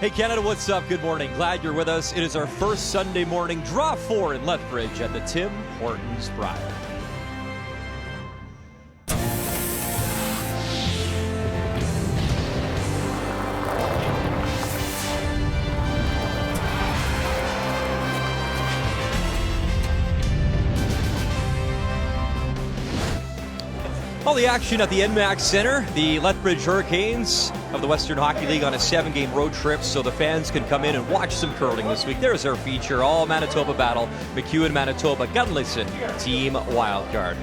Hey Canada, what's up? Good morning. Glad you're with us. It is our first Sunday morning Draw 4 in Lethbridge at the Tim Hortons Brier. All the action at the NMAX Center. The Lethbridge Hurricanes of the Western Hockey League on a 7-game road trip so the fans can come in and watch some curling this week. There's our feature, all Manitoba battle. McEwen, Manitoba, Gunnlaugson, Team Wildcard.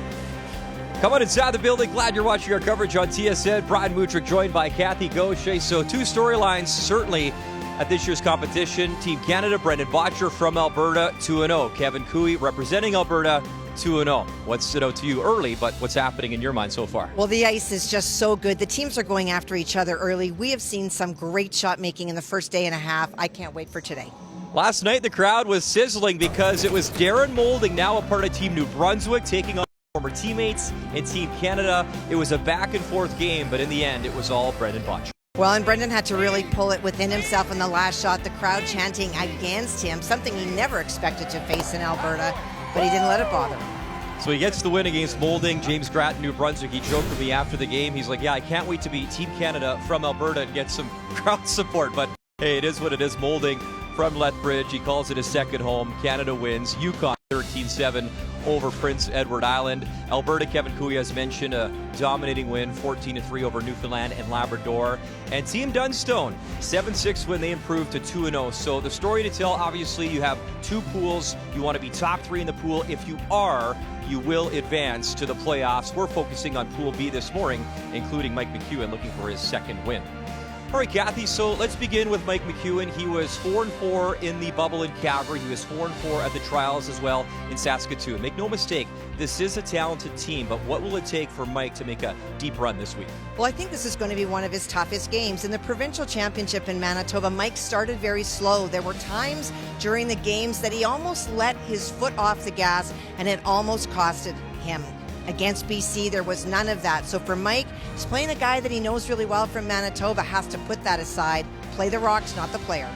Come on inside the building. Glad you're watching our coverage on TSN. Brian Mutrick joined by Kathy Gaucher. So two storylines certainly at this year's competition. Team Canada, Brendan Bottcher from Alberta, 2-0. Kevin Cooey representing Alberta, 2-0. What stood out to you early, but what's happening in your mind so far? Well, the ice is just so good. The teams are going after each other early. We have seen some great shot making in the first day and a half. I can't wait for today. Last night, the crowd was sizzling because it was Darren Moulding, now a part of Team New Brunswick, taking on former teammates in Team Canada. It was a back-and-forth game, but in the end, it was all Brendan Bottcher. Well, and Brendan had to really pull it within himself in the last shot. The crowd chanting against him, something he never expected to face in Alberta, but he didn't let it bother him. So he gets the win against Moulding. James Grattan, New Brunswick, he joked with me after the game. He's like, yeah, I can't wait to beat Team Canada from Alberta and get some crowd support. But hey, it is what it is. Moulding from Lethbridge. He calls it his second home. Canada wins. Yukon 13-7 over Prince Edward Island. Alberta, Kevin Cooey, as mentioned, a dominating win, 14-3 over Newfoundland and Labrador. And Team Dunstone, 7-6 win. They improved to 2-0. So the story to tell, obviously, you have two pools. You want to be top three in the pool. If you are, you will advance to the playoffs. We're focusing on Pool B this morning, including Mike McEwen looking for his second win. All right, Kathy, so let's begin with Mike McEwen. He was 4-4 in the bubble in Calgary. He was 4-4 at the trials as well in Saskatoon. Make no mistake, this is a talented team, but what will it take for Mike to make a deep run this week? Well, I think this is going to be one of his toughest games. In the provincial championship in Manitoba, Mike started very slow. There were times during the games that he almost let his foot off the gas, and it almost costed him. Against BC, there was none of that. So for Mike, he's playing a guy that he knows really well from Manitoba, has to put that aside, play the rocks, not the player.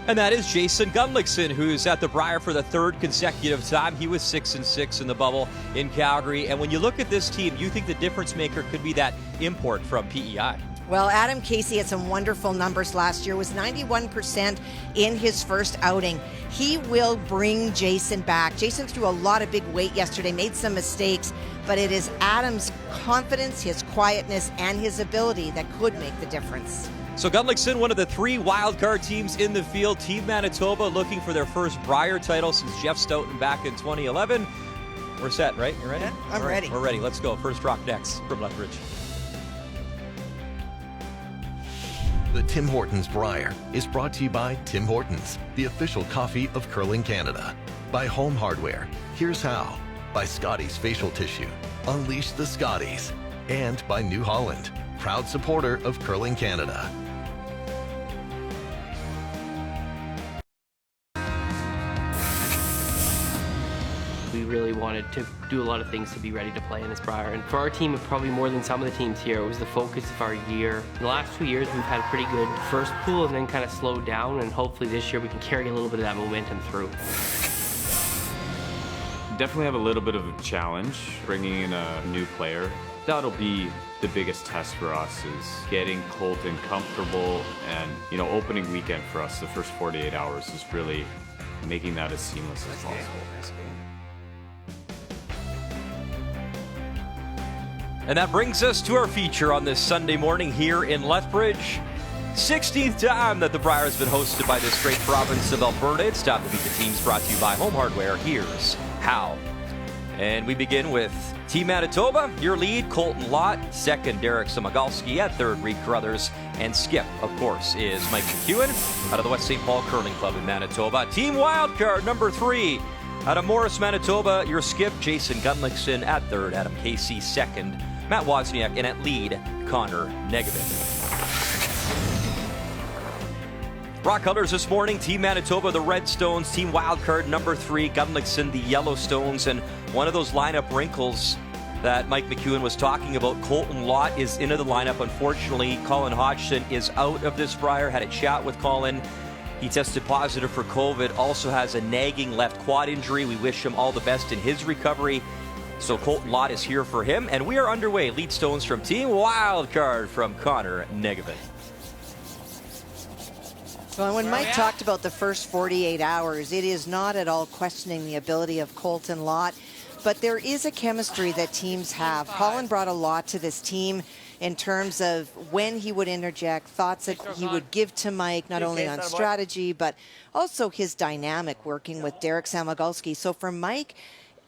And that is Jason Gunnlaugson, who's at the Brier for the third consecutive time. He was 6-6 in the bubble in Calgary. And when you look at this team, you think the difference maker could be that import from PEI. Well, Adam Casey had some wonderful numbers last year, was 91% in his first outing. He will bring Jason back. Jason threw a lot of big weight yesterday, made some mistakes, but it is Adam's confidence, his quietness, and his ability that could make the difference. So Gunnlaugson, one of the three wildcard teams in the field. Team Manitoba looking for their first Brier title since Jeff Stoughton back in 2011. We're set, right? You ready? Yeah, I'm ready. We're ready. Let's go. First rock next from Lethbridge. The Tim Hortons Brier is brought to you by Tim Hortons, the official coffee of Curling Canada. By Home Hardware, here's how. By Scotties Facial Tissue, unleash the Scotties. And by New Holland, proud supporter of Curling Canada. We really wanted to do a lot of things to be ready to play in this Brier. And for our team, probably more than some of the teams here, it was the focus of our year. In the last 2 years, we've had a pretty good first pool and then kind of slowed down, and hopefully this year we can carry a little bit of that momentum through. Definitely have a little bit of a challenge bringing in a new player. That'll be the biggest test for us, is getting Colton comfortable, and opening weekend for us, the first 48 hours, is really making that as seamless as possible. And that brings us to our feature on this Sunday morning here in Lethbridge. 16th time that the Brier has been hosted by this great province of Alberta. It's time to beat the teams, brought to you by Home Hardware. Here's how. And we begin with Team Manitoba. Your lead, Colton Lott. Second, Derek Samagalski. At third, Reed Carruthers. And skip, of course, is Mike McEwen out of the West St. Paul Curling Club in Manitoba. Team Wildcard number 3. Out of Morris, Manitoba, your skip, Jason Gunnlaugson. At third, Adam Casey. Second, Matt Wozniak. And at lead, Connor Negevin. Rock colors this morning, Team Manitoba, the Redstones. Team Wildcard number 3, Gunnlaugson, the Yellowstones. And one of those lineup wrinkles that Mike McEwen was talking about. Colton Lott is into the lineup. Unfortunately, Colin Hodgson is out of this, Brier. Had a chat with Colin. He tested positive for COVID, also has a nagging left quad injury. We wish him all the best in his recovery. So Colton Lott is here for him, and we are underway. Lead stones from Team Wildcard from Connor Negevin. Well, when Mike talked about the first 48 hours, it is not at all questioning the ability of Colton Lott, but there is a chemistry that teams have. Colin brought a lot to this team in terms of when he would interject, thoughts that he would give to Mike, not only on strategy, but also his dynamic working with Derek Samogulski. So for Mike,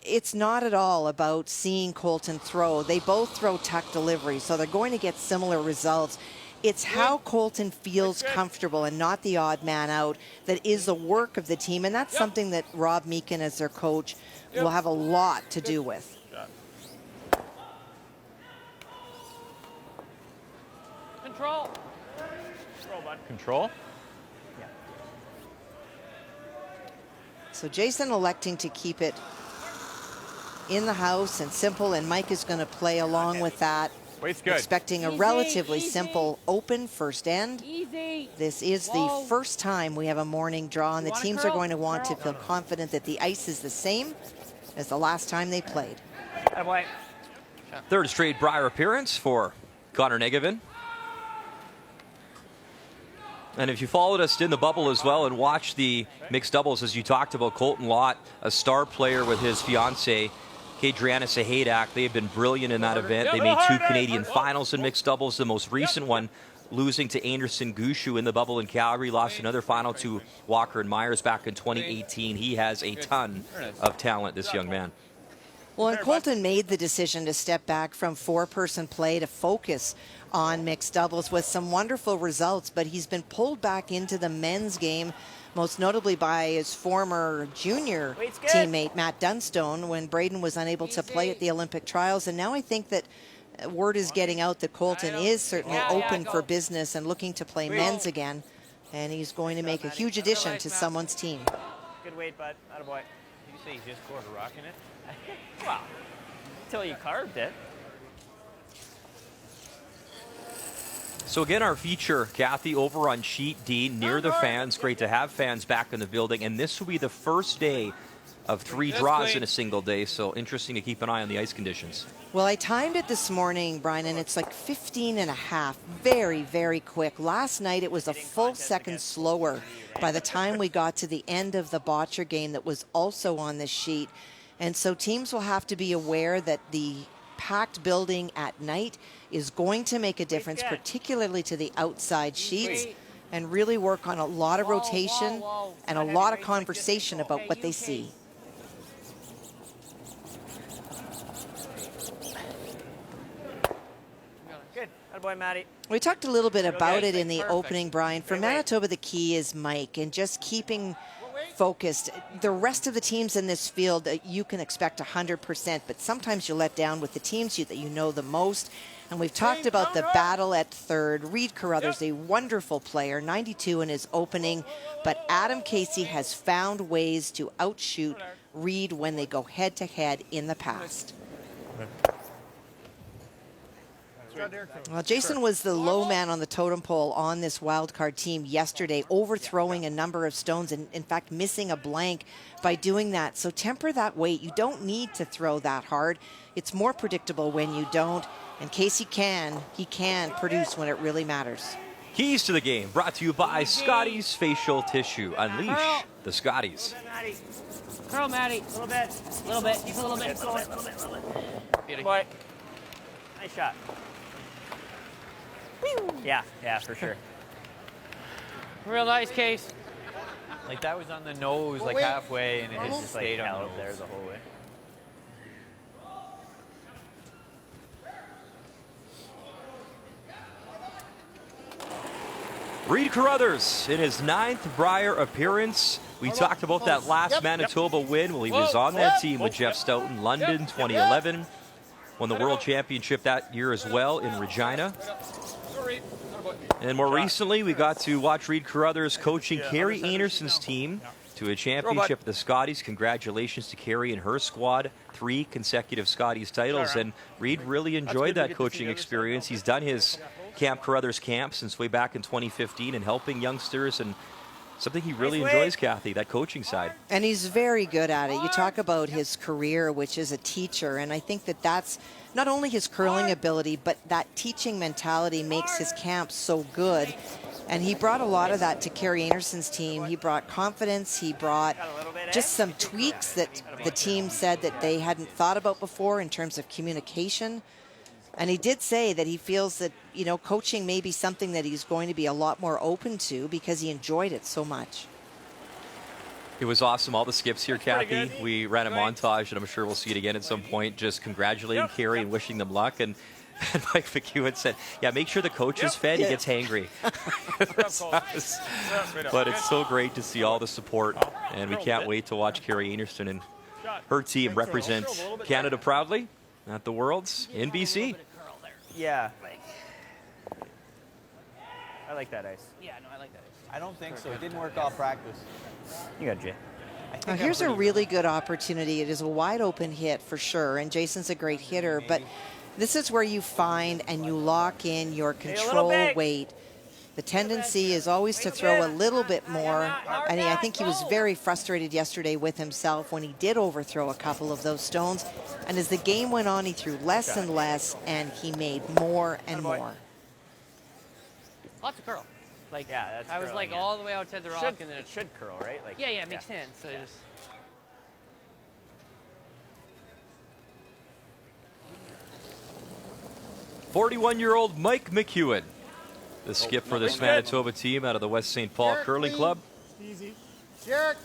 it's not at all about seeing Colton throw. They both throw tuck delivery, so they're going to get similar results. It's how Colton feels comfortable and not the odd man out that is the work of the team, and that's something that Rob Meekin, as their coach, will have a lot to do with. Control. Control, bud. Control. Yeah. So Jason electing to keep it in the house and simple, and Mike is going to play along with that. Weight's good. Expecting a relatively simple open first end. Easy. This is the first time we have a morning draw, and the teams are going to want to feel confident that the ice is the same as the last time they played. Third straight Brier appearance for Connor Negevin. And if you followed us in the bubble as well and watched the mixed doubles, as you talked about, Colton Lott, a star player with his fiancée, Kadriana Sahadak. They have been brilliant in that event. They made 2 Canadian finals in mixed doubles. The most recent one, losing to Anderson Gushu in the bubble in Calgary. Lost another final to Walker and Myers back in 2018. He has a ton of talent, this young man. Well, and Colton made the decision to step back from 4-person play to focus on mixed doubles with some wonderful results, but he's been pulled back into the men's game, most notably by his former junior teammate, Matt Dunstone, when Braden was unable to play at the Olympic trials. And now I think that word is getting out that Colton is certainly open for business and looking to play men's again. And he's going to make a huge addition to someone's team. Good weight, bud. Attaboy. Did you say you just scored a rock in it? Wow. Until you carved it. So again, our feature, Kathy, over on Sheet D, near the fans. Great to have fans back in the building. And this will be the first day of 3 draws in a single day. So interesting to keep an eye on the ice conditions. Well, I timed it this morning, Brian, and it's like 15 and a half. Very, very quick. Last night, it was a full second slower by the time we got to the end of the Botcher game that was also on this sheet. And so teams will have to be aware that the packed building at night is going to make a difference, particularly to the outside sheets, and really work on a lot of rotation and a lot of conversation about what they see. Good. Attaboy, Maddie. We talked a little bit about it in the opening, Brian. For Manitoba, the key is Mike and just keeping focused. The rest of the teams in this field, you can expect 100%, but sometimes you let down with the teams that you know the most. And we've talked about the battle at third. Reed Carruthers, a wonderful player, 92 in his opening, but Adam Casey has found ways to outshoot Reed when they go head-to-head in the past. Well, Jason was the low man on the totem pole on this wildcard team yesterday, overthrowing a number of stones and, in fact, missing a blank by doing that. So temper that weight. You don't need to throw that hard. It's more predictable when you don't. And Casey he can produce when it really matters. Keys to the game brought to you by Scotties Facial Tissue. Unleash the Scotties. Curl, Maddie. A little bit. A little bit. Just a little bit. Good boy. Nice shot. Yeah, for sure. Real nice, Case. Like that was on the nose, like halfway, and it just stayed on the nose. There the whole way. Reed Carruthers in his 9th Brier appearance. We talked about that last Manitoba win. Well, he was on that team with Jeff Stoughton, London 2011. Won the World Championship that year as well in Regina. And more recently, we got to watch Reed Carruthers coaching Carey Anderson's team to a championship at the Scotties. Congratulations to Carrie and her squad. 3 consecutive Scotties titles. And Reed really enjoyed that coaching experience. He's done his Camp Carruthers camp since way back in 2015 and helping youngsters, and something he really enjoys, Kathy, that coaching side. And he's very good at it. You talk about his career, which is a teacher, and I think that that's not only his curling ability, but that teaching mentality makes his camp so good. And he brought a lot of that to Carrie Anderson's team. He brought confidence. He brought just some tweaks that the team said that they hadn't thought about before in terms of communication. And he did say that he feels that, you know, coaching may be something that he's going to be a lot more open to because he enjoyed it so much. It was awesome. All the skips here, Kathy. We ran a montage, and I'm sure we'll see it again at some point, just congratulating Carrie and wishing them luck. And Mike McEwen said, yeah, make sure the coach is fed. He gets hangry. But it's so great to see all the support, and we can't wait to watch Carrie Anderson and her team represent Canada proudly at the Worlds in BC. Yeah. I like that ice. Yeah, no, I like that. I don't think so. It didn't work all practice. You got Jay. Now here's a really good opportunity. It is a wide open hit for sure, and Jason's a great hitter, but this is where you find and you lock in your control weight. The tendency is always to throw a little bit more, and I think he was very frustrated yesterday with himself when he did overthrow a couple of those stones. And as the game went on, he threw less and less, and he made more and more. Lots of curl. Like, Yeah, that's I was curling, like yeah. all the way outside the rock, Should, and then it should curl, right? Like, yeah, it makes sense. So just 41-year-old Mike McEwen, the skip for this Manitoba team out of the West St. Paul Curling Club. Easy. Jarek.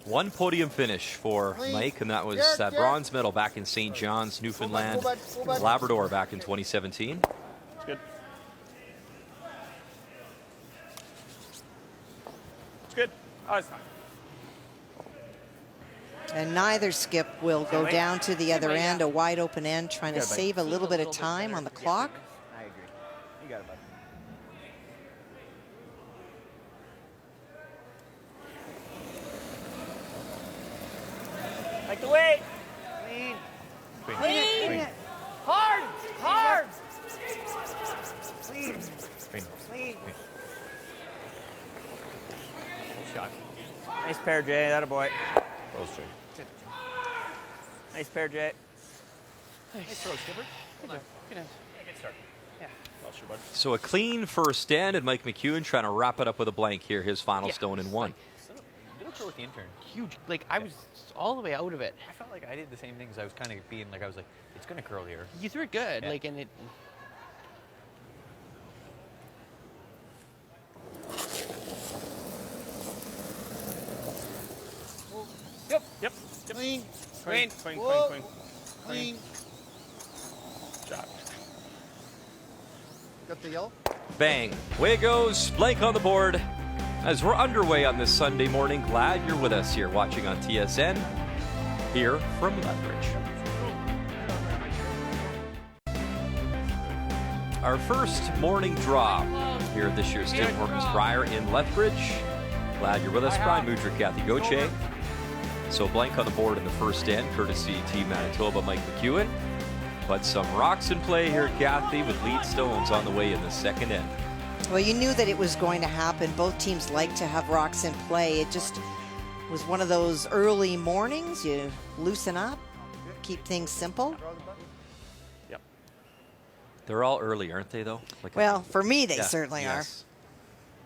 1 podium finish for Mike, and that was that bronze medal back in St. John's, Newfoundland, Labrador back in 2017. It's good. It's good. Oh, it's not. And neither skip will go down to the other end, a wide open end, trying to save a little bit of time on the clock. I agree. You got it, bud. Like the weight. Clean. clean, hard, hard. Clean. Clean. Shot. Nice pair, Jay. That a boy. Nice pair, Jay. Nice throw, Skipper. Good job. Good start. Yeah. Well, sure, bud. So a clean first stand, and Mike McEwen trying to wrap it up with a blank here, his final stone in 1. Good throw with the intern. Huge. Like, I was all the way out of it. I felt like I did the same things. I was kind of being like, I was like, it's going to curl here. You threw it good. Yeah. Like, and it. Yep. Clean. Clean. Whoa. Clean. Shot. Got the yellow? Bang. Way goes. Blank on the board. As we're underway on this Sunday morning, glad you're with us here watching on TSN, here from Lethbridge. Our first morning draw here at this year's Tim Hortons Brier in Lethbridge. Glad you're with us. Brian Mudrick, Kathy Gauthier. So blank on the board in the first stand, courtesy Team Manitoba, Mike McEwen. But some rocks in play here, Kathy, with lead stones on the way in the second end. Well, you knew that it was going to happen. Both teams like to have rocks in play. It just was one of those early mornings. You loosen up, keep things simple. Yep. They're all early, aren't they, though? Like Well, for me, they yeah, certainly yes.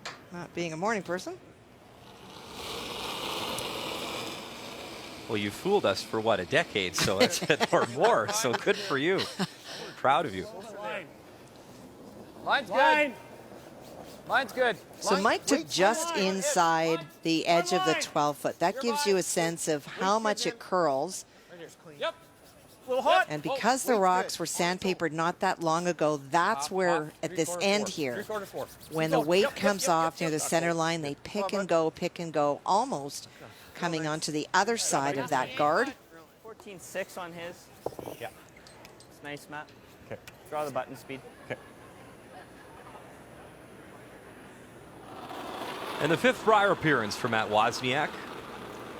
are. Not being a morning person. Well, you fooled us for, what, a decade, so it's or more, so good for you. Proud of you. Line's good. Line's good. So Mike took just inside the edge of the 12-foot. That gives you a sense of how much it curls. Yep. A little hot. And because the rocks were sandpapered not that long ago, that's where, at this end here, when the weight comes off near the center line, they pick and go, almost coming onto the other side of that guard. 14.6 on his. Yeah. It's nice, Matt. Okay. Draw the button speed. Okay. And the 5th Brier appearance for Matt Wozniak.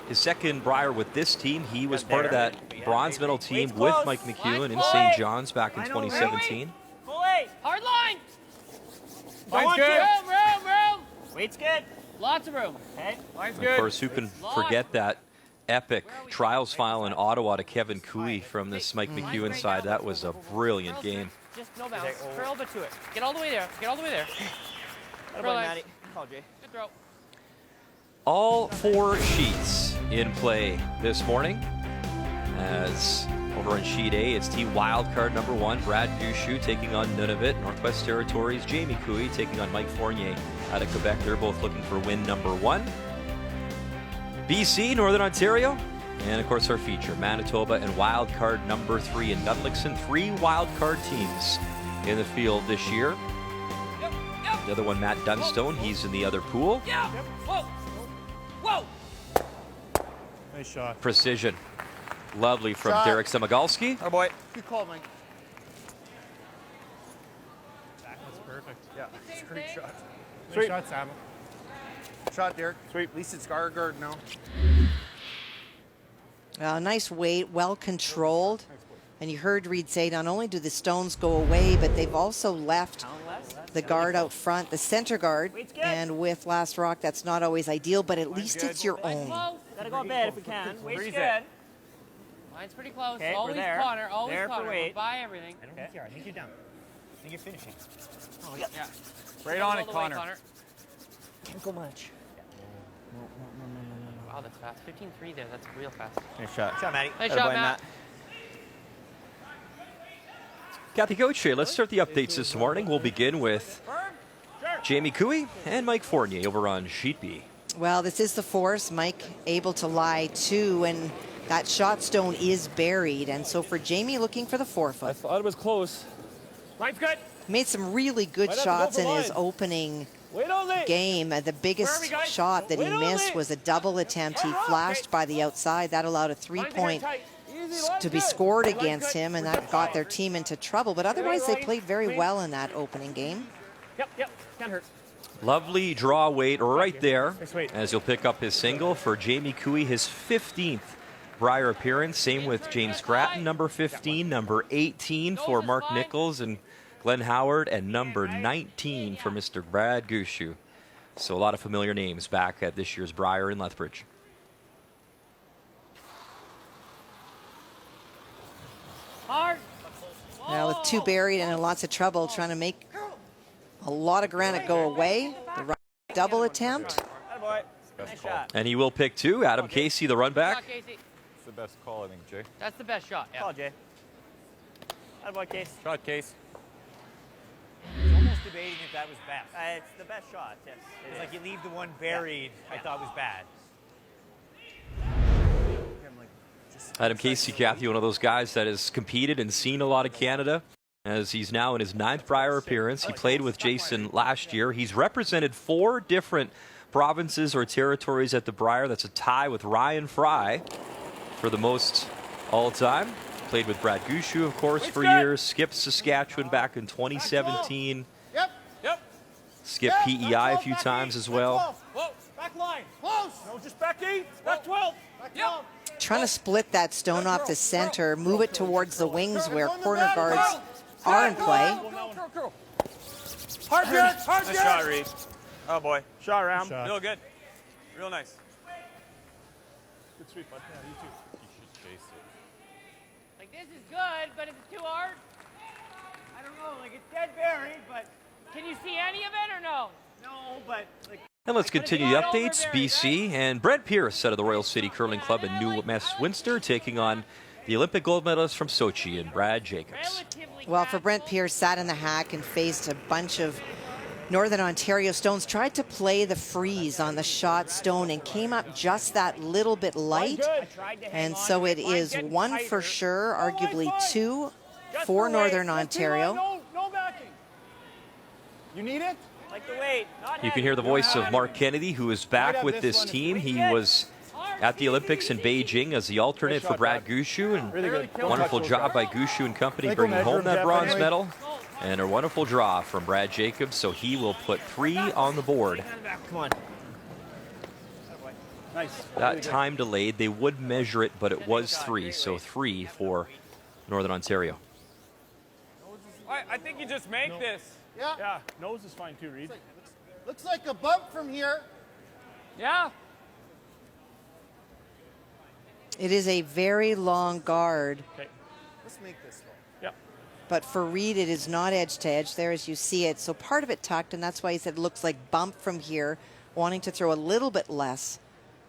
His 2nd Brier with this team. He was part of that bronze medal team with Mike McEwen in St. John's back in 2017. Hard line. Line's good. Room. Weight's good. Lots of room. Okay. Line's Of good. course, who can forget that epic trials final in Ottawa to Kevin Cooey from this Mike McEwen side? That was a brilliant game. Just no bounce. Curl, but to it. Get all the way there. Get all the way there. Curl, Maddie. Call Jay. Good throw. All 4 sheets in play this morning. As over on sheet A, it's team wildcard number 1, Brad Gushue taking on Nunavut. Northwest Territories, Jamie Cooey taking on Mike Fournier out of Quebec. They're both looking for win number 1. BC, Northern Ontario, and of course our feature, Manitoba and wildcard number 3 in Gunnlaugson. 3 wildcard teams in the field this year. The other one, Matt Dunstone, he's in the other pool. Whoa. Nice shot. Precision. Lovely from Shot. Derek Samagalski. Oh boy. Good call, Mike. That's perfect. Yeah. It's a great shot. Nice shot, Sam. Shot, Derek. Sweet. At least it's guard now. Nice weight, well controlled. And you heard Reed say not only do the stones go away, but they've also left the guard out front, the center guard. And with Last Rock, that's not always ideal, but at least it's your own. Gotta go to bed if we can. Weight's Breeze good. it. Line's pretty close. Okay, Always we're there. Connor. Always There for Connor. weight. Buy everything. I don't think you are. I think you're down. I think you're finishing. Yeah. Right on All it, the way, Connor. Can't go much. Wow, that's fast. 15-3 there. That's real fast. Nice shot. Shot, Maddie. Nice shot, Matt. Kathy Gauthier, let's start the updates this morning. We'll begin with Jamie Cooey and Mike Fournier over on sheet B. Well, this is the force. Mike able to lie 2, and that shot stone is buried. And so for Jamie, looking for the 4-foot. thought it was close. Line's good. Made some really good Might have to go shots for in his line. opening Wait on it. game. The biggest Where are we, guys? shot that he Wait on missed it. was a double attempt. He flashed by the outside. That allowed a 3-point to be scored against him, and that got their team into trouble. But otherwise, they played very well in that opening game. Yep. Can't hurt. Lovely draw weight right there Nice weight. as he'll pick up his single for Jamie Cooey, his 15th Brier appearance. Same with James Grattan, number 15, number 18 for Mark Nichols and Glenn Howard, and number 19 for Mr. Brad Gushue. So a lot of familiar names back at this year's Brier in Lethbridge. Hard. Now with 2 buried and in lots of trouble, trying to make a lot of granite go away. The right double attempt. Attaboy. Nice shot. And he will pick 2. Adam Casey, the run back. Shot, Casey. It's the best call, I think, Jay. That's the best shot. Yeah. Call, Jay. Attaboy, Case. Shot, Case. I was almost debating if that was best. It's the best shot. Yes. It's like you leave the one buried, I thought was bad. Adam Casey, Kathy, one of those guys that has competed and seen a lot of Canada, as he's now in his 9th Brier appearance. He played with Jason last year. He's represented 4 different provinces or territories at the Brier. That's a tie with Ryan Fry for the most all-time. Played with Brad Gushue, of course, for years. Skipped Saskatchewan back in 2017. Yep. Skipped PEI a few times as well. Whoa. Back line. Close. No, just back 8. Back 12. Back 12. Trying to split that stone off the center, move it towards the wings where corner guards are in play. Hard, Derek. Hard, Nice shot, Reed. Oh boy. Shot around. Shot. Real good. Real nice. Good sweep, bud. Yeah, you too. You should chase it. Like this is good, but is it too hard? I don't know. Like it's dead buried, but can you see any of it or no? No, but like. And let's continue the updates. BC and Brent Pierce out of the Royal City Curling Club in New Westminster taking on the Olympic gold medalist from Sochi and Brad Jacobs. Well, for Brent Pierce, sat in the hack and faced a bunch of Northern Ontario stones. Tried to play the freeze on the shot stone and came up just that little bit light. And so it is 1 for sure, arguably 2 for Northern Ontario. No backing. You need it? Like the weight. Not You can hear the voice of Mark Kennedy, who is back with this team. He was at the Olympics in Beijing as the alternate for Brad Gushue, and wonderful job by Gushue and company bringing home that bronze medal. And a wonderful draw from Brad Jacobs, so he will put 3 on the board. Come on. Nice. That time delayed. They would measure it, but it was 3, so 3 for Northern Ontario. I think you just make this. Yeah. Yeah, nose is fine too, Reed. Looks like a bump from here. Yeah. It is a very long guard, Okay. Let's make this low. Yeah. but for Reed, it is not edge to edge there as you see it. So part of it tucked, and that's why he said it looks like bump from here, wanting to throw a little bit less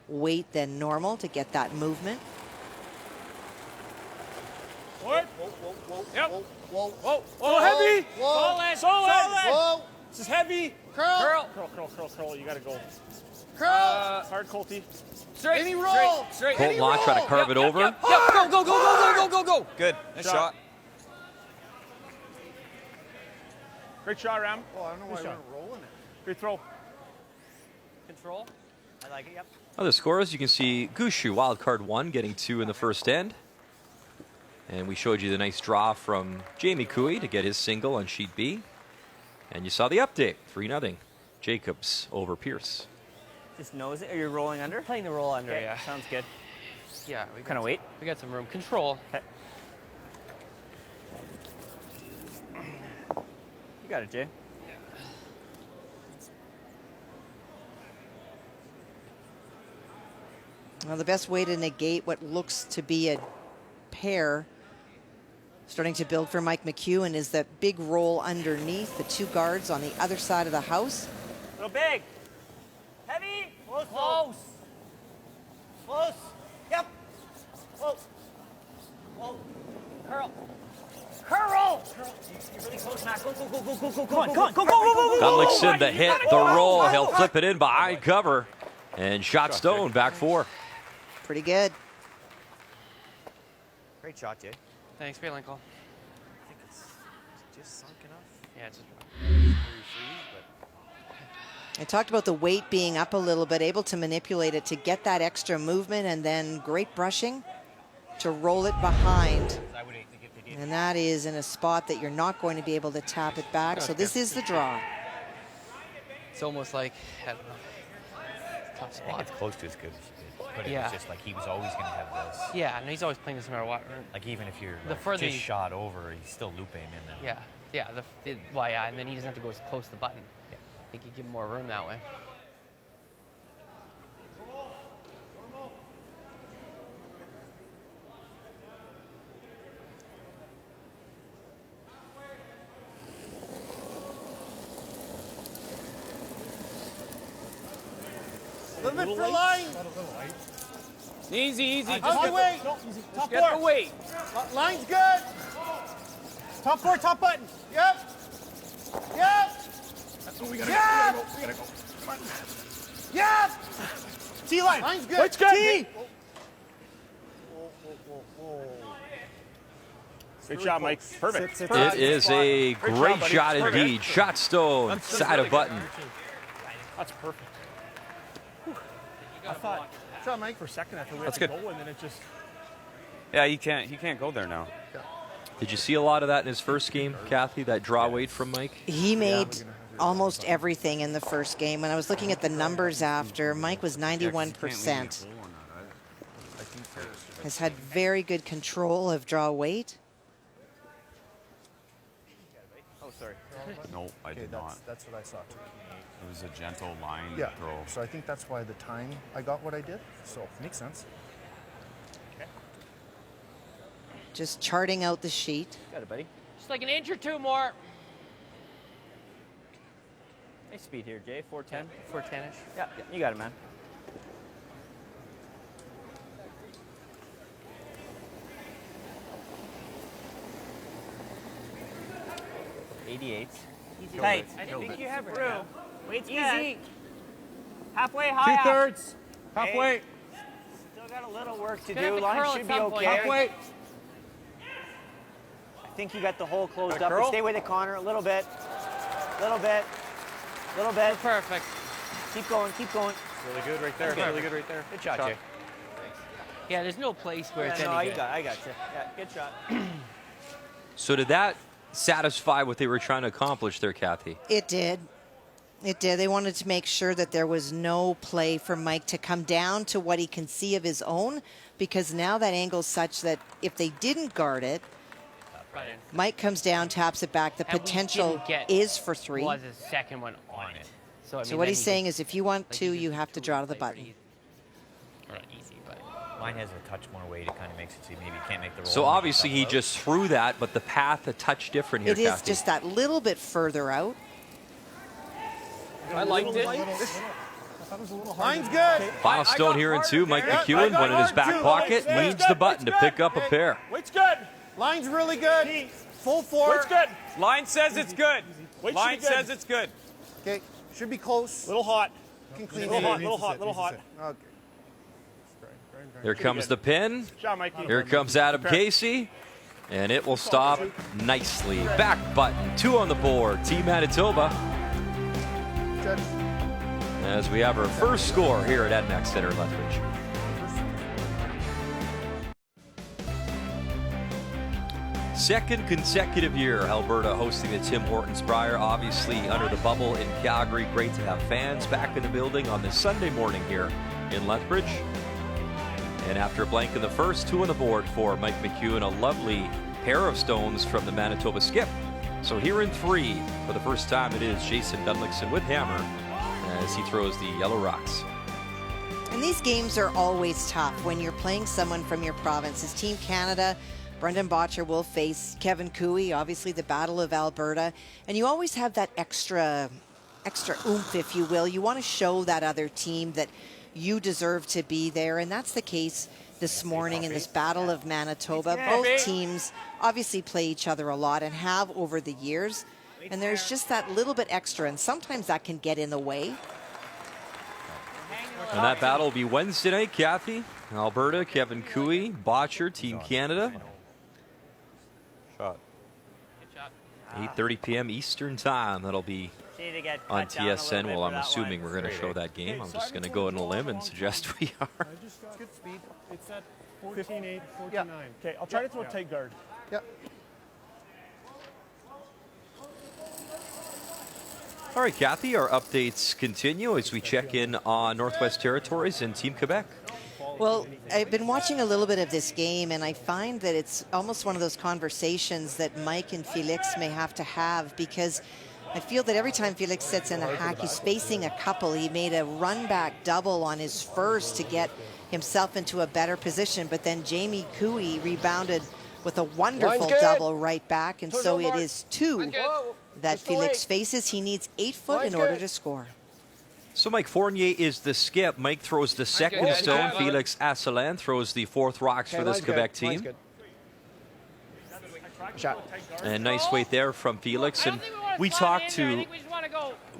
weight than normal to get that movement. What? Whoa, whoa, whoa, Yep. whoa, whoa. Whoa, so heavy. Whoa. Solid. Solid. Whoa. This is heavy. Curl. Curl. Curl, curl, curl, curl. You gotta go. Curl. Hard, Colty. Straight. Any roll. Straight. Colt Law trying to carve it over. Yep. Go, go, go, go, go, go, go. Good. Nice shot. Great shot, Ram. Oh, I don't know why Good we're shot. rolling it. Great throw. Control. I like it, yep. Other scores, you can see Gushu, wild card 1, getting 2 in the first end. And we showed you the nice draw from Jamie Cooey to get his single on sheet B. And you saw the update, 3-0. Jacobs over Pierce. Just nose it. Are you rolling under? Playing the roll under, Okay, yeah. sounds good. Yeah. We Kind of wait. We got some room. Control. Okay. You got it, Jay. Well, the best way to negate what looks to be a pair starting to build for Mike McEwen is that big roll underneath the 2 guards on the other side of the house. Go big. Heavy. Close. Close. Yep. Whoa. Whoa. Curl. Curl. You're really close, Matt. Go, go, go, go, go, go, go, go, go, go, go, go. Gunnlaugson, the hit, the roll. He'll flip it in behind cover. And shot stone, back 4. Pretty good. Great shot, Jay. Thanks, Brier. I think it's just sunk enough. Yeah, it's I talked about the weight being up a little bit, able to manipulate it to get that extra movement, and then great brushing to roll it behind. I would think if they did. And that is in a spot that you're not going to be able to tap it back. So this is the draw. It's almost like, I don't know, tough I think spot. it's close to as good as he did. But it Yeah. was just like he was always going to have this. Yeah, and he's always playing this no matter what. Like even if you're The like, further just you- shot over, he's still looping and then. Yeah, yeah, well, yeah, and then he doesn't have to go as close to the button. Yeah. I think you give him more room that way. Limit for line. Easy, easy. How's the weight? Just get the weight. Line's good. Top 4, top button. Yep. Yep. That's what we gotta Yeah. go. We gotta go. Come on. Yep. T-line. Line's good. Weight's good. T. Great shot, Mike. Perfect. It is a great buddy. shot Perfect. indeed. Shot stone, side of button. That's perfect. I thought. Shot, Mike. For a second, I thought we That's had to good. go, and then it just. Yeah, he can't go there now. Did you see a lot of that in his first game, Kathy, that draw weight from Mike? He made almost everything in the first game. When I was looking at the numbers after, Mike was 91%. Has had very good control of draw weight. Oh, sorry. No, I did not. That's what I saw too. It was a gentle line Yeah. throw. So I think that's why the time I got what I did. So makes sense. Just charting out the sheet. Got it, buddy. Just like an inch or 2 more. Nice speed here, Jay. 410. 410-ish. Yeah, you got it, man. '88. Tight. I think you have room. Weight's easy. Halfway high. 2/3. Halfway. Still got a little work to Gonna have do. to Line curl should at be some point. okay. Halfway. I think you got the hole closed Gotta up. curl? Stay with it, Connor. A little bit. Little bit. Little bit. Perfect. Keep going. Keep going. Really good right there. Good. Really good right there. Good shot, Shot. Jay. Yeah, there's no place where it's No, any you good. I got you. Yeah, good shot. So did that satisfy what they were trying to accomplish there, Kathy? It did. It did. They wanted to make sure that there was no play for Mike to come down to what he can see of his own, because now that angle's such that if they didn't guard it, Mike comes down, taps it back. The potential is for 3. Was a second one on it. So, I mean, what he's saying is if you want to, you have to draw to the button. Or not easy, but Mine has a touch more weight. It kind of makes it so maybe you can't make the roll. So obviously he just threw that, but the path a touch different here, It is Kathy. just that little bit further out. I liked it. Line's good. Final stone here in 2. Mike McEwen, one in his back pocket, needs the button to pick up a pair. Weight's good. Line's really good. Full 4. Weight's good. Line says it's good. Line says it's good. Okay, should be close. Little hot. Can clean Little it. hot, little hot, little hot. Okay. Here comes the pin. Shot, Mikey. Here comes Adam Casey. And it will stop nicely. Back button, 2 on the board. Team Manitoba. Good. As we have our first score here at EdMax Center in Lethbridge. Second consecutive year, Alberta hosting the Tim Hortons Brier. Obviously under the bubble in Calgary. Great to have fans back in the building on this Sunday morning here in Lethbridge. And after a blank in the first, 2 on the board for Mike McEwen. A lovely pair of stones from the Manitoba skip. So here in 3, for the first time, it is Jason Gunnlaugson with hammer as he throws the yellow rocks. And these games are always tough when you're playing someone from your province. As Team Canada, Brendan Bottcher will face Kevin Cooey, obviously the Battle of Alberta. And you always have that extra oomph, if you will. You want to show that other team that you deserve to be there. And that's the case this morning in this Battle of Manitoba. Both teams obviously play each other a lot and have over the years. And there's just that little bit extra, and sometimes that can get in the way. And that battle will be Wednesday night, Kathy. Alberta, Kevin Cooey, Bottcher, Team Canada. Shot. 8:30 p.m. Eastern Time. That'll be on TSN. Well, I'm assuming we're going to show that game. I'm just going to go on a limb and suggest we are. Good speed. It's at 14-8, 14-9. Okay, I'll try to throw a tight guard. Yep. All right, Kathy, our updates continue as we check in on Northwest Territories and Team Quebec. Well, I've been watching a little bit of this game, and I find that it's almost one of those conversations that Mike and Felix may have to have, because I feel that every time Felix sits in a hack, he's facing a couple. He made a run-back double on his first to get himself into a better position, but then Jamie Cooey rebounded with a wonderful double right back, and so it is 2 that Felix faces. He needs 8 foot in order to score. So Mike Fournier is the skip. Mike throws the second stone. Felix Asselin throws the 4th rocks for this Quebec team. Shot. And nice weight there from Felix. And we talked to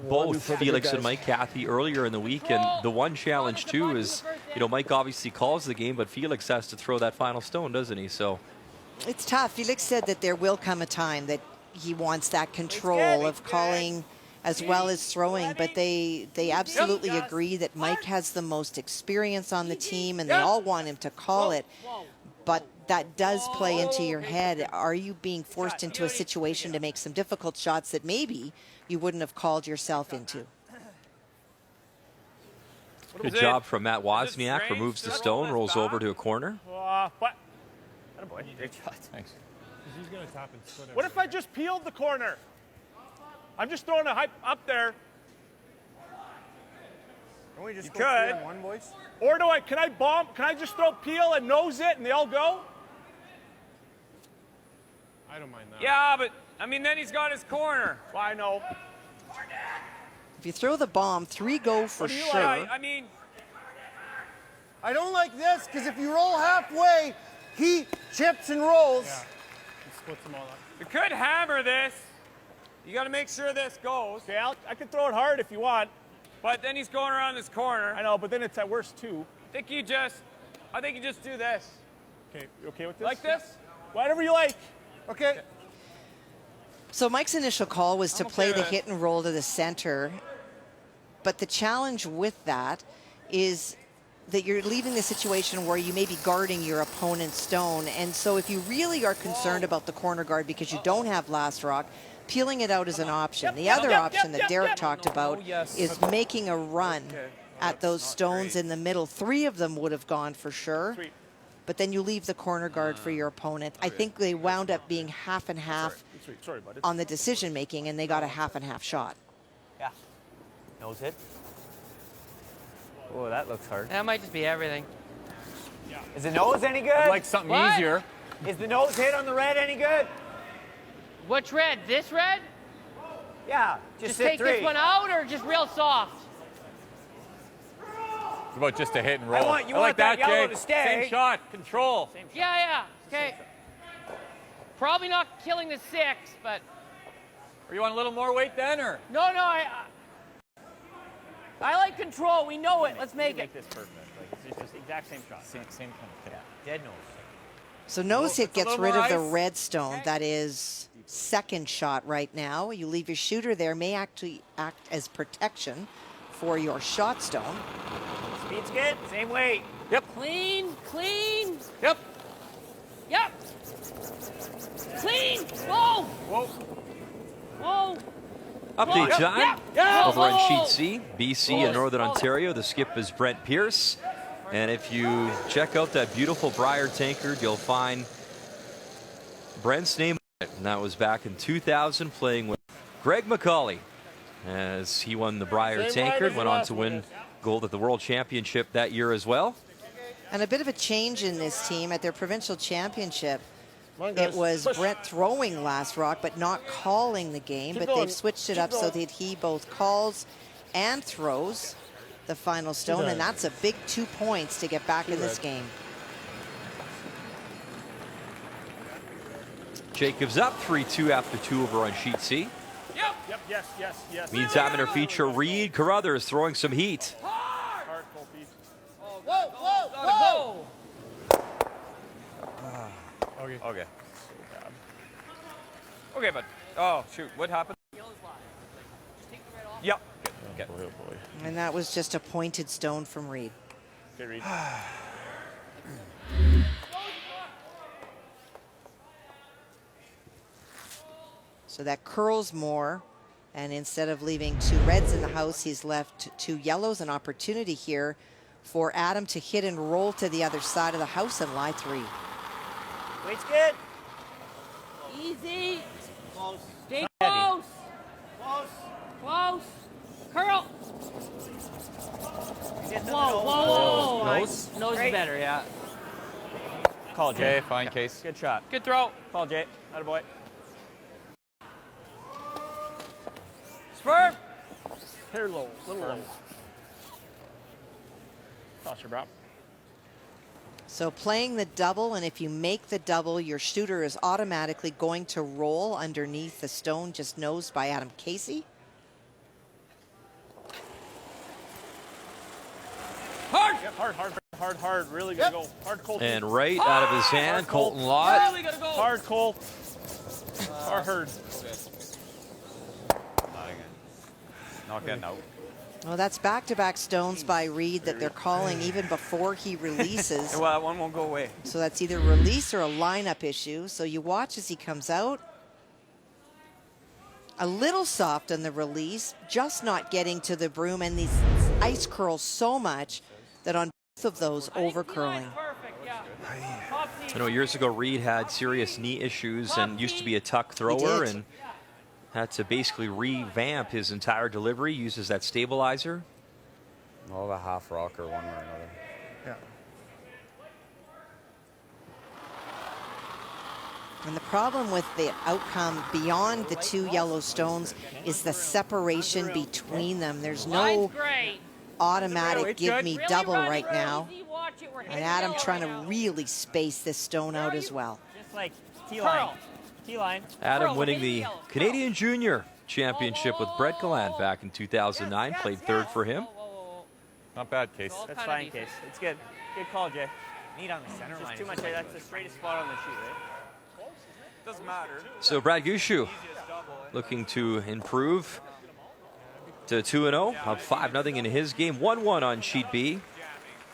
both Felix and Mike, Kathy, earlier in the week. And the one challenge, too, is, you know, Mike obviously calls the game, but Felix has to throw that final stone, doesn't he? So it's tough. Felix said that there will come a time that he wants that control of calling as well as throwing, but they absolutely agree that Mike has the most experience on the team, and they all want him to call it. But that does play into your head. Are you being forced into a situation to make some difficult shots that maybe you wouldn't have called yourself into? Good job from Matt Wozniak. Removes the stone, rolls over to a corner. What? Great shot. Thanks. He's gonna tap and split it. What if I just peeled the corner? I'm just throwing a hype up there. Can we just You go could. 3 on 1, boys? Or can I bomb? Can I just throw peel and nose it and they all go? I don't mind that. Yeah, but I mean, then he's got his corner. Well, I know. If you throw the bomb, 3 go for sure. I mean, I don't like this, because if you roll halfway, he chips and rolls. Yeah. He splits them all up. we could hammer this. You got to make sure this goes. Okay, I can throw it hard if you want. But then he's going around this corner. I know, but then it's at worst 2. I think you just do this. Okay, you okay with this? Like this? Whatever you like. Okay. So Mike's initial call was to play the hit and roll to the center. But the challenge with that is that you're leaving the situation where you may be guarding your opponent's stone. And so if you really are concerned about the corner guard because you don't have last rock, peeling it out is an option. The other option that Derek talked about is making a run at those stones in the middle. 3 of them would have gone for sure, but then you leave the corner guard for your opponent. I think they wound up being half and half on the decision making, and they got a half and half shot. Yeah. Nose hit. Oh, that looks hard. That might just be everything. Is the nose any good? I'd like something easier. Is the nose hit on the red any good? Which red? This red? Yeah. Just hit take 3. this one out or just real soft? It's about just a hit and roll. I like that, yellow Jay. to stay. Same shot. Control. Yeah. Okay. Probably not killing the 6, but... Or you want a little more weight then, or? No, I like control. We know it. Let's make it. This perfect. Like, it's just the exact same shot. Same kind of thing. Dead nose. So nose hit a gets little rid more of the ice. red stone. That is second shot right now. You leave your shooter there, may actually act as protection for your shot stone. Speed's good. Same weight. Yep. Clean. Yep. Yep. Clean. Whoa. Whoa. Update time. Yeah. Over on sheet C, BC and Northern Ontario. The skip is Brent Pierce. And if you check out that beautiful Brier tankard, you'll find Brent's name on it. And that was back in 2000, playing with Greg McCauley as he won the Brier tankard, went on to win gold at the World Championship that year as well. And a bit of a change in this team at their provincial championship. It was Brent throwing last rock, but not calling the game. But they've switched it up so that he both calls and throws the final stone, and that's a big 2 points to get back in this game. Jacobs up 3-2 after 2 over on sheet C. Yep. Yes. Meantime, in our feature, Reed Carruthers throwing some heat. Hard, cold feet. Whoa. Okay. Okay, but oh shoot, what happened? Yep. Okay. And that was just a pointed stone from Reed. Okay, Reed. So that curls more, and instead of leaving 2 reds in the house, he's left 2 yellows. An opportunity here for Adam to hit and roll to the other side of the house and lie 3. Weight's good. Easy. Stay close. Curl. Whoa. Nose? Nose is better, yeah. Call, Jay. Okay, fine case. Good shot. Good throw. Call, Jay. Attaboy. Spur. Hair low. Little low. Toss your bro. So playing the double, and if you make the double, your shooter is automatically going to roll underneath the stone just nosed by Adam Casey. Hard. Yep, hard. Really gonna go. Hard, cold. And right out of his hand, Colton Lott. Really gotta go. Hard, cold. Hard. Not getting out. Well, that's back-to-back stones by Reed that they're calling even before he releases. Well, that one won't go away. So that's either release or a lineup issue. So you watch as he comes out. A little soft on the release, just not getting to the broom, and these ice curls so much that on both of those over curling. I know years ago Reed had serious knee issues and used to be a tuck thrower and had to basically revamp his entire delivery, uses that stabilizer. Well, a half rocker one way or another. Yeah. And the problem with the outcome beyond the 2 yellow stones is the separation between them. There's no automatic give me double right now. And Adam trying to really space this stone out as well. Just like T-line. T-line. Adam winning the Canadian Junior Championship with Brett Gallant back in 2009. Played 3rd for him. Not bad, Case. That's fine, Case. It's good. Good call, Jay. Neat on the center line. Just too much. That's the straightest spot on the shoot, right? Doesn't matter. So Brad Gushue looking to improve to 2-0, up 5-0 in his game. 1-1 on sheet B.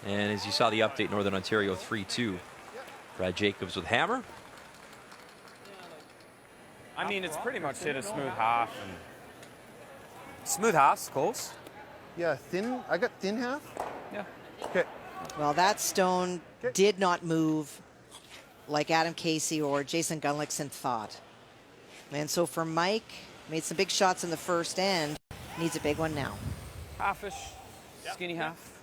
And as you saw the update, Northern Ontario 3-2. Brad Jacobs with hammer. I mean, it's pretty much hit a smooth half. And smooth half's close. Yeah, thin. I got thin half. Yeah. Okay. Well, that stone did not move like Adam Casey or Jason Gunnlaugson thought. And so for Mike, made some big shots in the first end, needs a big one now. Halfish, skinny half.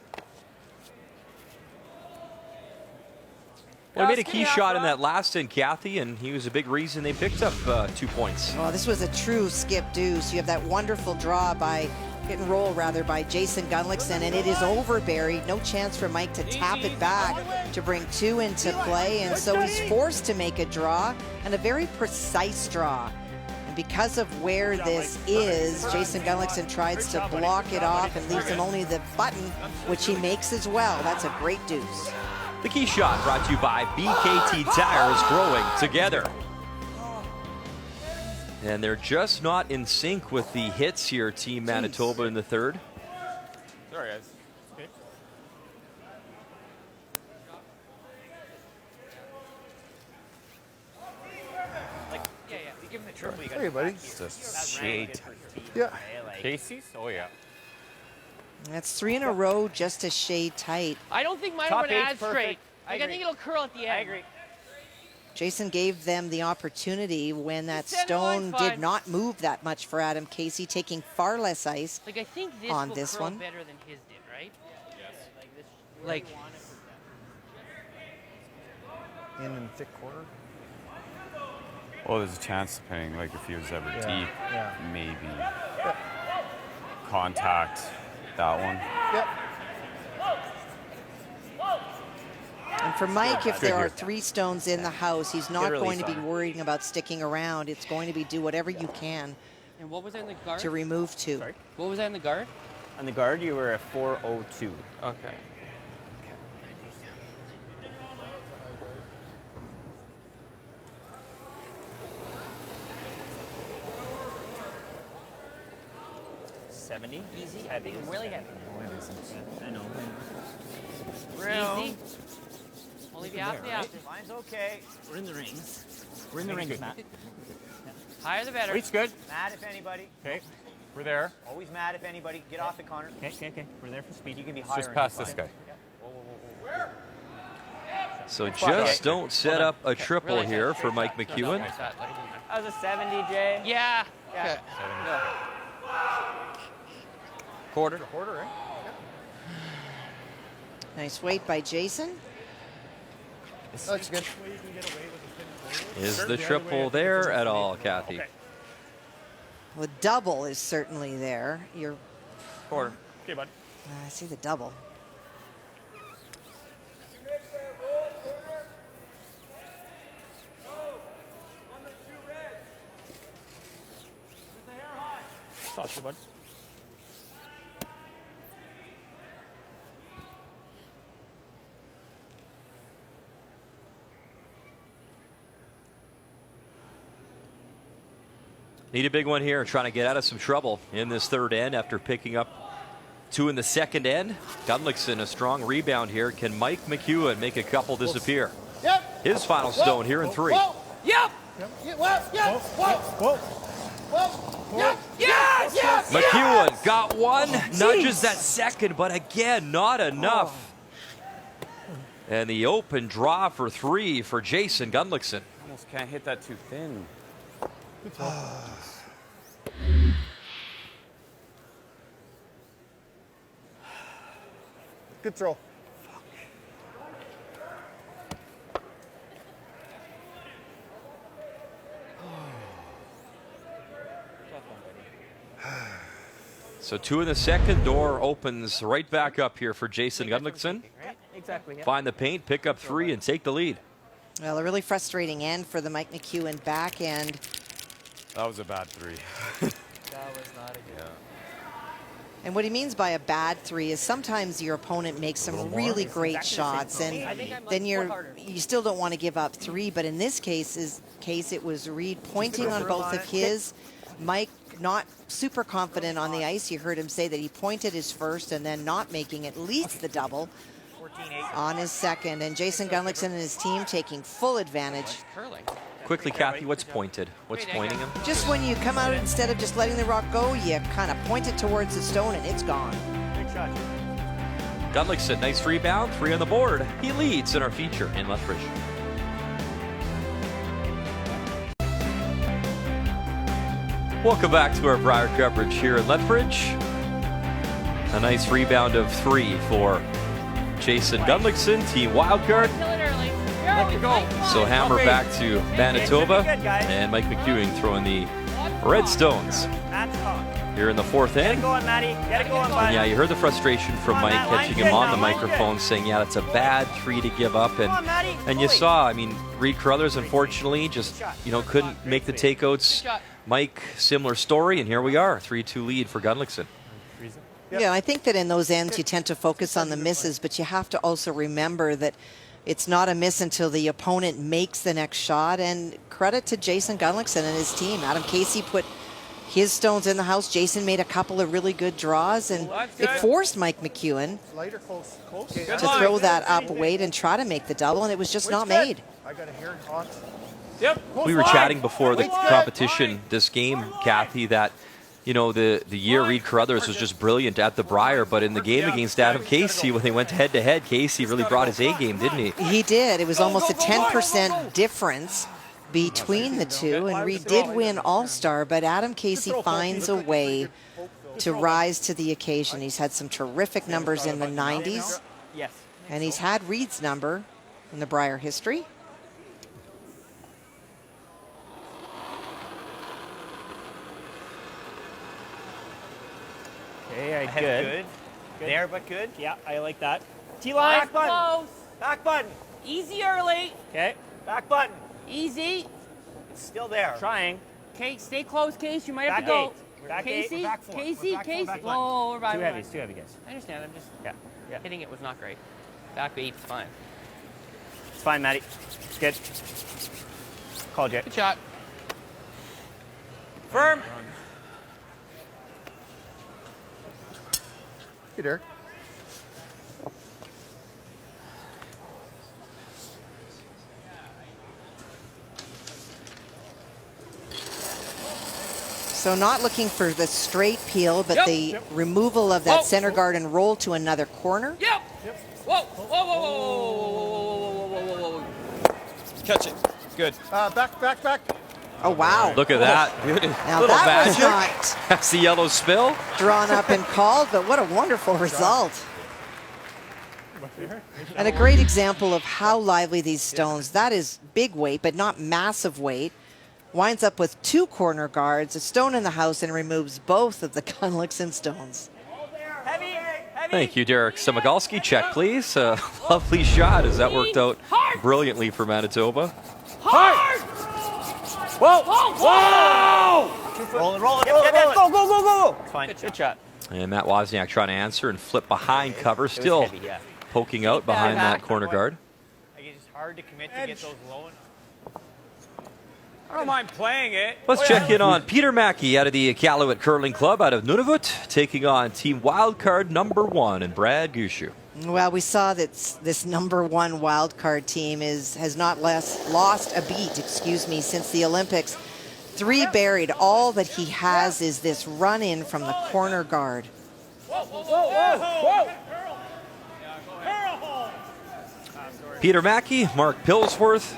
Well, he made a key shot in that last end, Kathy, and he was a big reason they picked up 2 points. Well, this was a true skip deuce. You have that wonderful draw by hit and roll rather by Jason Gunnlaugson, and it is over, Barry. No chance for Mike to tap it back to bring 2 into play, and so he's forced to make a draw, and a very precise draw. And because of where this is, Jason Gunnlaugson tries to block it off and leaves him only the button, which he makes as well. That's a great deuce. The key shot brought to you by BKT Tires, growing together. And they're just not in sync with the hits here, Team Manitoba in the third. Sorry, guys. Okay. You give him the triple. You Hey, buddy. Just a shade. Yeah. Casey's? Oh, yeah. That's 3 in a row, just a shade tight. I don't think mine Top went eight's as straight. perfect. Like, I think it'll curl at the end. I agree. Jason gave them the opportunity when that Center line, stone fine. did not move that much for Adam Casey, taking far less ice. Like, I think this On will this curl one. better than his did, right? Yes. Like, In thick quarter. Well, there's a chance, depending, like if he was ever deep, maybe contact that one. Yep. And for Mike, if Good there are here. 3 stones in the house, he's not Good going to release be on it. worrying about sticking around. It's going to be do whatever you can and what was that in the guard? to remove 2. Sorry? What was that in the guard? On the guard, you were a 402. Okay. $70. Easy. Heavy. Really heavy. I know. Easy. Only the half the after. Mine's okay. We're in the rings. We're in the rings, Matt. Higher the better. Weight's good. Mad if anybody. Okay, we're there. Always mad if anybody. Get off the Connor. Okay. We're there for speed. You can be higher. Just past this guy. So just don't set up a triple here for Mike McEwen. That was a 70, Jay. Yeah. Yeah. Quarter, right? Nice weight by Jason. That's good. Is the triple there at all, Kathy? The double is certainly there. You're, Quarter. Okay, bud. I see the double. Toss you, bud. Need a big one here, trying to get out of some trouble in this third end after picking up 2 in the second end. Gunnlaugson, a strong rebound here. Can Mike McEwen make a couple disappear? Yep. His final stone here in 3. Whoa. Yep. Yes. McEwen got 1, nudges that second, but again, not enough. And the open draw for 3 for Jason Gunnlaugson. Almost can't hit that too thin. Good throw. So 2 in the second, door opens right back up here for Jason Gunnlaugson. Exactly. Find the paint, pick up 3, and take the lead. Well, a really frustrating end for the Mike McEwen back end. That was a bad 3. That was not a good. And what he means by a bad 3 is sometimes your opponent makes some really great shots, and then you still don't want to give up 3. But in this case, it was Reed pointing on both of his. Mike not super confident on the ice. You heard him say that he pointed his first and then not making at least the double on his second. And Jason Gunnlaugson and his team taking full advantage. Curling. Quickly, Kathy, what's pointed? What's pointing him? Just when you come out, instead of just letting the rock go, you kind of point it towards the stone and it's gone. Good shot. Gunnlaugson, nice rebound, 3 on the board. He leads in our feature in Lethbridge. Welcome back to our Brier coverage here in Lethbridge. A nice rebound of 3 for Jason Gunnlaugson, team wildcard. So hammer back to Manitoba, and Mike McEwen throwing the Redstones here in the 4th inning. And yeah, you heard the frustration from Mike catching him on the microphone saying, yeah, that's a bad 3 to give up. And you saw, I mean, Reed Carruthers unfortunately just, couldn't make the takeouts. Mike, similar story, and here we are, 3-2 lead for Gunnlaugson. Yeah, I think that in those ends you tend to focus on the misses, but you have to also remember that it's not a miss until the opponent makes the next shot. And credit to Jason Gunnlaugson and his team. Adam Casey put his stones in the house. Jason made a couple of really good draws, and it forced Mike McEwen to throw that up weight and try to make the double, and it was just not made. I got a hair hot. We were chatting before the competition, this game, Kathy, that the year Reed Carruthers was just brilliant at the Brier, but in the game against Adam Casey, when they went head-to-head, Casey really brought his A-game, didn't he? He did. It was almost a 10% difference between the two, and Reed did win All-Star, but Adam Casey finds a way to rise to the occasion. He's had some terrific numbers in the 90s, and he's had Reed's number in the Brier history. Okay, good. There, but good. Yeah, I like that. T-line. Back button. Close. Back button. Easy early. Okay. Back button. Easy. It's still there. Trying. Okay, stay close, Case. You might have Back to go. 8. Back Casey, 8. Back 4. Casey, Back 4, Casey. back Oh, we're too heavy. It's too heavy, guys. I understand. I'm just yeah. hitting it was not great. Back 8 is fine. It's fine, Matty. It's good. Call, Jay. Good shot. Firm. Hey, Derek. So not looking for the straight peel, but the removal of that center guard and roll to another corner. Yep. Whoa, whoa, whoa, whoa, whoa, whoa, whoa, whoa. Catch it. Good. Back. Oh, wow. Look at that. Now Little that was magic. not That's the yellow spill. drawn up and called, but what a wonderful result. And a great example of how lively these stones, that is big weight, but not massive weight, winds up with 2 corner guards, a stone in the house, and removes both of the Gunnlaugson stones. Heavy. Thank you, Derek Samagalski. Check, please. Lovely shot as that worked out brilliantly for Manitoba. Hard! Whoa! Roll it. Go. It's fine. Good shot. And Matt Wozniak trying to answer and flip behind cover, still poking out behind that corner guard. It's hard to commit to get those low. I don't mind playing it. Let's check in on Peter Mackey out of the Iqaluit Curling Club out of Nunavut, taking on team wildcard number 1 and Brad Gushue. Well, we saw that this number 1 wildcard team has not lost a beat, since the Olympics. 3 buried. All that he has is this run-in from the corner guard. Whoa. Peter Mackey, Mark Pillsworth,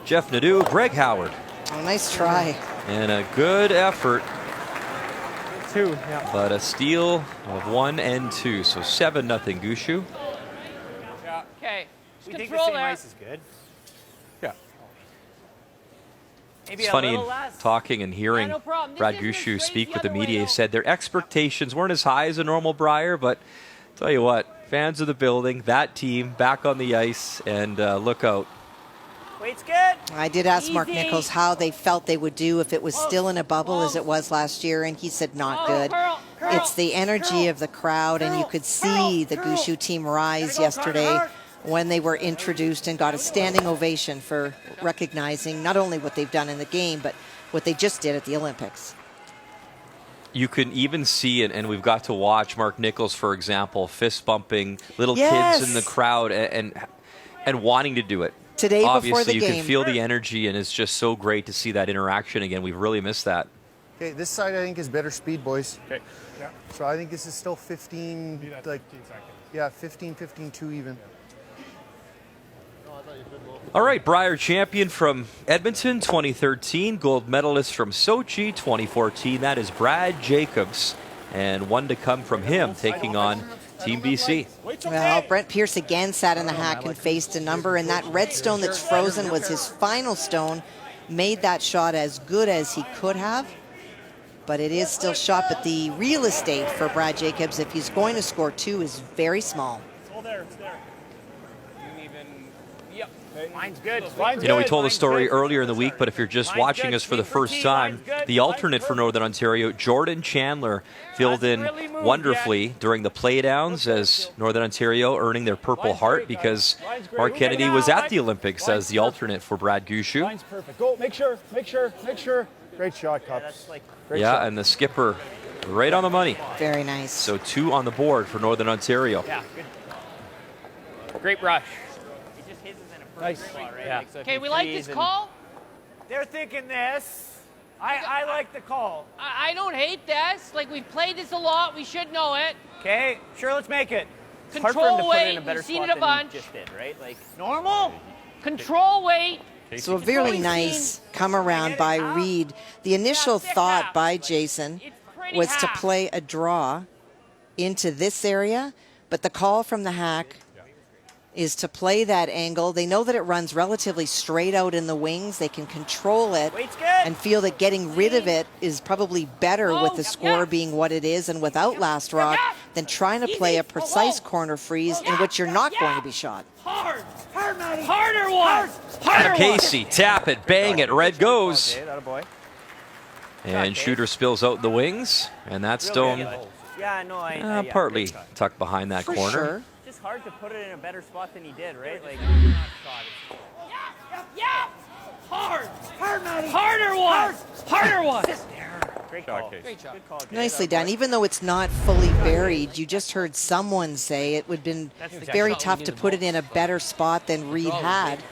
Jeff Nadeau, Greg Howard. Oh, nice try. And a good effort. 2, yeah. But a steal of 1 and 2, so 7-0 Gushue. Okay. We think the Control same there. ice is good. Yeah. Maybe It's a funny little less. talking and hearing no problem. This Brad isn't as Gushue straight speak the with the other way, media. He though. said their expectations weren't as high as a normal Brier, but tell you what, fans of the building, that team back on the ice, and look out. Weight's good. I did ask Mark Easy. Nichols how they felt they would do if it was still in a bubble as it was last year, and he said not good. It's the energy of the crowd, and you could see the Gushue team rise yesterday when they were introduced and got a standing ovation for recognizing not only what they've done in the game, but what they just did at the Olympics. You can even see it, and we've got to watch Mark Nichols, for example, fist bumping little kids in the crowd and wanting to do it. today obviously before the you game. can feel the energy, and it's just so great to see that interaction again. We've really missed that. Okay, this side I think is better speed, boys. Okay. Yeah. So I think this is still 15, like 15 seconds. Yeah, 15, 2 even. All right, Brier champion from Edmonton 2013, gold medalist from Sochi 2014. That is Brad Jacobs, and one to come from him taking on Team BC. Well, Brent Pierce again sat in the hack and faced a number, and that red stone that's frozen was his final stone. Made that shot as good as he could have, but it is still shot. But the real estate for Brad Jacobs, if he's going to score 2, is very small. It's all there. It's there. Mine's good. You know, we told a story earlier in the week, but if you're just watching us for the first time, the alternate for Northern Ontario, Jordan Chandler, filled in wonderfully during the playdowns as Northern Ontario earning their Purple Heart because Mark Kennedy was at the Olympics as the alternate for Brad Gushue. Line's perfect. Go, make sure. Great shot, Cups. Great shot. And the skipper right on the money. Very nice. So 2 on the board for Northern Ontario. Yeah, good. Great brush. Nice. Yeah. Okay, we like this call. They're thinking this. I like the call. I don't hate this. Like, we've played this a lot. We should know it. Okay, sure, let's make it. It's hard for him to Control put it in weight. a better We've seen spot it a than he bunch. just did, right? Like Normal. Control weight. So a very nice come around by Reed. The initial thought by Jason was to play a draw into this area, but the call from the hack is to play that angle. They know that it runs relatively straight out in the wings. They can control it and feel that getting rid of it is probably better with the score being what it is and without last rock than trying to play a precise corner freeze in which you're not going to be shot. Hard, Matty. Harder one. Harder Casey, tap it, bang it, red goes. Okay, that a boy. And shooter spills out the wings, and that stone Yeah, no, I partly tucked behind that corner. Sure. It's just hard to put it in a better spot than he did, right? Like. Yeah. Hard, Matty. Harder one. Harder one. Great call. Great job. Good call, Jay. Nicely done. Even though it's not fully buried, you just heard someone say it would have been very tough to put it in a better spot than Reed had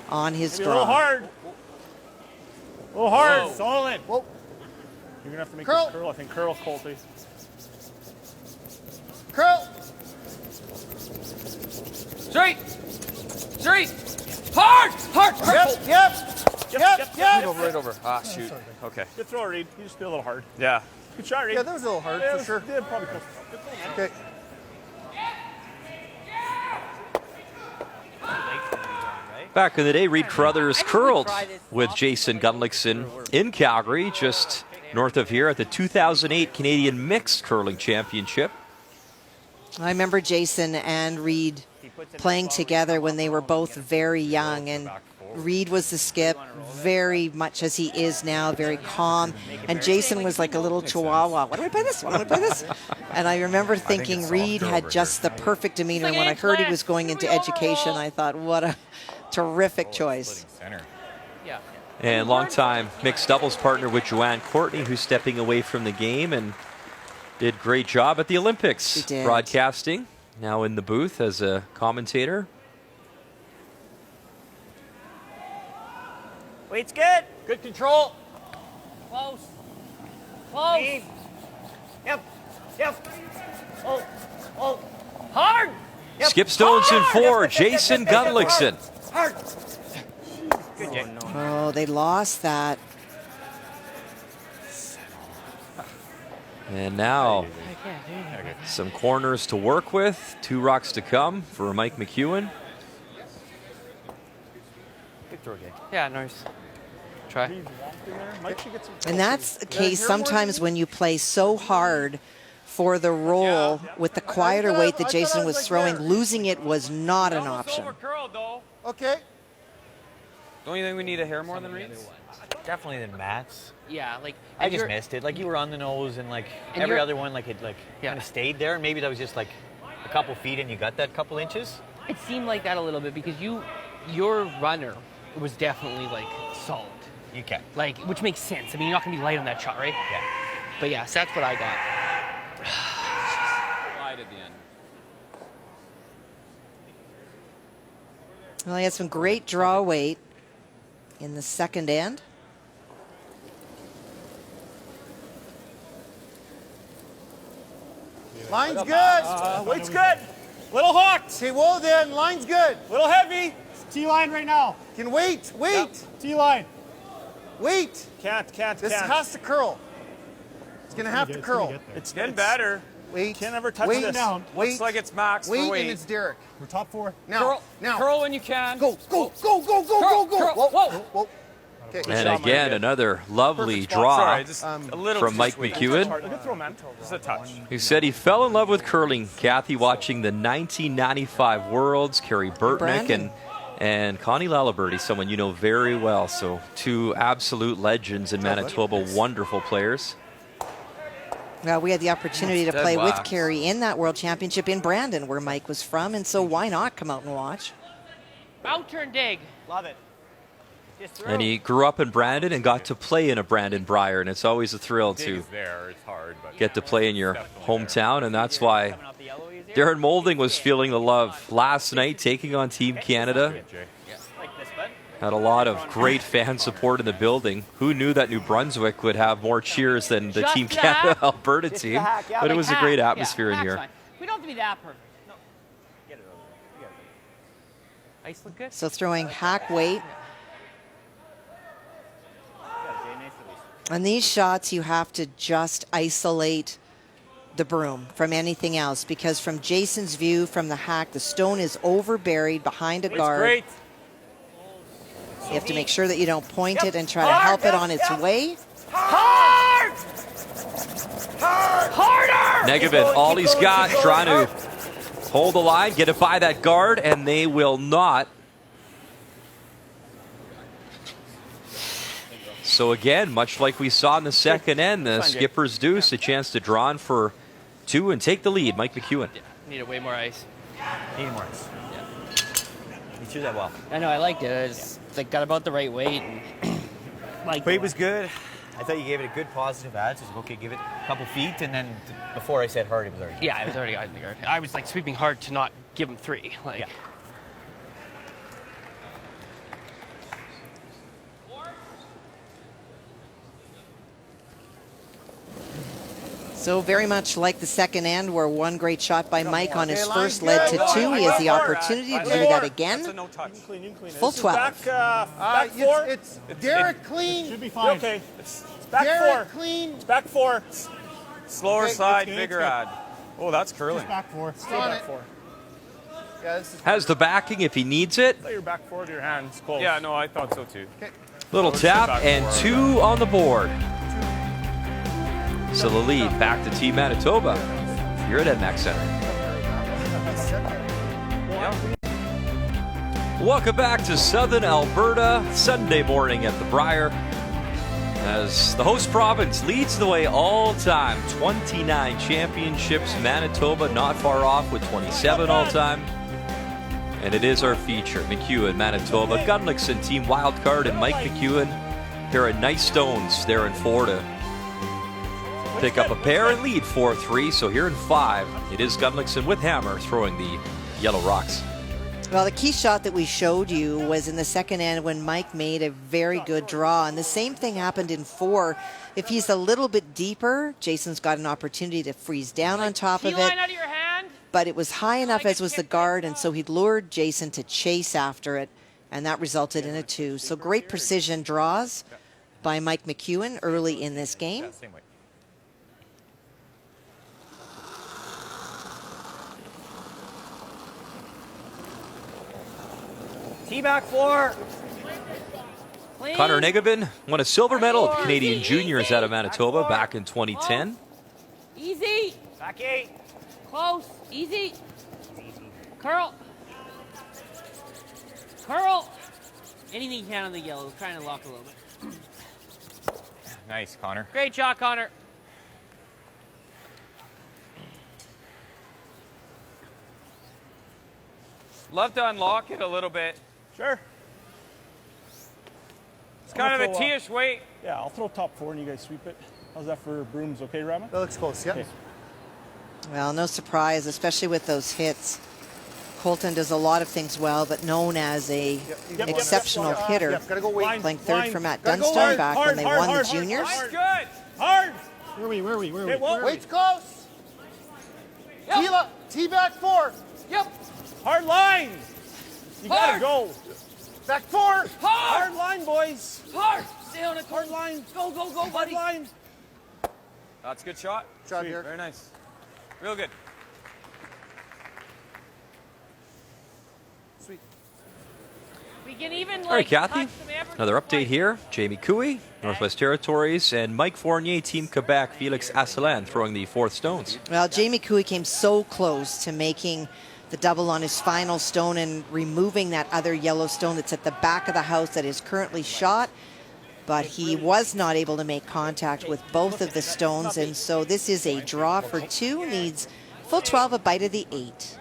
on his Maybe a little draw. hard. A little hard. Whoa. Solid. Whoa. You're going to have to make Curl. this curl. I think curl, Colty. Curl. Straight. Hard. Yep. Right over. Ah, shoot. Okay. Good throw, Reed. You just feel a little hard. Yeah. Good shot, Reed. Yeah, that was a little hard for sure. Yeah, probably close. Good throw, man. Okay. Back in the day, Reed Carruthers curled with Jason Gunnlaugson in Calgary, just north of here at the 2008 Canadian Mixed Curling Championship. I remember Jason and Reed playing together when they were both very young, and Reed was the skip, very much as he is now, very calm, and Jason was like a little chihuahua. Why do I play this? Why do I play this? And I remember thinking Reed had just the perfect demeanor. When I heard he was going into education, I thought, what a terrific choice. Yeah. And longtime mixed doubles partner with Joanne Courtney, who's stepping away from the game and did great job at the Olympics. She did. Broadcasting, now in the booth as a commentator. Weight's good. Good control. Close. Clean. Yep. Oh. Hard. Yep. Skip stones in Hard. 4, Yep. Jason Gunnlaugson. Hard. Good, Jay. Oh, they lost that. And now some corners to work with, 2 rocks to come for Mike McEwen. Good throw, Jay. Yeah, nice. Try. And that's the case sometimes when you play so hard for the roll with the quieter weight that Jason was throwing. Losing it was not an option. Okay. Don't you think we need a hair more than Reed's? Definitely than Matt's. Yeah, like I just missed it. Like you were on the nose, and like And every you're- other one, like it kind of stayed there. And maybe that was just like a couple feet, and you got that couple inches. It seemed like that a little bit because your runner was definitely like solid. You can. Like, which makes sense. I mean, you're not gonna be light on that shot, right? Yeah. But yes, that's what I got. Wide at the end. Well, he had some great draw weight in the second end. Line's good. Weight's good. Little hooked. Okay, well then, line's good. Little heavy. T-line right now. Can wait. Yep. T-line. Wait. Can't. This has to curl. It's going to have to curl. It's getting better. Wait. Can't ever touch Wait. this. Down. Looks like it's max Wait, for weight. and it's Derek. We're top 4. Now. Now. Curl when you can. Go. Curl. Whoa. Okay. And again, another lovely draw Sorry, just a little from too Mike sweet. McEwen, Just a touch. who said he fell in love with curling, Kathy, watching the 1995 Worlds, Carrie Burtnick and Connie Laliberty, someone you know very well. So 2 absolute legends in Manitoba, wonderful players. Well, we had the opportunity to Dead play with wax. Carrie in that World Championship in Brandon, where Mike was from, and so why not come out and watch? Out turn dig. Love it. Just through. And he grew up in Brandon and got to play in a Brandon Brier, and it's always a thrill to there. It's hard, but get to play in your hometown, and that's why Darren Moulding was feeling the love last night, taking on Team Canada. Like this, bud. Had a lot of great fan support in the building. Who knew that New Brunswick would have more cheers than the Team Canada Alberta team? But it was a great atmosphere in here. We don't have to be that perfect. No. Get it over there. Ice look good. So throwing hack weight. On these shots, you have to just isolate the broom from anything else, because from Jason's view from the hack, the stone is overburied behind a guard. Great. You have to make sure that you don't point it and try to help it on its way. Hard! Harder! McEwen, all he's got, trying to hold the line, get it by that guard, and they will not. So again, much like we saw in the second end, the skipper's deuce, a chance to draw in for 2 and take the lead. Mike McEwen. Needed way more ice. Need more ice. You choose that well. I know, I liked it. It's like got about the right weight. And Weight was good. I thought you gave it a good positive ad. So I was like, okay, give it a couple feet, and then before I said hard, it was already. yeah, it was already got in the guard. I was like sweeping hard to not give him 3. Like, Yeah. So very much like the second end, where one great shot by Mike on his first led to 2. He has the opportunity to do that again. That's a no touch. Full 12. Back 4. It's Derek clean. Should be fine. Okay. It's back 4. Clean. It's back 4. Slower Okay, side, it's good, bigger it's good. ad. Oh, that's curling. Just back 4. Stay on back it. 4. Yeah, this is Has the backing if he needs it. Let your back 4 to your hands. Close. Yeah, no, I thought so too. Little tap back and forward. 2 on the board. So the lead back to Team Manitoba here at MX Center. Welcome back to Southern Alberta, Sunday morning at the Brier, as the host province leads the way all time. 29 championships, Manitoba not far off with 27 all time. And it is our feature, McEwen, Manitoba, Gunnlaugson Team Wildcard, and Mike McEwen. Pair of nice stones there in 4 to pick up a pair and lead 4-3. So here in 5, it is Gunnlaugson with hammer throwing the yellow rocks. Well, the key shot that we showed you was in the second end when Mike made a very good draw. And the same thing happened in 4. If he's a little bit deeper, Jason's got an opportunity to freeze down on top of it. T-line out of your hand. But it was high enough, as was the guard, and so he lured Jason to chase after it, and that resulted in a 2. So great precision draws by Mike McEwen early in this game. Same way. Tee back 4. Clean. Connor McEwen won a silver medal at the Canadian Juniors out of Manitoba back in 2010. Easy. Back 8. Close. Easy. Curl. Curl. Anything you can on the yellow. Trying to lock a little bit. Nice, Connor. Great shot, Connor. Love to unlock it a little bit. Sure. It's kind of a T-ish weight. Yeah, I'll throw top 4 and you guys sweep it. How's that for brooms? Okay, Raman? That looks close, yeah. Okay. Well, no surprise, especially with those hits. Colton does a lot of things well, but known as a exceptional hitter. Playing third for Matt Dunstone back when they won the juniors. Good. Hard. Where are we? Weight's close. Yep. T back 4. Yep. Hard line. You gotta go. Back 4. Hard line, boys. Hard. Stay on it. Hard line. Go, buddy. Hard line. That's a good shot. Shot here. Very nice. Real good. Sweet. We can even All right, Kathy, another update here. Jamie Cooey, Northwest Territories, and Mike Fournier, Team Quebec, Felix Asselin throwing the fourth stones. Well, Jamie Cooey came so close to making the double on his final stone and removing that other yellow stone that's at the back of the house that is currently shot. But he was not able to make contact with both of the stones, and so this is a draw for 2. Needs full 12, a bite of the 8.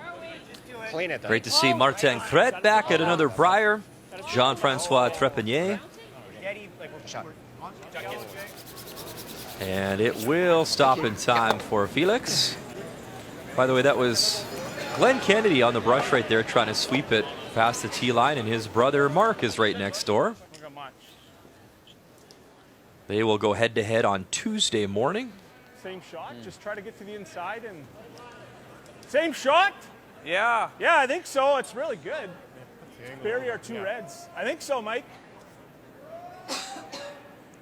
Great to see Martin Cret back at another Brier. Jean-Francois Trepanier. And it will stop in time for Felix. By the way, that was Glenn Kennedy on the brush right there trying to sweep it past the tee line, and his brother Mark is right next door. They will go head-to-head on Tuesday morning. Same shot. Just try to get to the inside and... Same shot? Yeah. Yeah, I think so. It's really good. Bury our 2 reds. I think so, Mike.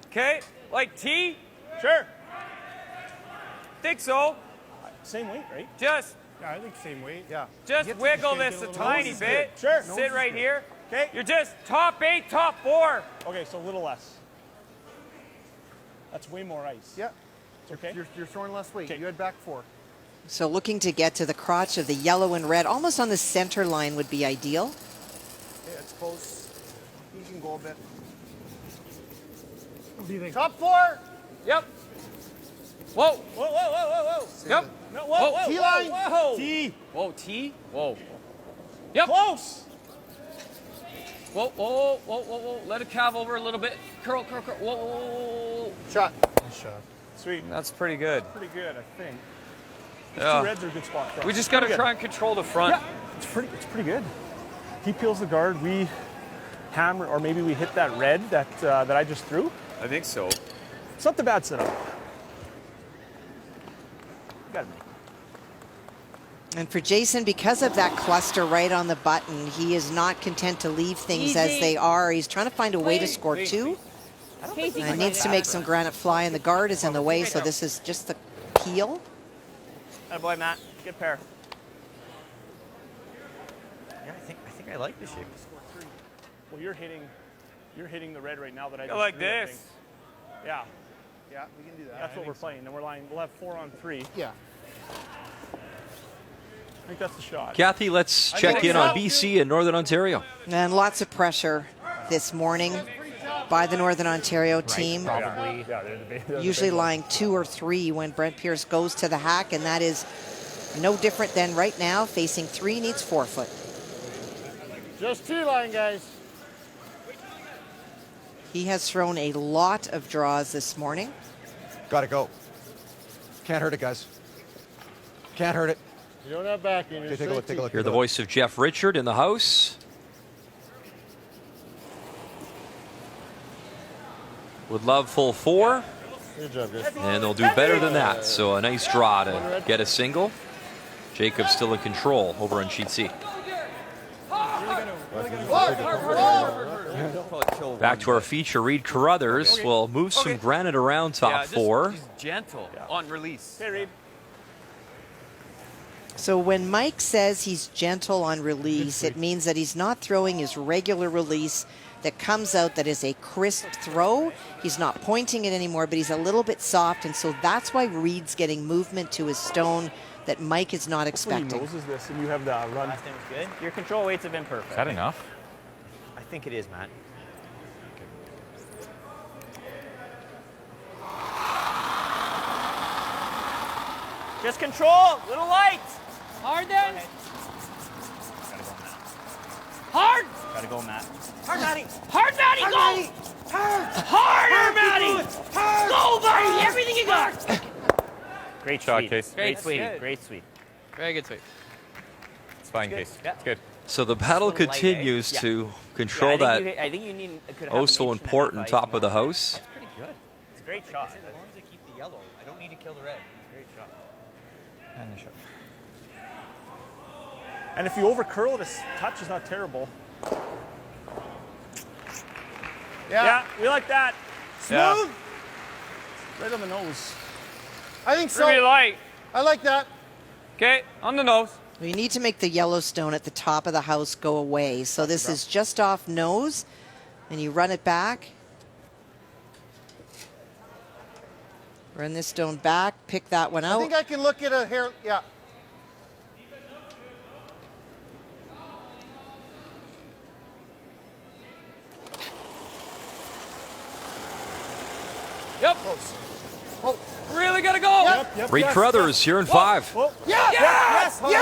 Okay. Like T? Sure. Think so. Same weight, right? Just Yeah, I think same weight. Yeah. Just wiggle this a tiny bit. Sure. Sit right here. Okay. You're just top 8, top 4. Okay, so a little less. That's way more ice. Yeah. It's okay. You're throwing less weight. You had back 4. So looking to get to the crotch of the yellow and red, almost on the center line would be ideal. Yeah, it's close. You can go a bit. What do you think? Top 4. Yep. Whoa. Whoa, whoa, whoa, whoa, whoa. Yep. No, whoa, whoa, T whoa, line. whoa. T. Whoa, T. Whoa. Yep. Close. Whoa, whoa, whoa, whoa, whoa. Let it calve over a little bit. Curl, curl, curl. Whoa, whoa, whoa. Shot. Nice shot. Sweet. That's pretty good. Pretty good, I think. These Yeah. 2 reds are a good spot for us. We just got to Pretty try good. and control the front. Yeah, it's pretty good. He peels the guard. We hammer, or maybe we hit that red that I just threw. I think so. It's not the bad setup. Got it. And for Jason, because of that cluster right on the button, he is not content to leave things as they are. He's trying to find a way to score 2. And needs to make some granite fly, and the guard is in the way, so this is just the peel. Attaboy, Matt. Good pair. Yeah, I think I like the shape. Well, you're hitting the red right now that I Go just like threw, I this. think. Yeah, Yeah, we can do that. that's what we're playing. And we'll have 4 on 3. Yeah. I think that's the shot. Kathy, let's check in on BC and Northern Ontario. And lots of pressure this morning by the Northern Ontario team. Probably. Yeah, they're the Usually big lying 2 or 3 when Brent Pierce goes to the hack, and that is no different than right now. Facing 3 needs 4 foot. Just T line, guys. He has thrown a lot of draws this morning. Gotta go. Can't hurt it, guys. Can't hurt it. You don't have back in. Okay, take a look, take a look. Hear the voice of Jeff Richard in the house. Would love full 4. Good job, guys. And they'll do better than that. So a nice draw to get a single. Jacob's still in control over on sheet C. Back to our feature, Reed Carruthers will move some granite around top 4. Just gentle on release. Hey, Reed. So when Mike says he's gentle on release, it means that he's not throwing his regular release that comes out that is a crisp throw. He's not pointing it anymore, but he's a little bit soft, and so that's why Reed's getting movement to his stone that Mike is not expecting. He noses this, and you have the run. Last name was good. Your control weights have been perfect. Is that enough? I think it is, Matt. Just control, little light. Hard then. Hard. Gotta go, Matt. Hard, Matty. Hard, Matty, go. Harder, Matty. Go, buddy. Everything you got. Great Shot sweep. case. Great That's sweep. good. Great sweep. Very good sweep. fine, Case. Yeah. It's good. So the battle Just a little light, continues eh? to control I that think you need could have oh an so inch and a half important ice top of the more. house. That's pretty good. It's a great shot. As long as I keep the yellow, I don't need to kill the red. Great shot. And the shot. And if you over curl, this touch is not terrible. Yeah, we like that. Smooth. Yeah. Right on the nose. I think so. Pretty light. I like that. Okay, on the nose. You need to make the Yellowstone at the top of the house go away. So this is just off nose, and you run it back. Run this stone back, pick that one I out. think I can look at a hair. Yeah. Yep. Oh. Really gotta go. Yep, Reed Carruthers here in 5. Whoa. Yeah. Yes! Hard.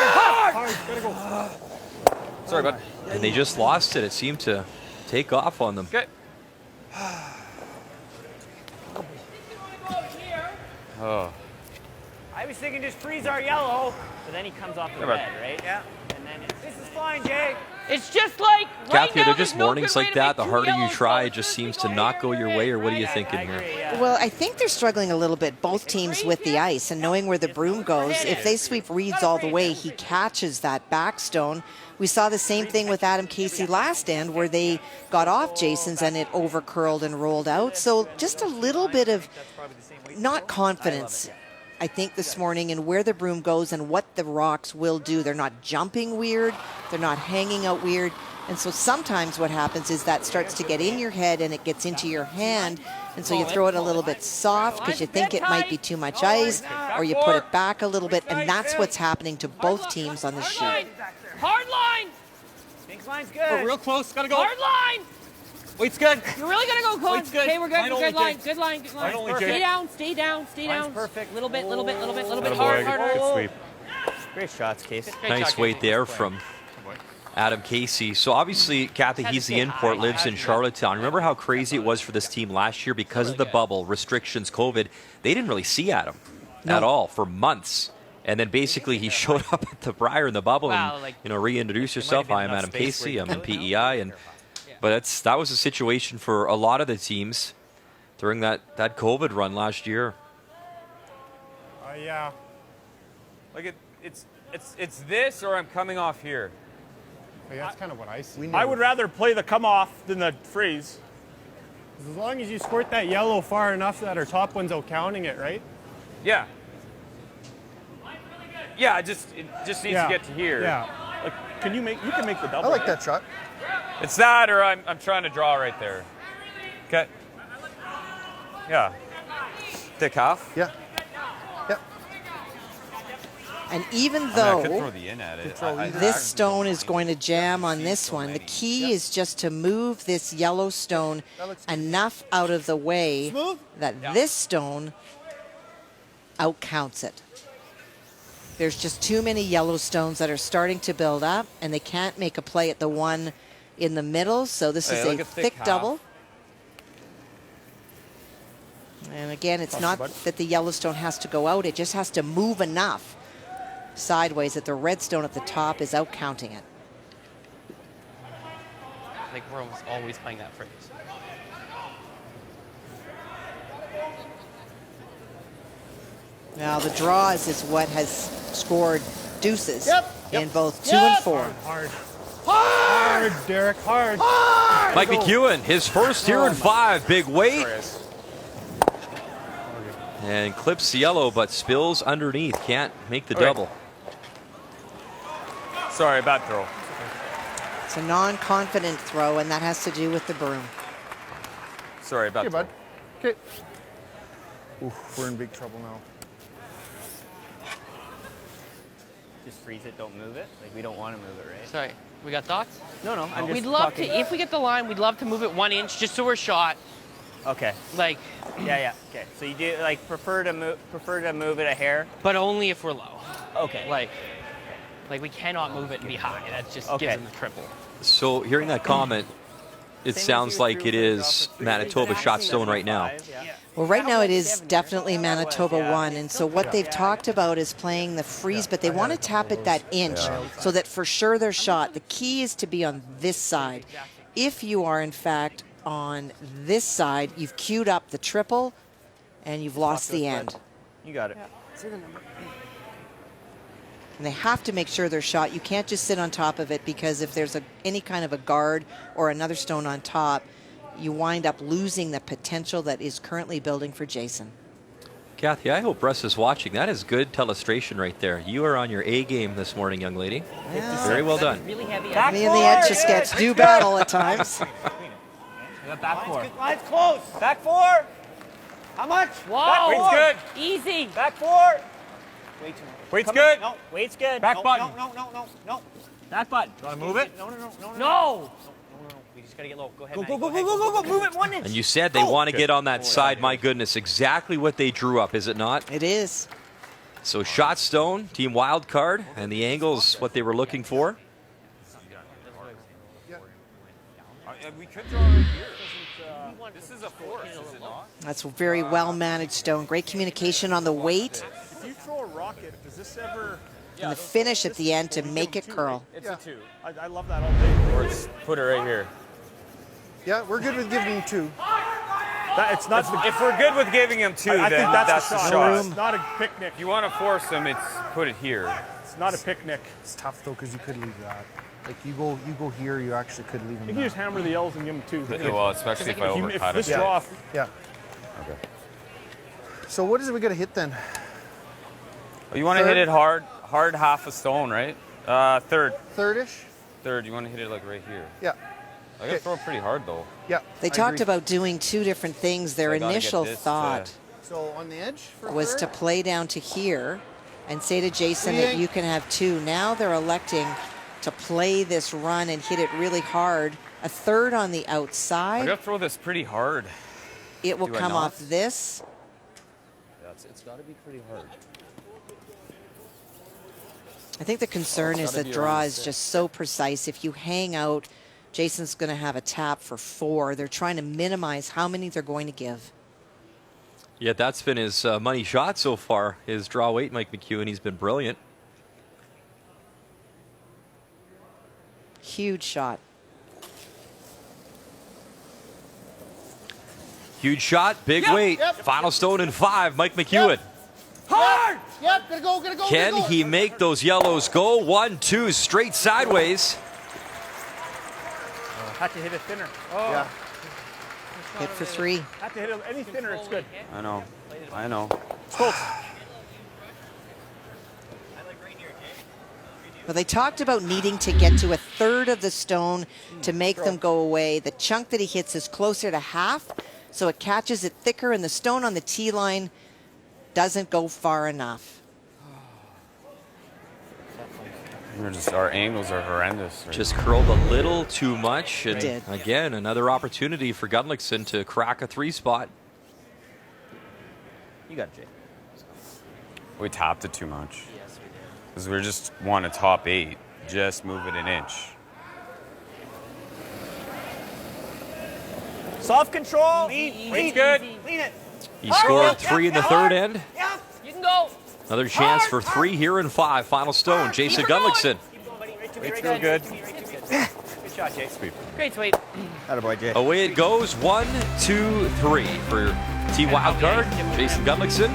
Hard! Gotta go. Sorry, bud. And they just lost it. It seemed to take off on them. Okay. Oh. I was thinking just freeze our yellow, but then he comes off the Never. red, right? Yeah. And then this is fine, Jay. It's just like right Kathy, now, are there there's just no mornings good way like to that? make The two harder you yellows, try, so it just it's seems just to not go your way, or what are you thinking I here? agree, yeah. Well, I think they're struggling a little bit, both teams with the ice and knowing where the broom goes. If they sweep Reeds all the way, he catches that backstone. We saw the same thing with Adam Casey last end where they got off Jason's and it over curled and rolled out. So just a little bit of not confidence, I think, this morning in where the broom goes and what the rocks will do. They're not jumping weird. They're not hanging out weird. And so sometimes what happens is that starts to get in your head and it gets into your hand. And so you throw it a little bit soft because you think it might be too much ice, or you put it back a little bit. And that's what's happening to both teams on the sheet. Hard line. Pink line's good. We're real close. Gotta go. Hard line. Wait's good. You're really gonna go close. Wait's good. Okay, we're good. Line We're only, good line. Jay. Good line. Good line. Line only, Stay Jay. down. Stay down. Stay Line's down. perfect. Little bit. Little bit. Little bit. Little bit. Attaboy, Hard. Hard. good sweep. Great shots, Case. Nice weight there from Adam Casey. So obviously, Kathy, he's the import, lives in Charlottetown. Remember how crazy it was for this team last year because of the bubble, restrictions, COVID? They didn't really see Adam at all for months. And then basically he showed up at the Brier in the bubble and, reintroduce yourself. Hi, I'm Adam Casey. I'm in PEI. But that was a situation for a lot of the teams during that COVID run last year. Yeah. Like it's this, or I'm coming off here. That's kind of what I see. I would rather play the come off than the freeze. As long as you squirt that yellow far enough that our top one's out counting it, right? Yeah. Yeah, it just needs to get to here. Yeah. Like, you can make the double. I like that shot. It's that, or I'm trying to draw right there. Okay. Yeah. Thick half. Yeah. Yeah. And even I could though throw the in at it. this stone is going to jam on this one, the key is just to move this yellow stone enough out of the way that this stone outcounts it. There's just too many yellow stones that are starting to build up, and they can't make a play at the one in the middle, so this is a thick double. And again, it's not that the Yellowstone has to go out, it just has to move enough sideways that the red stone at the top is out counting it. Like we're always playing that phrase. Now the draws is what has scored deuces in both 2 and 4. Hard, Derek, hard. Mike McEwen, his first here in 5, big weight. And clips the yellow, but spills underneath. Can't make the double. Sorry, bad throw. It's a non-confident throw, and that has to do with the broom. Sorry, bad throw. Bud. Okay. Oof, we're in big trouble now. Just freeze it, don't move it. Like, we don't want to move it, right? Sorry, we got thoughts? No, I'm just We'd love talking. to, if we get the line, we'd love to move it 1 inch just so we're shot. Okay. Like, Yeah. Okay. So you do prefer to move it a hair? but only if we're low. Okay. Like we cannot move it and be high. That just gives them the triple. So hearing that comment, it sounds like it is Manitoba shot stone right now. Well, right now it is definitely Manitoba 1, and so what they've talked about is playing the freeze, but they want to tap it that inch so that for sure they're shot. The key is to be on this side. If you are, in fact, on this side, you've queued up the triple, and you've lost the end. You got it. And they have to make sure they're shot. You can't just sit on top of it, because if there's any kind of a guard or another stone on top, you wind up losing the potential that is currently building for Jason. Kathy, I hope Russ is watching. That is good telestration right there. You are on your A game this morning, young lady. Yeah. Very well done. Really heavy. Me and the Etch-a-Sketch do battle at times. Back 4. Line's close. Back 4. How much? Whoa. Weight's good. Easy. Back 4. Way too much. Weight's good. No, weight's good. Back no, button. No. Back button. You want to move it? No. We just got to get low. Go ahead, Go, Maddie. go, go, go, go, go, go. Move it 1 inch. And you said they want to get on that side. My goodness, exactly what they drew up, is it not? It is. So shot stone, team wild card, and the angle's what they were looking for. We could draw right here. This is a force, is it not? That's very well managed stone. Great communication on the weight If you throw a rocket, does this ever... and the finish at the end to make it curl. It's a 2. I love that all day. Or just put it right here. Yeah, we're good with giving him 2. It's not If we're good with giving him 2, I then think that's the the shot. shot. It's not a picnic. If you want to force him, it's put it here. It's not a picnic. It's tough though, because you could leave that. Like you go here, you actually could leave him. You can just hammer the L's and give him 2. Well, especially if I overcut If this it. draw, Yeah. Okay. So what is it we got to hit then? Well, you want to hit it hard half a stone, right? Third. Third-ish? Third, you want to hit it like right here. Yeah. I got to throw it pretty hard though. Yeah. They talked about doing 2 different things. Their So I gotta get initial this thought So on the edge for was to third? play down to here and say to Jason that you can have 2. Now they're electing to play this run and hit it really hard. A third on the I outside. got to throw this pretty hard. It will Do I come not? off this. It's got to be pretty hard. I think the concern is the draw is just so precise. If you hang out, Jason's going to have a tap for 4. They're trying to minimize how many they're going to give. Yeah, that's been his money shot so far. His draw weight, Mike McEwen, he's been brilliant. Huge shot. Huge shot, big weight. Final stone in 5, Mike McEwen. Hard! Yep, gonna go. Can he make those yellows go? 1, 2, straight sideways. have to hit it thinner. Yeah. Hit for 3. Have to hit it any thinner, it's good. I know. Schultz. Well, they talked about needing to get to a third of the stone to make them go away. The chunk that he hits is closer to half, so it catches it thicker, and the stone on the tee line doesn't go far enough. Our angles are horrendous. Right? Just curled a little too much. And Did. again, another opportunity for Gunnlaugson to crack a 3 spot. You got it, Jay. We topped it too much. Because we just want a top 8. Just move it an inch. Soft control. Weight's good. Lean it. He scored 3 in the third end. Yeah, you can go. Another chance for 3 here in 5. Final stone, Jason Gunnlaugson. Weight's real good. Good shot, Jay. Sweep. Great sweep. Attaboy, Jay. Away it goes. 1, 2, 3 for Team Wildcard. Jason Gunnlaugson.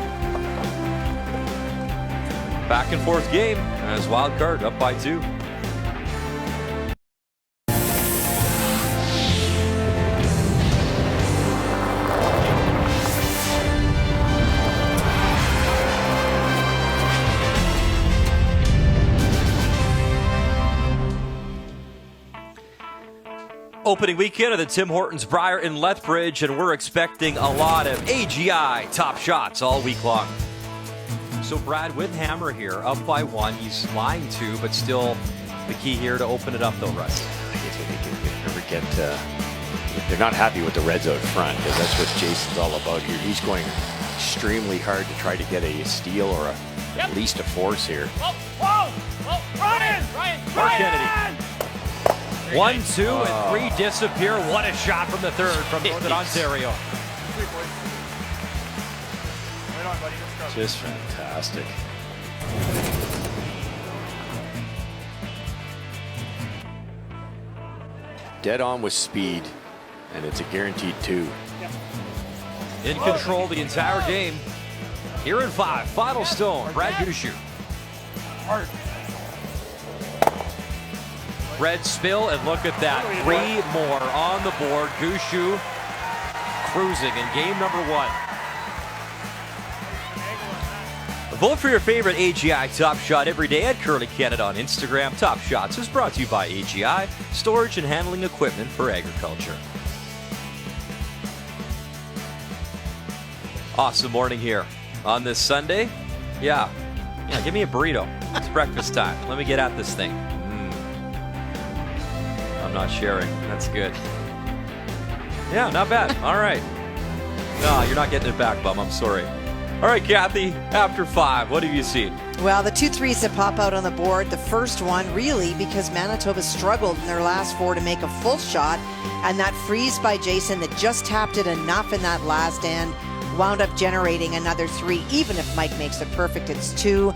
Back and forth game as Wildcard up by 2. Opening weekend of the Tim Hortons Brier in Lethbridge, and we're expecting a lot of AGI top shots all week long. So Brad with hammer here, up by 1. He's lying 2, but still the key here to open it up though, Russ. I guess if they can never get, they're not happy with the Reds out front, because that's what Jason's all about here. He's going extremely hard to try to get a steal or at least a force here. Whoa! Ryan! Mark Kennedy. 1, 2, and 3 disappear. What a shot from the third from Northern Ontario. Just fantastic. Dead on with speed, and it's a guaranteed 2. In control the entire game. Here in 5, final stone, Brad Gushue. Red spill, and look at that. 3 more on the board. Gushue cruising in game number 1. Vote for your favorite AGI Top Shot every day at Curling Canada on Instagram. Top Shots is brought to you by AGI, storage and handling equipment for agriculture. Awesome morning here on this Sunday. Yeah, give me a burrito. It's breakfast time. Let me get at this thing. I'm not sharing. That's good. Yeah, not bad. All right. No, you're not getting it back, bum. I'm sorry. All right, Kathy, after 5, what have you seen? Well, the 2 threes that pop out on the board, the first one really because Manitoba struggled in their last 4 to make a full shot, and that freeze by Jason that just tapped it enough in that last end wound up generating another 3. Even if Mike makes it perfect, it's 2.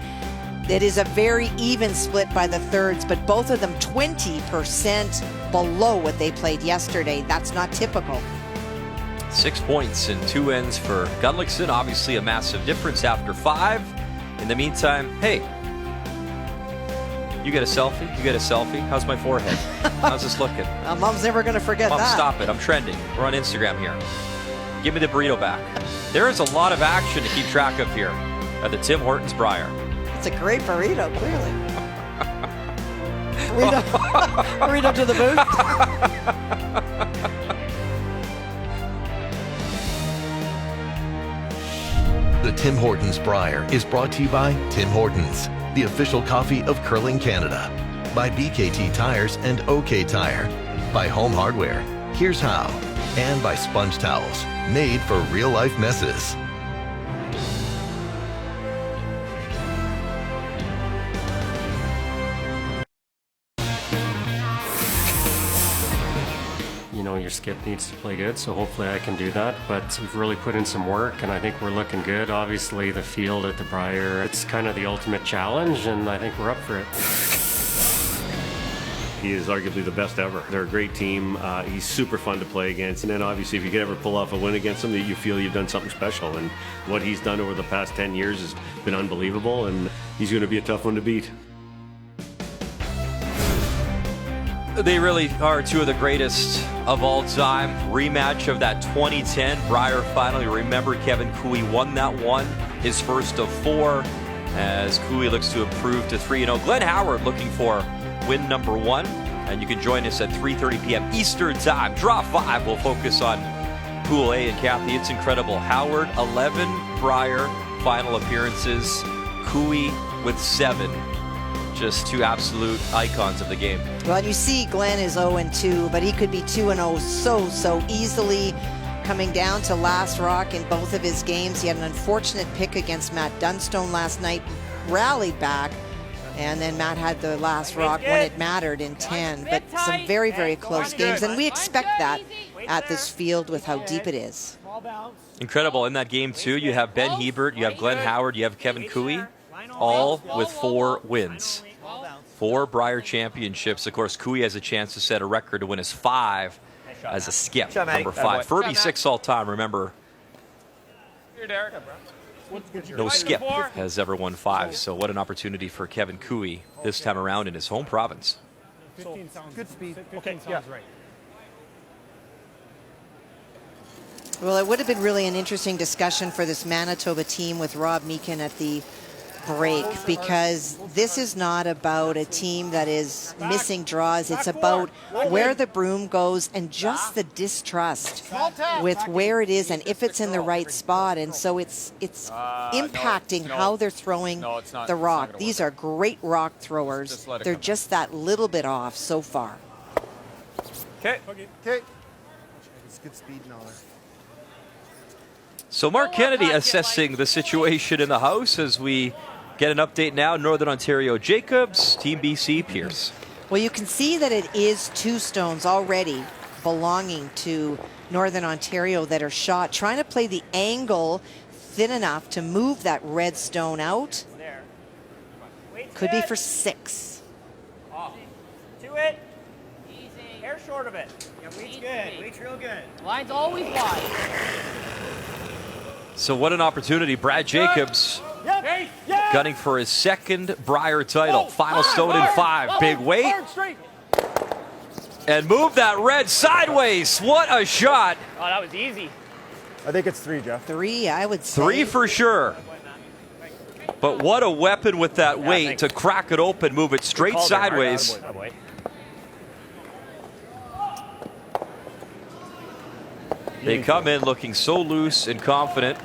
It is a very even split by the thirds, but both of them 20% below what they played yesterday. That's not typical. 6 points and 2 ends for Gunnlaugson. Obviously a massive difference after 5. In the meantime, hey, you get a selfie? You get a selfie? How's my forehead? How's this looking? Mom's never going to forget Mom, that. Stop it. I'm trending. We're on Instagram here. Give me the burrito back. There is a lot of action to keep track of here at the Tim Hortons Brier. It's a great burrito, clearly. burrito to the booth. The Tim Hortons Brier is brought to you by Tim Hortons, the official coffee of Curling Canada, by BKT Tires and OK Tire, by Home Hardware, Here's How, and by Sponge Towels, made for real-life messes. You know, your skip needs to play good, so hopefully I can do that. But we've really put in some work, and I think we're looking good. Obviously, the field at the Brier, it's kind of the ultimate challenge, and I think we're up for it. He is arguably the best ever. They're a great team. He's super fun to play against. And then obviously if you could ever pull off a win against him, that you feel you've done something special. And what he's done over the past 10 years has been unbelievable, and he's going to be a tough one to beat. They really are 2 of the greatest of all time. Rematch of that 2010 Brier final. You remember Kevin Cooey won that one, his first of 4, as Cooey looks to improve to 3. You know, Glenn Howard looking for win number 1, and you can join us at 3:30 p.m. Eastern Time. Draw 5 will focus on Pool A, and Kathy, it's incredible. Howard, 11 Brier final appearances. Cooey with 7. Just 2 absolute icons of the game. Well, you see Glenn is 0-2, but he could be 2-0 so easily. Coming down to last rock in both of his games. He had an unfortunate pick against Matt Dunstone last night, rallied back, and then Matt had the last rock when it mattered in 10. But some very close games, and we expect that at this field with how deep it is. Incredible. In that game, too, you have Ben Hebert, you have Glenn Howard, you have Kevin Cooey, all with 4 wins. 4 Brier championships. Of course, Cooey has a chance to set a record to win his 5 as a skip, number 5. Furby 6 all time, remember. No skip has ever won 5, so what an opportunity for Kevin Cooey this time around in his home province. Good speed. Okay, yeah. Right. Well, it would have been really an interesting discussion for this Manitoba team with Rob Meekin at the break, because this is not about a team that is missing draws. It's about where the broom goes and just the distrust with where it is and if it's in the right spot. And so it's impacting how they're throwing the rock. These are great rock throwers. They're just that little bit off so far. Okay. It's good speed now. So Mark Kennedy assessing the situation in the house as we get an update now. Northern Ontario Jacobs, Team BC Pierce. Well, you can see that it is 2 stones already belonging to Northern Ontario that are shot, trying to play the angle thin enough to move that red stone out. Could be for 6. Oh. To it. Easy. Hair short of it. Yeah, weight's good. Weight's real good. Line's always wide. So what an opportunity. Brad Jacobs gunning for his 2nd Brier title. Final stone in 5. Big weight. And move that red sideways. What a shot. Oh, that was easy. I think it's 3, Jeff. 3, I would say. 3 for sure. But what a weapon with that weight to crack it open, move it straight sideways. They come in looking so loose and confident.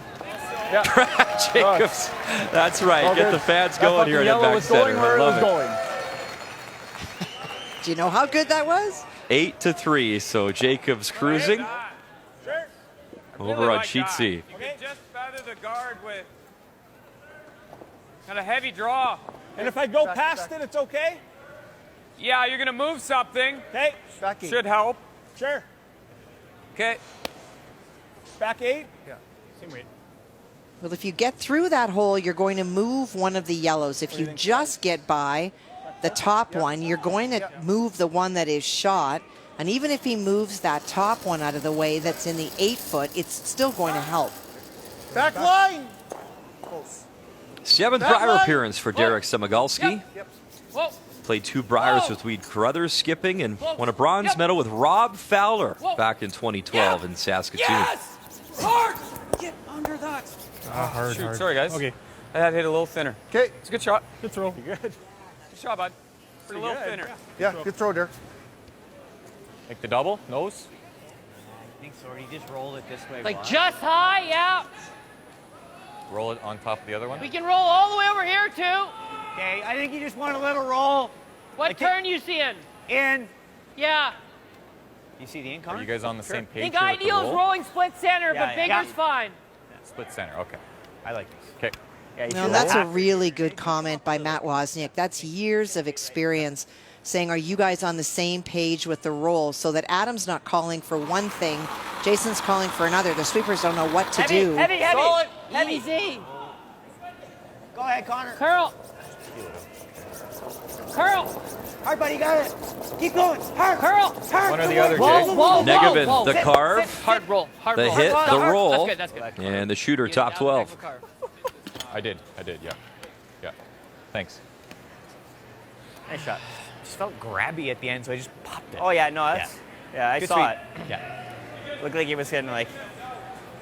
Brad Jacobs, that's right. Get the fans going here in the back center. I love it. Do you know how good that was? 8-3, so Jacobs cruising over on sheet C. You can just feather the guard with kind of heavy draw. And if I go past it, it's okay? Yeah, you're going to move something. Okay. Should help. Sure. Okay. Back 8? Yeah. Same weight. Well, if you get through that hole, you're going to move one of the yellows. If you just get by the top one, you're going to move the one that is shot. And even if he moves that top one out of the way that's in the 8-foot, it's still going to help. Back line! 7th Brier appearance for Derek Samagalski. Whoa. Played 2 Briers with Weed Carruthers skipping and won a bronze medal with Rob Fowler back in 2012 in Saskatoon. Yes! Hard! Get under that. Hard. Sorry, guys. Okay. That hit a little thinner. Okay. It's a good shot. Good throw. Good. Good shot, bud. It's a little thinner. Yeah, good throw, Derek. Make the double. Nose. I think so. He just rolled it this way. Like just high, yeah. Roll it on top of the other one. We can roll all the way over here, too. Okay, I think you just want a little roll. What turn you seeing? In. Yeah. You see the in, Are Connor? you guys on the same I page think here with the ideal is roll? rolling split center, Yeah, but yeah. bigger's fine. Split center. Okay. I like this. Okay. Yeah, No, that's a really good comment by Matt Wozniak. That's years of experience saying, are you guys on the same page with the roll? So that Adam's not calling for one thing, Jason's calling for another. The sweepers don't know what to do. Heavy. Solid. Heavy. Easy. Go ahead, Connor. Curl. Hard, buddy, got it. Keep going. Hard. Curl. One or the other, Whoa, Jay. whoa, Negevan, whoa. the Sit, carve, sit. Hard roll. Hard the roll. hit, Hard the roll. roll, That's good. and the shooter top 12. I did, yeah. Yeah. Thanks. Nice shot. Just felt grabby at the end, so I just popped it. Oh, yeah, no, that's... Yeah, I Good saw sweep. it. Yeah. Looked like he was hitting, like,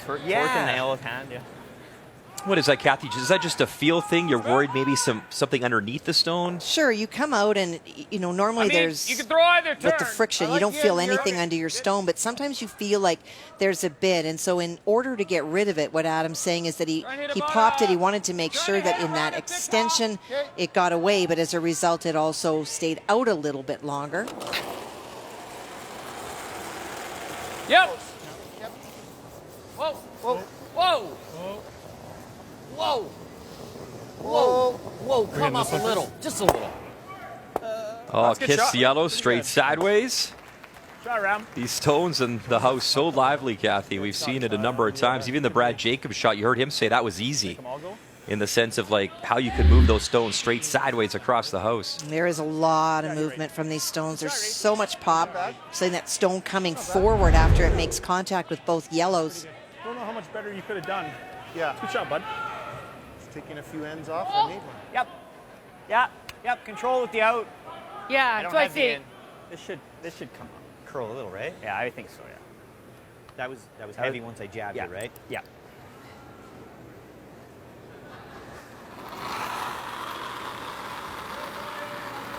torque the nail with hand, yeah. What is that, Kathy? Is that just a feel thing? You're worried maybe something underneath the stone? Sure, you come out and, normally there's, you can throw either turn. with the friction, you don't feel anything under your stone, but sometimes you feel like there's a bit. And so in order to get rid of it, what Adam's saying is that he popped it. He wanted to make sure that in that extension, it got away, but as a result, it also stayed out a little bit longer. Yep. Whoa. Whoa. Whoa. Whoa. Whoa. Whoa. Come up a little. Just a little. Oh, kiss yellow, straight sideways. Shot around. These stones in the house so lively, Kathy. We've seen it a number of times. Even the Brad Jacobs shot, you heard him say that was easy. In the sense of like how you could move those stones straight sideways across the house. There is a lot of movement from these stones. There's so much pop. Seeing that stone coming forward after it makes contact with both yellows. Don't know how much better you could have done. Yeah. Good shot, bud. Just taking a few ends off, I made one. Yep. Control with the out. Yeah, that's what I see. This should come up. Curl a little, right? Yeah, I think so, yeah. That was heavy once I jabbed it, right? Yeah.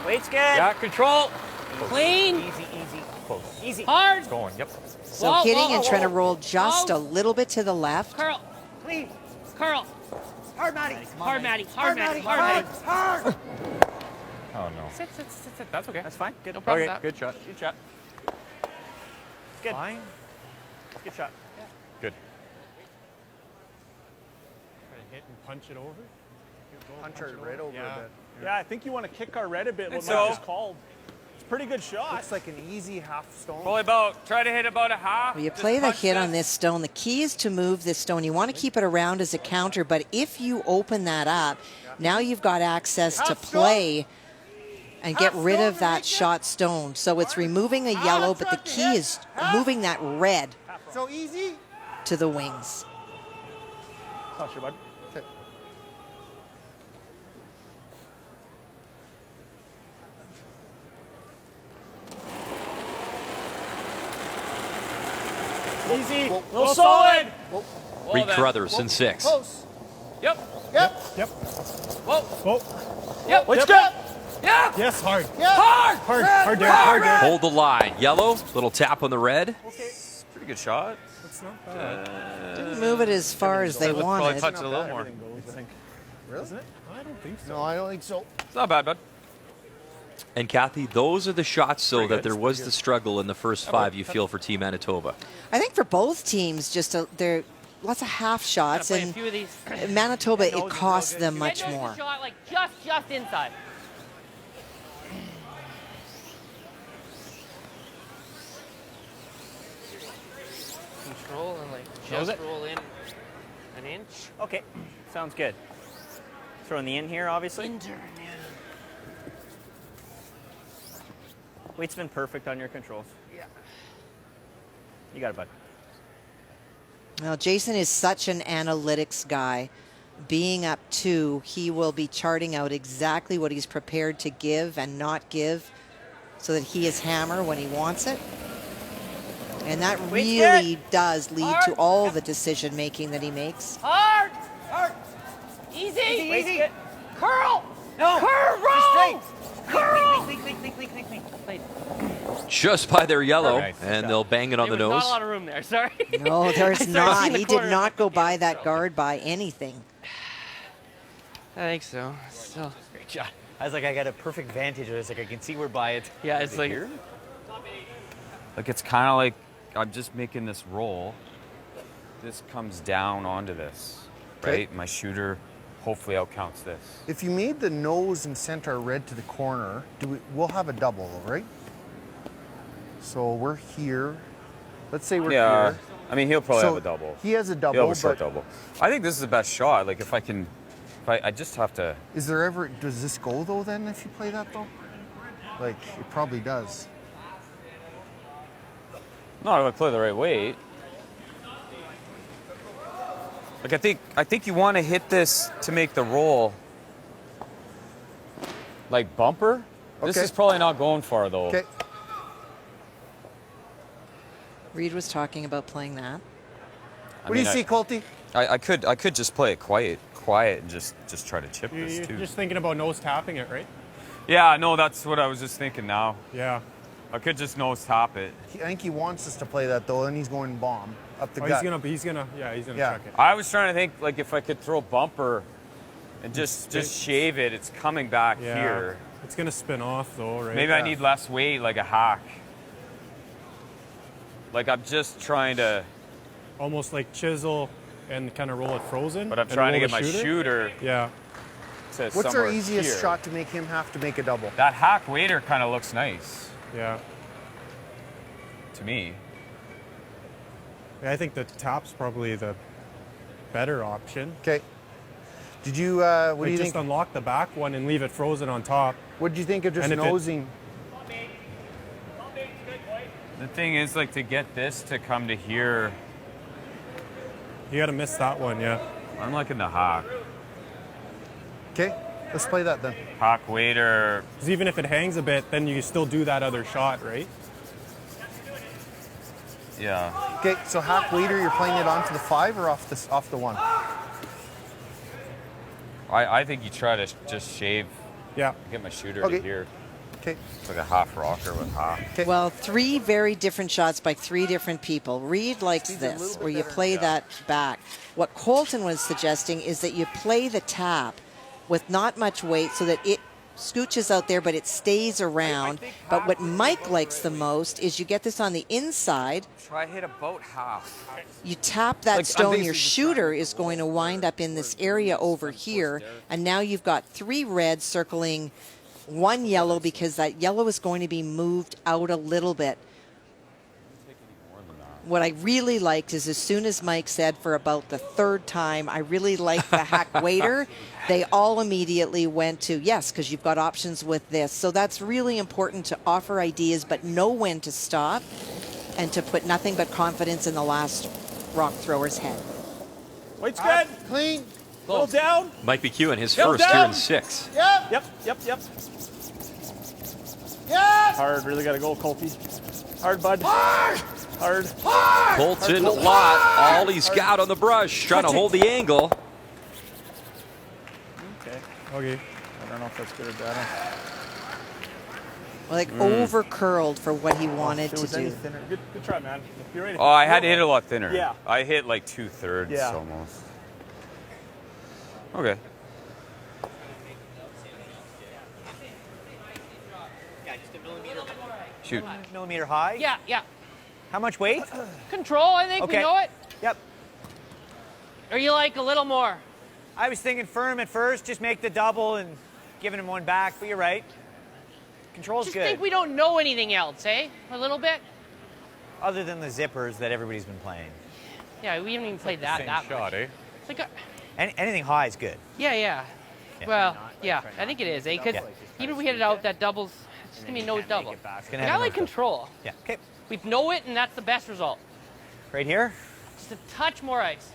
Weight's good. Yeah, control. Clean. Easy. Close. Easy. Hard. It's going, yep. So Whoa, hitting whoa, and trying to whoa. roll just Whoa. a little bit to the left. Curl. Clean. Curl. Hard, Matty. Hard, Matty. Hard, Matty. Hard, Matty. Hard. Oh, no. Sit. That's okay. That's fine. Good. No problem Okay, with that. good shot. Good. Fine. Good shot. Good. Try to hit and punch it over. Punch it right over a bit. Yeah, I think you want to kick our red a bit. What so. Matt just called. It's a pretty good shot. Looks like an easy half stone. Probably try to hit about a half. Well, you play the hit on this stone. The key is to move this stone. You want to keep it around as a counter, but if you open that up, now you've got access to play and get rid of that shot stone. So it's removing a yellow, but the key is moving that red So easy. to the wings. Not sure, bud. Okay. Easy. Little solid. Reed Carruthers in 6. Close. Yep. Yep. Whoa. Whoa. Yep. Let's Yep. go. Yeah. Yes, hard. Yeah. Hard. Hard, Derek. Hard, Derek. Hold the line. Yellow, little tap on the red. Pretty good shot. That's not bad. Didn't move it as far as they Probably wanted. touch it a little more. Everything goes, I think. Really? Isn't it? I don't think so. No, I don't think so. It's not bad, bud. And Kathy, those are the shots, though, that there was the struggle in the first 5 you feel for Team Manitoba. I think for both teams, there lots of half shots, Play a and few of these. Manitoba, it costs them much There's more. a shot like just inside. Control and like Shows just it. roll in an inch. Okay, sounds good. Throwing the in here, obviously. Intern, yeah. Weight's been perfect on your controls. Yeah. You got it, bud. Well, Jason is such an analytics guy. Being up 2, he will be charting out exactly what he's prepared to give and not give so that he is hammer when he wants it. And that really does lead to all the decision making that he makes. Hard. Easy. Easy. Curl. No. Curl. Roll. Curl. Just by their yellow, Nice. and they'll bang it on the There was nose. not a lot of room there. Sorry. No, there's I started not. seeing the He did corner. not go by that guard by anything. I think so. Still. Great shot. I was like, I got a perfect vantage. I was like, I can see we're by it. Yeah, it's like here. Like it's kind of like I'm just making this roll. This comes down onto this, right? My shooter hopefully outcounts this. If you made the nose and sent our red to the corner, we'll have a double, right? So we're here. Let's say we're here. I mean, he'll probably So have a double. he has a double, He'll have a short but- double. I think this is the best shot. Like if I just have to. Is there ever, does this go though then if you play that though? Like, it probably does. No, I would play the right weight. Like I think you want to hit this to make the roll. Like bumper. This Okay. is probably not going far though. Okay. Reed was talking about playing that. I What do you mean, see, Colty? I could just play it quiet, and just try to chip this You're too. just thinking about nose tapping it, right? Yeah, no, that's what I was just thinking now. Yeah. I could just nose top it. I think he wants us to play that though, and he's going bomb up the Oh, gut. he's gonna check it. I was trying to think like if I could throw bumper and just shave it, it's coming back Yeah. here. It's gonna spin off though, right? Maybe I need less weight, like a hack. Like I'm just trying to. Almost like chisel and kind of roll it frozen. But I'm and trying to roll get the my shooter. Yeah. To What's our somewhere easiest here. shot to make him have to make a double? That hack waiter kind of looks nice Yeah. to me. Yeah, I think the tap's probably the better option. Okay. Did you, what do you just think? unlock the back one and leave it frozen on top. What did you think of just And if it- nosing? The thing is, like, to get this to come to here, You gotta miss that one, yeah. I'm liking the hack. Okay, let's play that then. Hack waiter. Because even if it hangs a bit, then you still do that other shot, right? Yeah. Okay, so hack waiter, you're playing it onto the 5 or off the 1? I think you try to just shave. Yeah. Get my shooter Okay. to here. Okay. It's like a half rocker with half. Well, 3 very different shots by 3 different people. Reed likes this, where you play that back. What Colton was suggesting is that you play the tap with not much weight so that it scooches out there, but it stays around. But what Mike likes the most is you get this on the inside. Try hit about half. You tap that Like, I'm stone, basically your just shooter is going to wind up in this area over here, and now you've got 3 reds circling one yellow because that yellow is going to be moved out a little bit. What I really liked is as soon as Mike said for about the third time, I really like the hack waiter, they all immediately went to, yes, because you've got options with this. So that's really important to offer ideas, but know when to stop and to put nothing but confidence in the last rock thrower's head. Weight's good. Clean. Little down. Mike McEwen, his Hill first down. here in 6. Yep. Yep. Yes. Hard, really got to go, Colty. Hard, bud. Hard. Colton Lott, all he's got on the brush, trying to hold the angle. Okay. I don't know if that's good or bad. Like over curled for what he wanted to do. Good try, man. If you're ready. Oh, I had to hit it a lot thinner. Yeah. I hit like 2/3 Yeah. almost. Okay. Yeah, just a millimeter. Shoot. Millimeter high? Yeah. How much weight? Control, I think Okay. we know it. Yep. Or you like a little more? I was thinking firm at first, just make the double and giving him one back, but you're right. Control's Just good. think we don't know anything else, eh? A little bit? Other than the zippers that everybody's been playing. Yeah, we haven't even played that much. eh? It's like a, Anything high is good. yeah. Well, yeah, I think it is, eh? Because even if we hit it out, that doubles. It's just gonna be no double. It's gonna Like, have I a like no-double. control. Yeah, okay. We know it, and that's the best result. Right here? Just a touch more ice.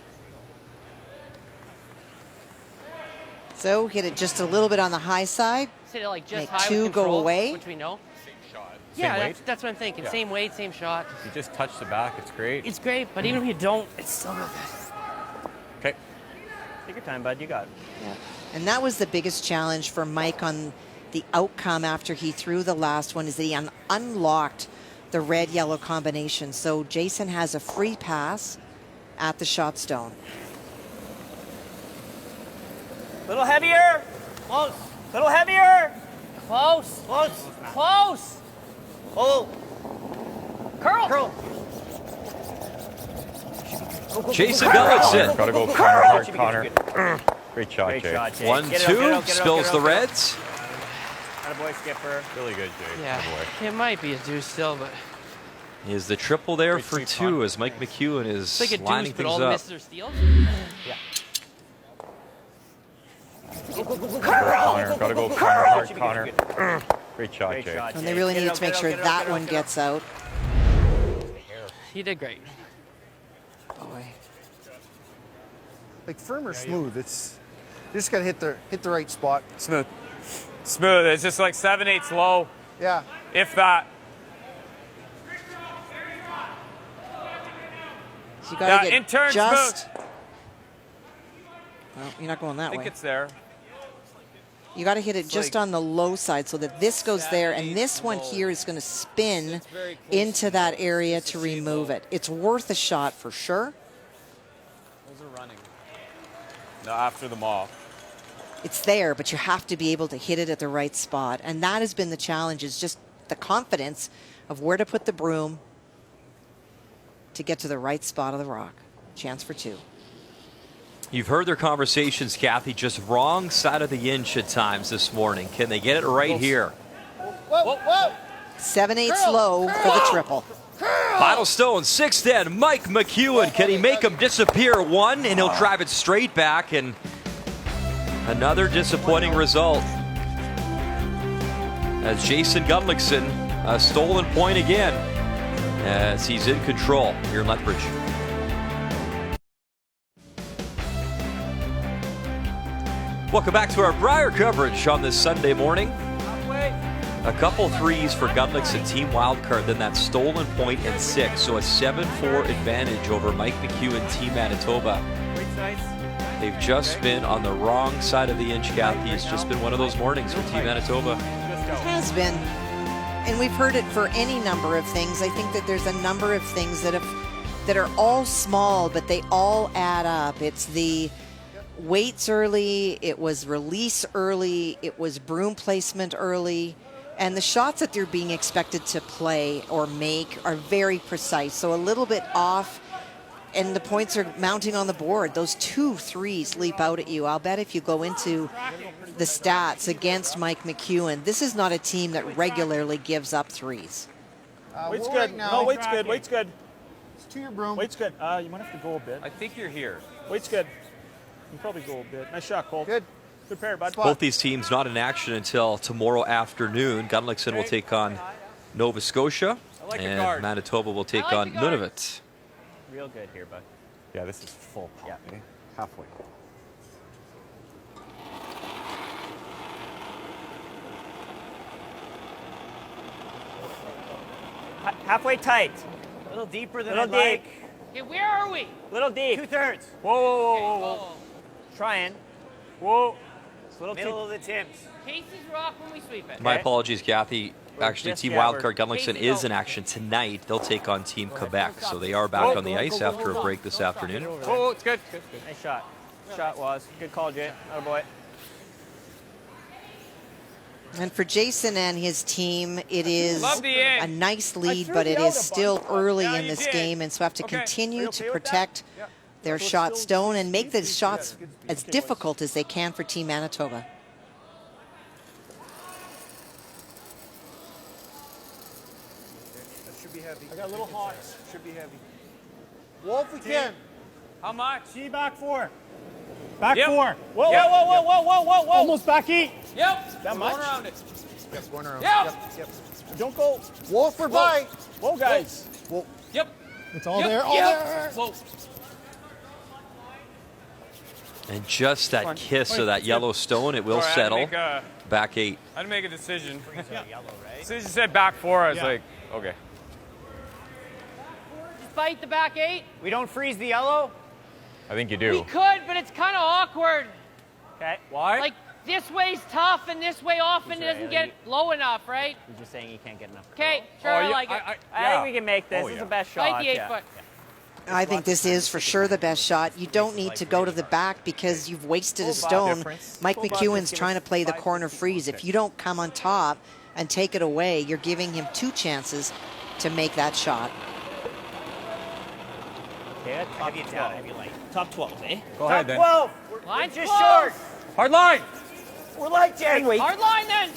So hit it just a little bit on the high side. Hit it like just Make high two with go control, away. which we know. Same shot. Yeah, Same weight? that's what I'm thinking. Yeah. Same weight, same shot. You just touch the back, it's great. It's great, but even if you don't, it's still good. Okay. Take your time, bud. You got it. Yeah. And that was the biggest challenge for Mike on the outcome after he threw the last one, is that he unlocked the red-yellow combination. So Jason has a free pass at the shot stone. Little heavier. Close. Little heavier. Close. Close. Close. Oh. Curl. Curl. Jason Gunnlaugson. Gotta go Connor hard, Should be Connor. good, should be good. Great shot, Great Jay. shot, Jay. 1-2, Get it out, get it out, spills get the it out, get it out. Reds. Attaboy, Skipper. Really good, Jay. Yeah, Attaboy. it might be a deuce still, but Is the triple there Great for sweep, 2 Con. as Mike McEwen is it's like a lining deuce, but things all the up. misses are steals. Yeah. Connor, gotta go Connor hard, Should be Connor. good, should be good. Great shot, Great Jay. shot, And Jay. they really Get it needed out, to make get it sure out, get it that out, get one it out. gets out. He did great. Boy. Like firm or smooth? It's you just gotta hit the right spot. Smooth. Smooth. It's just like 7/8 low, Yeah. if that. So you gotta get in turn, just. smooth. Well, you're not going that I think way. it's there. You got to hit it just like on the low side so that this goes there, and this one here is going to spin into that area to remove it. It's worth a shot for sure. Those are running. No, after them off. It's there, but you have to be able to hit it at the right spot. And that has been the challenge, is just the confidence of where to put the broom to get to the right spot of the rock. Chance for 2. You've heard their conversations, Kathy, just wrong side of the inch at times this morning. Can they get it right here? Whoa, whoa. 7/8 low for the triple. Final stone, 6th end, Mike McEwen. Can he make him disappear? 1, and he'll drive it straight back, and another disappointing result. As Jason Gunnlaugson, a stolen point again, as he's in control here in Lethbridge. Welcome back to our Brier coverage on this Sunday morning. A couple threes for Gunnlaugson, team wildcard, then that stolen point and 6. So a 7-4 advantage over Mike McEwen, team Manitoba. They've just been on the wrong side of the inch, Kathy. It's just been one of those mornings for team Manitoba. It has been. And we've heard it for any number of things. I think that there's a number of things that are all small, but they all add up. It's the weights early, it was release early, it was broom placement early, and the shots that they're being expected to play or make are very precise. So a little bit off, and the points are mounting on the board. Those 2 threes leap out at you. I'll bet if you go into the stats against Mike McEwen, this is not a team that regularly gives up threes. Weight's we'll good. right now. No, weight's good. Weight's good. It's to your broom. Weight's good. You might have to go a bit. I think you're here. Weight's good. You can probably go a bit. Nice shot, Colt. Good. Good pair, bud. Both these teams not in action until tomorrow afternoon. Gunnlaugson will take on Nova Scotia, and Manitoba will take on Nunavut. Real good here, bud. Yeah, this is full pop, eh? Halfway. Halfway tight. A little deeper than I'd like. Okay, where are we? Little deep. 2/3. Whoa, whoa, whoa, whoa, whoa. Trying. Whoa. It's a little middle of the Tims. Casey's rock when we sweep it. My apologies, Kathy. Actually, just Team gathered. Wildcard Gunnlaugson is in action tonight. They'll take on Team Quebec, so they are back on the ice after a break this afternoon. Oh, it's good. Good, good. Nice shot. Shot was. Good call, Jay. Atta boy. And for Jason and his team, it is Love the end. a nice lead, but it is still early in this game, and so have to continue to protect their shot stone and make the shots as difficult as they can for Team Manitoba. That should be heavy. I got a little hot. Should be heavy. Well, if we can. How much? See, back 4. Back Yep. 4. Whoa, Yep. whoa, whoa, whoa, whoa, whoa, whoa. Almost back 8. Yep. That We're much? going around it. Yep, going around. Yep. Yep. Don't go. Wolf, we're by. Whoa, guys. Whoa. Yep. It's all Yep. there. All Yep. there. Whoa. And just that kiss of that yellow stone, it will Sorry, I had to settle. make a- Back 8. I had to make a decision. As soon as you said back 4, I was like, okay. Just bite the back 8. We don't freeze the yellow. I think you We do. could, but it's kind of awkward. Okay. Why? Like, this way's tough, and this way often He's right, doesn't I get think low enough, right? You're just saying you can't get enough. Okay, sure, Oh, I yeah, like it. I think we can make this. Oh, This is yeah. the best shot. Bite the 8 yeah. foot. I think this is for sure the best shot. You don't need to go to the back because you've wasted a Full bar stone. difference. Mike Full bar McEwen's difference. trying to play the 5 corner feet. freeze. If you don't come on top and take it away, you're giving him 2 chances to make that shot. Okay, heavy it down, heavy light. Top 12, eh? Go ahead then. 12. We're Line's just close. short. Hard line. We're light, Jay. Wait. Hard line then.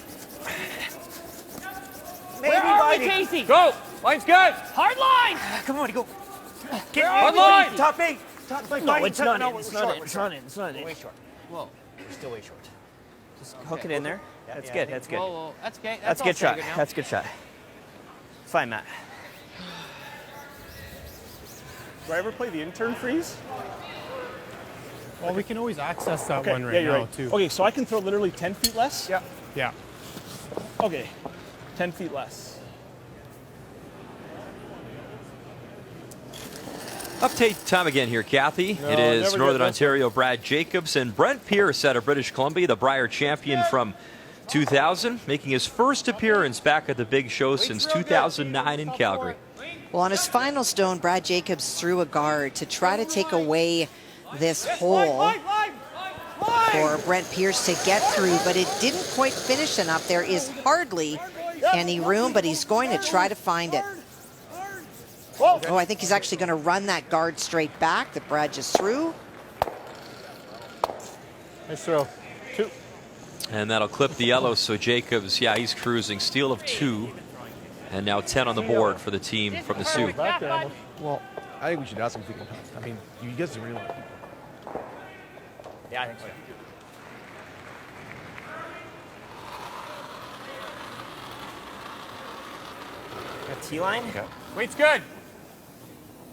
Maybe Where are we, biting. Casey? Go. Line's good. Hard line. Come on, go. Hard line. Top 8. No, it's not No, in. we're It's short, not in. we're It's short. not in. It's not in. Way short. Whoa. We're still way short. Just hook it in there. That's good. That's good. Whoa, whoa. That's okay. That's all good shot. pretty now. That's good shot. Fine, Matt. Do I ever play the intern freeze? Well, we can always access that Okay, one right yeah, you're now, right. too. Okay, so I can throw literally 10 feet less? Yeah. Yeah. Okay, 10 feet less. Update time again here, Kathy. No, it is never Northern get this Ontario Brad Jacobs and Brent Pierce out of British Columbia, the Brier champion from 2000, making his first appearance back at the big show since 2009 in Calgary. Well, on his final stone, Brad Jacobs threw a guard to try to take away this hole for Brent Pierce to get through, but it didn't quite finish enough. There is hardly any room, but he's going to try to find it. Oh, I think he's actually going to run that guard straight back that Brad just threw. Nice throw. 2. And that'll clip the yellow, so Jacobs, yeah, he's cruising. Steal of 2, and now 10 on the board for the team from the Sioux. Well, I think we should ask him if we can. I mean, you guys are real. Yeah, I think so. Got T-line? Okay. Weight's good.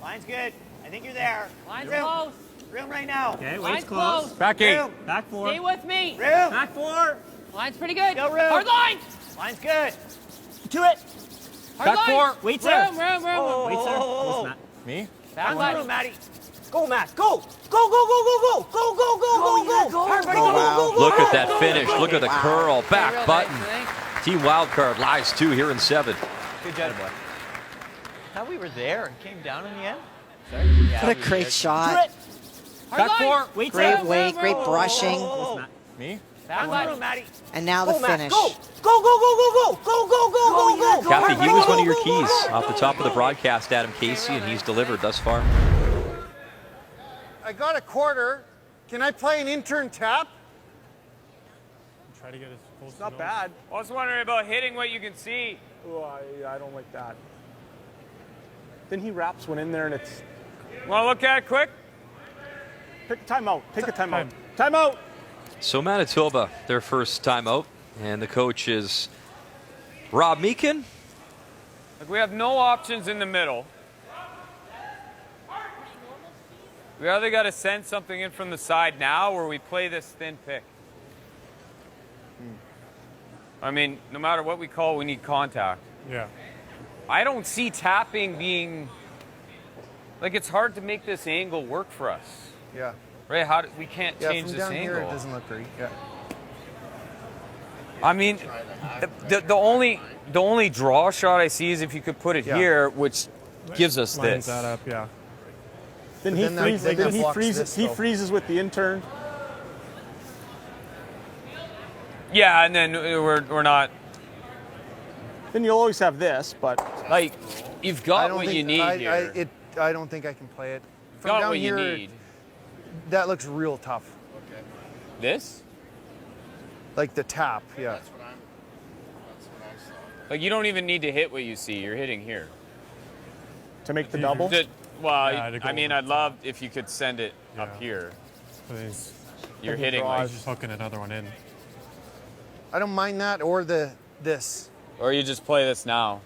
Line's good. I think you're there. Line's Room. close. Room right now. Okay, line's close. Back 8. Room. Back 4. Stay with me. Room. Back 4. Line's pretty good. Still room. Hard line. Line's good. To it. Hard Back line. 4. Wait, sir. Room. Oh, Wait, sir. oh, Matt. Me? Back Room, line. Matty. Go, Matt. Go. Go, go, go, go, go. Go, go, go, go, go. Everybody go, go, go, Look go. at that finish. Look at the curl. Back Real button. nice, Team Wildcard lies 2 here in 7. Good job, boy. Thought we were there and came down in the end. What a great shot. Hard Back line. 4. Wait, Great sir. weight, great brushing. Me? Back Go, line. Matty. And now the Go, Matt. finish. Go. Go, go, go, go, go. Go, go, go, go, go. Kathy, he was one of your keys off the top of the broadcast, Adam Casey, and he's delivered thus far. I got a quarter. Can I play an intern tap? Try to get as close. It's not bad. I was wondering about hitting what you can see. Oh, I don't like that. Then he wraps one in there and it's... Want to look at it quick? Pick a timeout. Take a timeout. Timeout! So Manitoba, their first timeout, and the coach is Rob Meakin. Like we have no options in the middle. We either got to send something in from the side now or we play this thin pick. I mean, no matter what we call, we need contact. Yeah. I don't see tapping being... Like, it's hard to make this angle work for us. Yeah. Right? We can't change from this down angle. here, it doesn't look great. Yeah. I mean, the only draw shot I see is if you could put it here, which gives us Lines this. that up, yeah. Then he freezes with the intern. Yeah, and then we're not. Then you'll always have this, but like you've got what you need here. I don't think I can play it. From Got down what you here, need. That looks real tough. Okay. This? Like the tap, yeah. That's what I saw. Like you don't even need to hit what you see. You're hitting here. To make the double? Well, Yeah, I mean, I'd love if you could send it up here. Please. You're hitting like... Just hooking another one in. I don't mind that or this. Or you just play this now.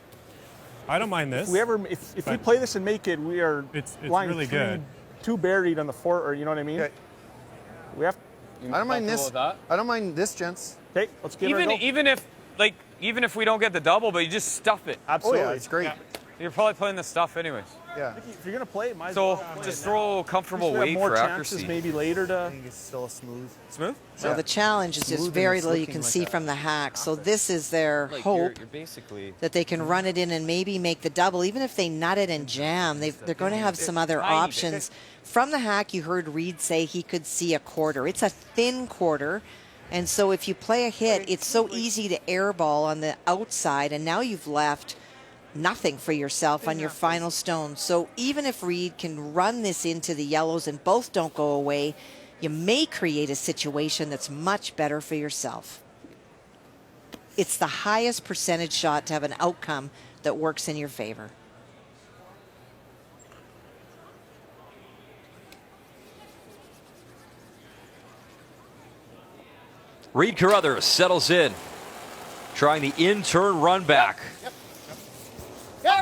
I don't mind this. If we play this and make it, we are it's line really three, good. Two buried on the four, or you know what I mean? Okay. We have. I don't mind this. With that? I don't mind this, gents. Okay, let's give it a go. Even if we don't get the double, but you just stuff it. Absolutely. Oh yeah, it's great. Yeah. You're probably playing the stuff anyways. Yeah. If you're gonna play it, might as So well just throw comfortable have weight more for chances accuracy. maybe later to. I think it's still smooth. Smooth? So the challenge is just Smooth and very it's little you looking can like see that. from the hack. So this is their Like hope you're basically that they can run it in and maybe make the double. Even if they nut it and jam, they're going to have some other options. From the hack, you heard Reed say he could see a quarter. It's a thin quarter. And so if you play a hit, it's so easy to airball on the outside, and now you've left nothing for yourself on your final stone. So even if Reed can run this into the yellows and both don't go away, you may create a situation that's much better for yourself. It's the highest percentage shot to have an outcome that works in your favor. Reed Carruthers settles in, trying the in-turn run back.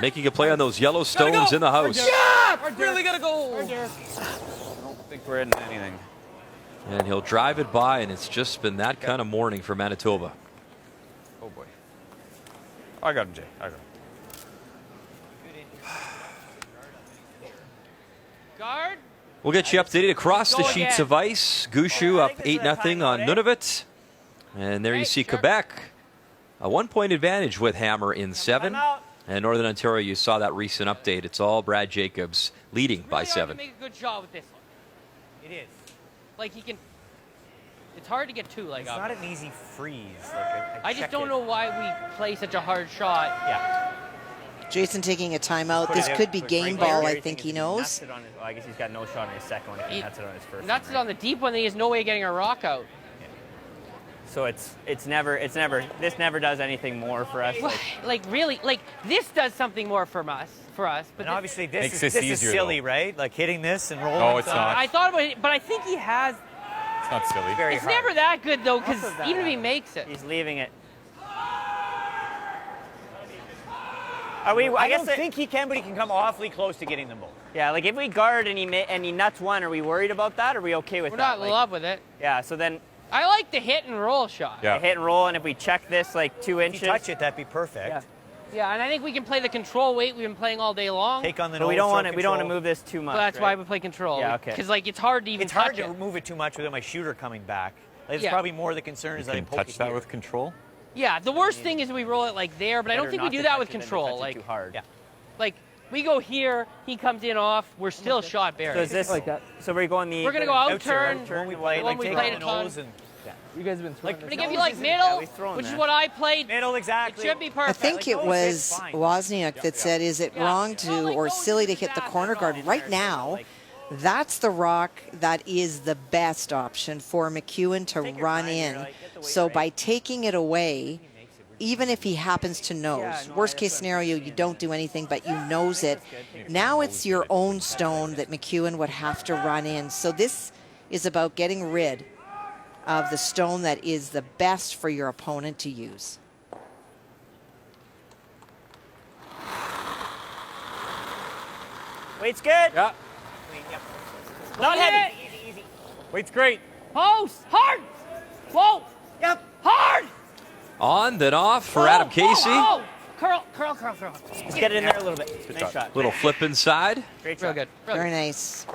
Making a play on those yellow stones in the house. Yeah! Really gotta go! I don't think we're hitting anything. And he'll drive it by, and it's just been that kind of morning for Manitoba. Oh boy. I got him, Jay. I got him. Guard? We'll get you updated across the sheets of ice. Gushu up 8-0 on Nunavut. And there you see Quebec, a 1-point advantage with Hammer in 7. And Northern Ontario, you saw that recent update. It's all Brad Jacobs leading by 7. Make a good shot with this one. It is. Like he can. It's hard to get two. Like it's not an easy freeze. Like I just don't know why we play such a hard shot. Yeah. Jason taking a timeout. This could be game ball, I think he knows. Well, I guess he's got no shot on his second one. He nuts it on his first. Nuts it on the deep one. Then he has no way of getting a rock out. So it's never this never does anything more for us. Like really, like this does something more for us. But obviously this is silly, right? Like hitting this and rolling. No, it's not. I thought about it, but I think he has. It's not silly. It's never that good though, because even if he makes it, he's leaving it. I don't think he can, but he can come awfully close to getting them both. Yeah, like if we guard and he nuts one, are we worried about that? Or are we okay with we're that? not in love with it. Yeah, so then. I like the hit and roll shot. Yeah. Hit and roll, and if we check this like 2 inches. If you touch it, that'd be perfect. Yeah, and I think we can play the control weight we've been playing all day long. Take on the nose. We don't want to move this too much. So that's why we play control. Yeah, okay. Because like it's hard to even. It's hard to move it too much without my shooter coming back. Like, it's probably more the concern is that I poke touch that with control. Yeah, the worst thing is we roll it like there, but I don't think we do that with control. Like too hard. Yeah. Like we go here, he comes in off, we're still shot buried. So is this like that? So we're going the. We're gonna go out turn. When we play a ton. You guys have been throwing like if you like middle, which is what I played. Middle, exactly. It should be perfect. I think it was Wozniak that said, is it wrong to or silly to hit the corner guard? Right now, That's the rock that is the best option for McEwen to run in. So by taking it away, even if he happens to nose, worst case scenario, you don't do anything, but you nose it. Now it's your own stone that McEwen would have to run in. So this is about getting rid of the stone that is the best for your opponent to use. Weight's good. Yeah. Not heavy. Easy. Weight's great. Post. Hard. Whoa. Yep. Hard. On, then off for Adam Casey. Whoa. Curl, curl, curl, curl. Let's get it in there a little bit. Nice shot. Little flip inside. Great Real shot. good. Very nice.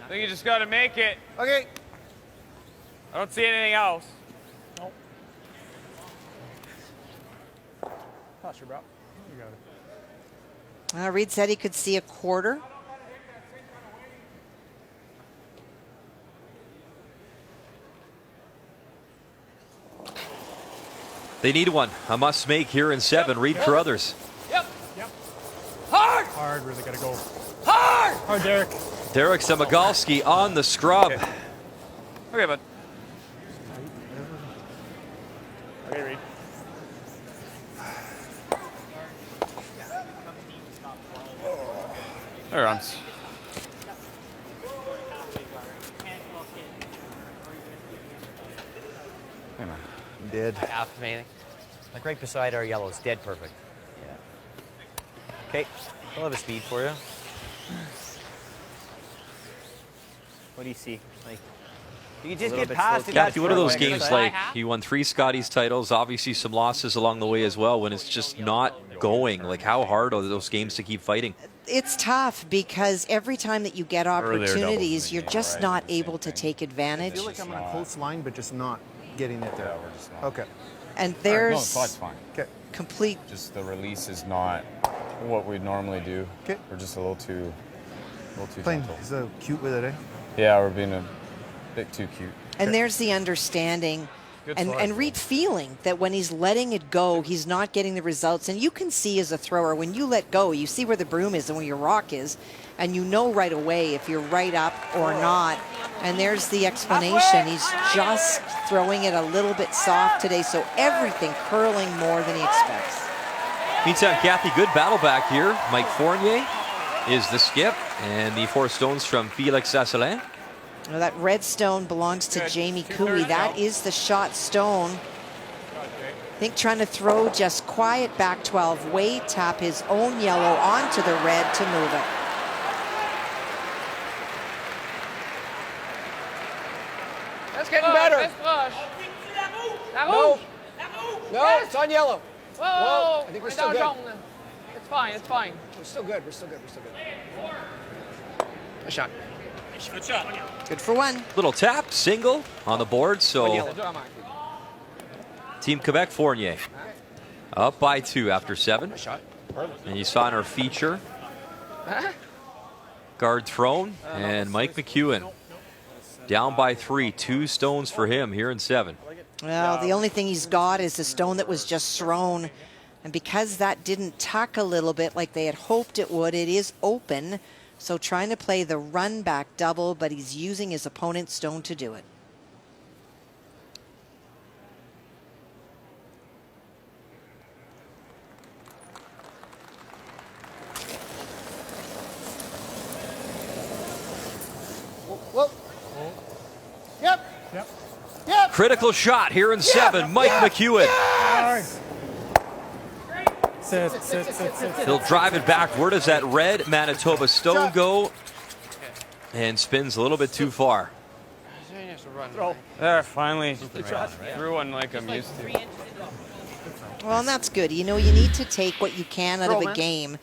I think you just got to make it. Okay. I don't see anything else. Nope. Posture, bro. You got it. Reed said he could see a quarter. They need one. A must make here in 7. Reed Carruthers. Yep. Hard. Hard, really got to go. Hard. Hard, Derek. Derek Samagalski on the scrub. Okay, bud. Okay, Reed. There runs. Hey, man. Dead. Amazing. Like right beside our yellows. Dead perfect. Yeah. Okay. I'll have a speed for you. What do you see? Like, you can just get past it. Kathy, what are those games like? He won 3 Scotties titles, obviously some losses along the way as well when it's just not going. Like, how hard are those games to keep fighting? It's tough because every time that you get opportunities, you're just not able to take I advantage. feel like I'm on a close line, but just not getting it there. Okay. And there's No, it's fine. Okay. complete. Just the release is not what we'd normally do. Okay. We're just a little too Playing gentle. so cute with it, eh? Yeah, we're being a bit too cute. And there's the understanding and Reed feeling that when he's letting it go, he's not getting the results. And you can see as a thrower, when you let go, you see where the broom is and where your rock is, and you know right away if you're right up or not. And there's the explanation. He's just throwing it a little bit soft today, so everything curling more than he expects. Meantime, Kathy, good battle back here. Mike Fournier is the skip, and the 4 stones from Felix Sasselin. Now that red stone belongs to Jamie Cooey. That is the shot stone. I think trying to throw just quiet back 12 way, tap his own yellow onto the red to move it. That's getting better. Nice push. That move. No, it's on yellow. Whoa. Whoa, I think we're still good. It's fine. It's fine. We're still good. We're still good. We're still good. A shot. Good shot. Good for 1. Little tap, single on the board, so Team Quebec Fournier up by 2 after 7. And you saw in our feature, guard thrown, and Mike McEwen down by 3. 2 stones for him here in 7. Well, the only thing he's got is the stone that was just thrown. And because that didn't tuck a little bit like they had hoped it would, it is open. So trying to play the run back double, but he's using his opponent's stone to do it. Whoa. Yep. Critical shot here in 7. Mike McEwen. Yes. Sit. He'll drive it back. Where does that red Manitoba stone go? And spins a little bit too far. There, finally. Threw one like I'm used to. Well, and that's good. You know, you need to take what you can out of a game.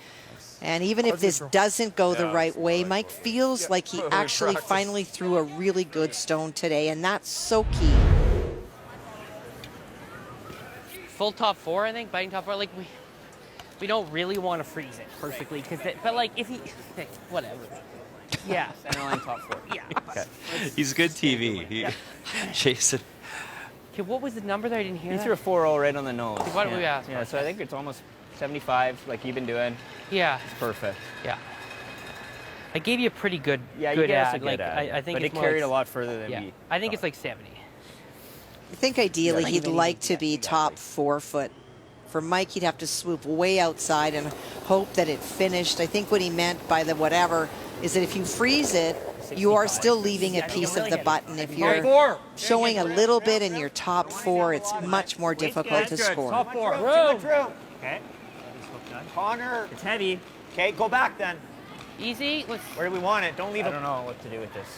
And even if this doesn't go the right way, Mike feels like he actually finally threw a really good stone today, and that's so key. Full top 4, I think, biting top 4. Like we don't really want to freeze it perfectly, but like if he, whatever. Yeah, centerline top 4. Yeah. Okay. He's good TV. Jason. Okay, what was the number there? I didn't hear. He that. threw a 4-0 right on the nose. What did we ask? Yeah, so I think it's almost 75, like you've been doing. Yeah. It's perfect. Yeah. I gave you a pretty good, Yeah, you good gave us a ad. good Like, ad, I think but it's it more carried like, a lot further than yeah, we I think it's like 70. I think ideally he'd like to be top 4 foot. For Mike, he'd have to swoop way outside and hope that it finished. I think what he meant by the whatever is that if you freeze it, you are still leaving a piece of the button. If you're showing a little bit in your top 4, it's much more difficult to score. Top 4. Okay. Connor. It's heavy. Okay, go back then. Easy. Where do we want it? Don't leave it. I don't know what to do with this.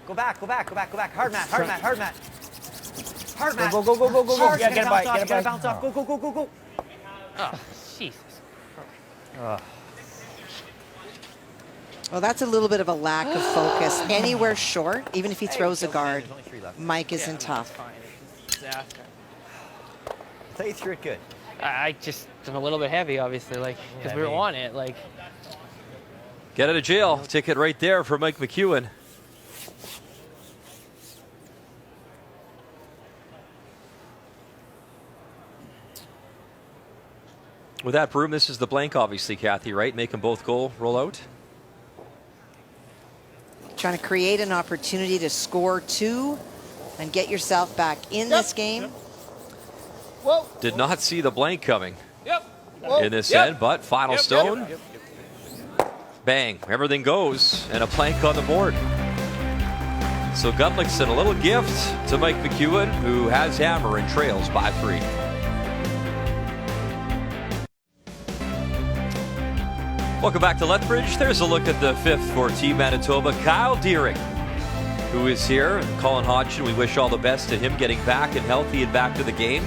Go back, go back, go back, go back. Hard mat, hard mat, hard mat. Hard mat. Go, go, go, go, go, go. Yeah, get a bite, get a bite. Bounce off. Go, go, go, go, go. Oh, Jesus. Well, that's a little bit of a lack of focus. Anywhere short, even if he throws a guard, Mike isn't tough. Disaster. I thought you threw it good. I just am a little bit heavy, obviously, like because we don't want it. Like, Get out of jail ticket right there for Mike McEwen. With that broom, this is the blank, obviously, Kathy, right? Make them both go, roll out. Trying to create an opportunity to score 2 and get yourself back in this game. Did not see the blank coming in this Yep. end, but final stone. Bang, everything goes, and a plank on the board. So Gunnlaugson, a little gift to Mike McEwen, who has hammer and trails by 3. Welcome back to Lethbridge. There's a look at the 5th for Team Manitoba. Kyle Deering, who is here, and Colin Hodgson, we wish all the best to him getting back and healthy and back to the game.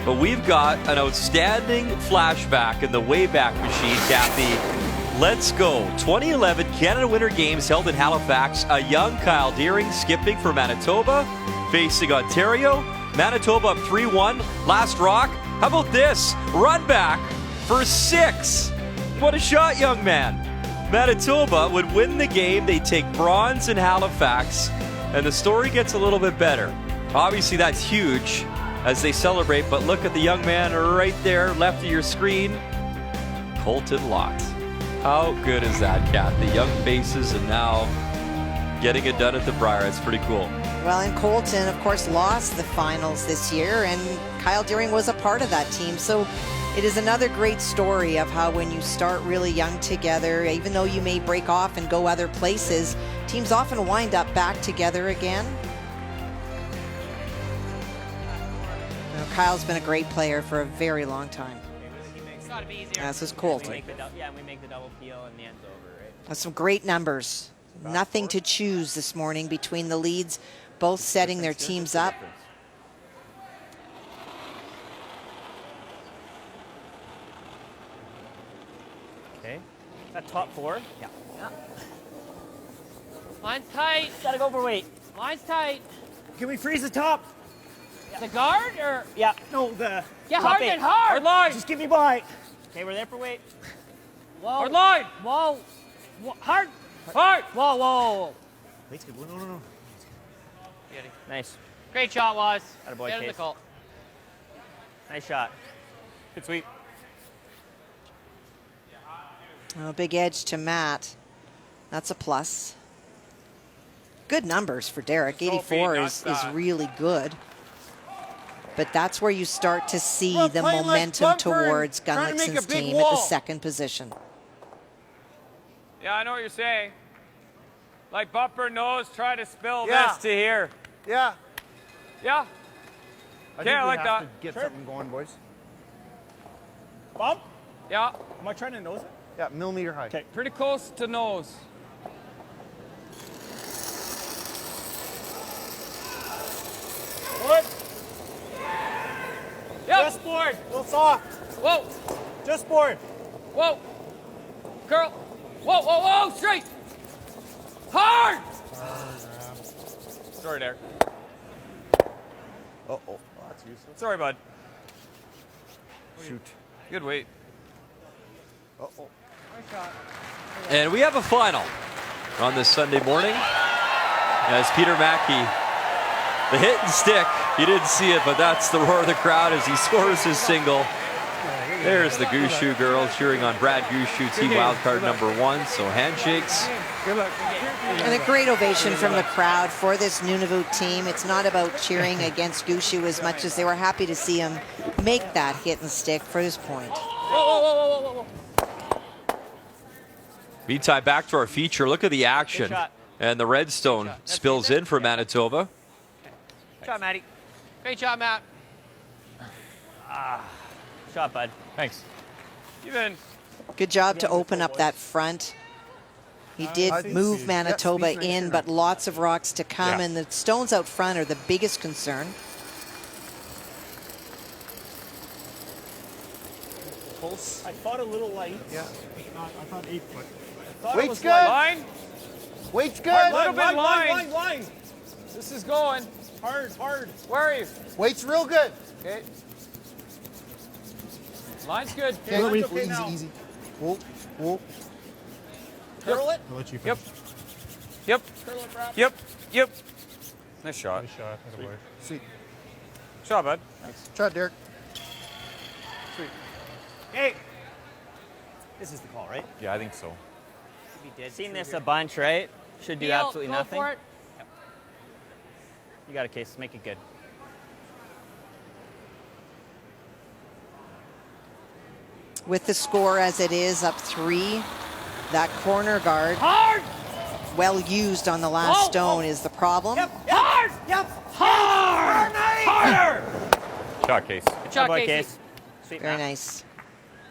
But we've got an outstanding flashback in the Wayback Machine, Kathy. Let's go. 2011 Canada Winter Games held in Halifax. A young Kyle Deering skipping for Manitoba, facing Ontario. Manitoba up 3-1. Last rock. How about this? Run back for 6. What a shot, young man. Manitoba would win the game. They take bronze in Halifax, and the story gets a little bit better. Obviously, that's huge as they celebrate, but look at the young man right there, left of your screen. Colton Lott. How good is that, Kat? The young faces and now getting it done at the Brier. It's pretty cool. Well, and Colton, of course, lost the finals this year, and Kyle Deering was a part of that team. So it is another great story of how when you start really young together, even though you may break off and go other places, teams often wind up back together again. Now, Kyle's been a great player for a very long time. It's got to be easier. This is Colton. We make the double peel and the end's over, right? That's some great numbers. Nothing to choose this morning between the leads, both setting their teams up. Okay. Is that top 4? Yeah. Line's tight. Gotta go for weight. Line's tight. Can we freeze the top? The guard or? Yeah. No, the. Get top hard, 8. get hard. Hard line. Just give me by. Okay, we're there for weight. Whoa. Hard line. Whoa. Hard. Hard. Whoa, whoa. Weight's good. No. Beauty. Nice. Great shot, Waz. Attaboy, Get in the Case. call. Nice shot. Good sweep. Oh, big edge to Matt. That's a plus. Good numbers for Derek. 84 is really good. But that's where you start to see the momentum towards Gunnlaugson's team at the second position. Yeah, I know what you're saying. Like bumper nose, try to spill this to here. Yeah. Yeah. I I like that. To get something going, boys. Bump? Yeah. Am I trying to nose it? Yeah, millimeter high. Okay. Pretty close to nose. Wood. Yep. Just board. A little soft. Whoa. Just board. Whoa. Curl. Whoa, whoa, whoa. Straight. Hard. Sorry, Derek. Uh-oh. That's useless. Sorry, bud. Shoot. Good weight. Uh-oh. And we have a final on this Sunday morning as Peter Mackey, the hit and stick, you didn't see it, but that's the roar of the crowd as he scores his single. There's the Gushu girls cheering on Brad Gushu, team wildcard #1. So handshakes. And a great ovation from the crowd for this Nunavut team. It's not about cheering against Gushu as much as they were happy to see him make that hit and stick for his point. Meantime, back to our feature. Look at the action. And the Redstone spills in for Manitoba. Good job, Matty. Great job, Matt. Shot, bud. Thanks. Even. Good job to open up that front. He did move Manitoba in, but lots of rocks to come, and the stones out front are the biggest concern. Pulse. I thought a little light. Yeah. I thought 8 foot. Weight's good. Line. Weight's good. A little bit line. This is going. Hard. Where are you? Weight's real good. Okay. Line's good. Okay, Easy. Whoa, whoa. Curl it. I'll let you Yep. finish. Yep. Yep. Nice shot. Nice shot. Sweet. Shot, bud. Shot, Derek. Sweet. Hey. This is the call, right? Yeah, I think so. Seen this a bunch, right? Should do absolutely nothing. For it. You got a case. Make it good. With the score as it is, up 3, that corner guard, Hard. well used on the last stone, is the problem. Hard. Hard. Harder. Shot, Case. Good shot, Casey. Case. Sweet, Very Matt. nice.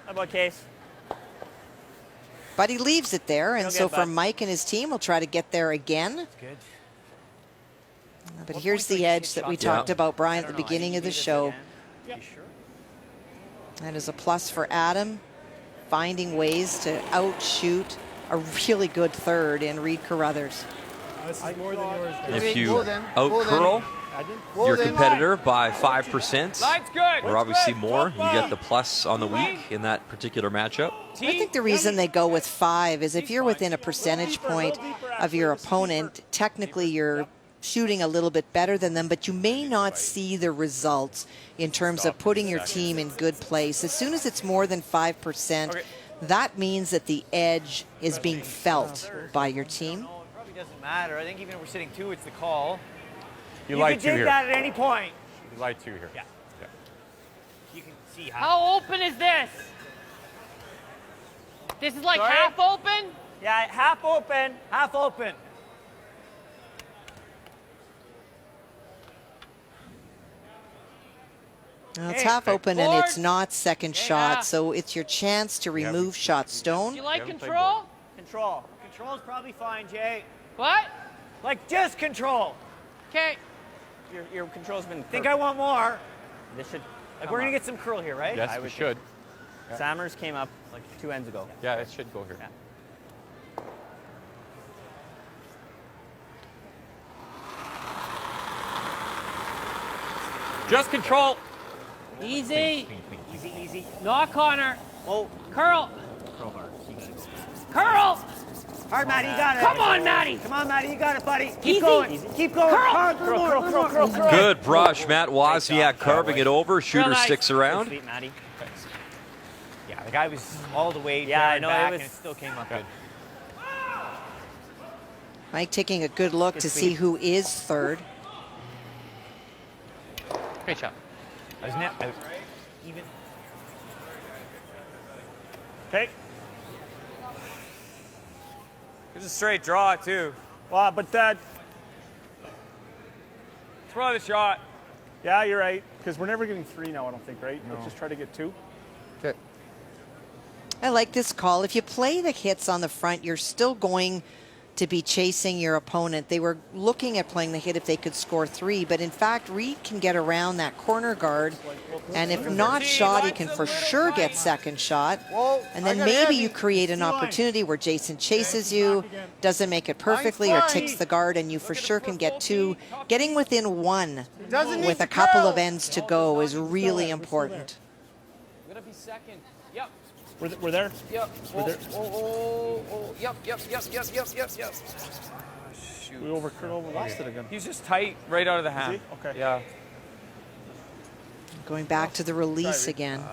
How about Case? But he leaves it there, and Real so good, for bud. Mike and his team, will try to get there again. Good. But here's the edge that we talked about, Brian, at the beginning of the show. You sure? That is a plus for Adam, finding ways to outshoot a really good third in Reed Carruthers. This is more than yours. If you out-curl your competitor by 5%, Line's good. or obviously more, you get the plus on the week in that particular matchup. I think the reason they go with 5 is if you're within a percentage point of your opponent, technically you're shooting a little bit better than them, but you may not see the results in terms of putting your team in good place. As soon as it's more than 5%, that means that the edge is being felt by your team. No, it probably doesn't matter. I think even if we're sitting 2, it's the call. You can lied 2 dig here. that at any point. You lied 2 here. Yeah. You can see How open is this? This is like Sorry? half open? Yeah, half open, half open. Well, it's half open and it's not second shot, so it's your chance to remove shot stone. You like control? Control. Control's probably fine, Jay. What? Like just control. Okay. Your control's been. Think I want more. This should. Like we're gonna get some curl here, right? Yes, we should. Sammers came up like 2 ends ago. Yeah, it should go here. Yeah. Just control. Easy. Easy, easy. Knock on her. Oh, Curl. curl hard. You got it. Curl. Hard, Matty, you got it. Come on, Matty. Come on, Matty, you got it, buddy. Easy. Keep going. Keep going. Curl. Hard. Curl. Good brush, Matt Wozniak carving it over. Shooter nice. sticks around. Sweet, Matty. Yeah, the guy was all the way Yeah, I know, back, it was- and it still came up good. Mike taking a good look to see who is third. Great shot. I was even. Okay. It's a straight draw, too. Wow, but that. Throw the shot. Yeah, you're right. Because we're never getting 3 now, I don't think, right? Let's just try to get 2. Okay. I like this call. If you play the hits on the front, you're still going to be chasing your opponent. They were looking at playing the hit if they could score 3, but in fact, Reed can get around that corner guard, and if not shot, he can for sure get second shot. And then maybe you create an opportunity where Jason chases you, doesn't make it perfectly, or ticks the guard, and you for sure can get 2. Getting within 1 with a couple of ends to go is really important. We're gonna be second. Yep. We're there? Yep. We're there. Yep. Shoot. We overcurled, lost it again. He's just tight right out of the hand. Is he? Okay. Yeah. Going back to the release again.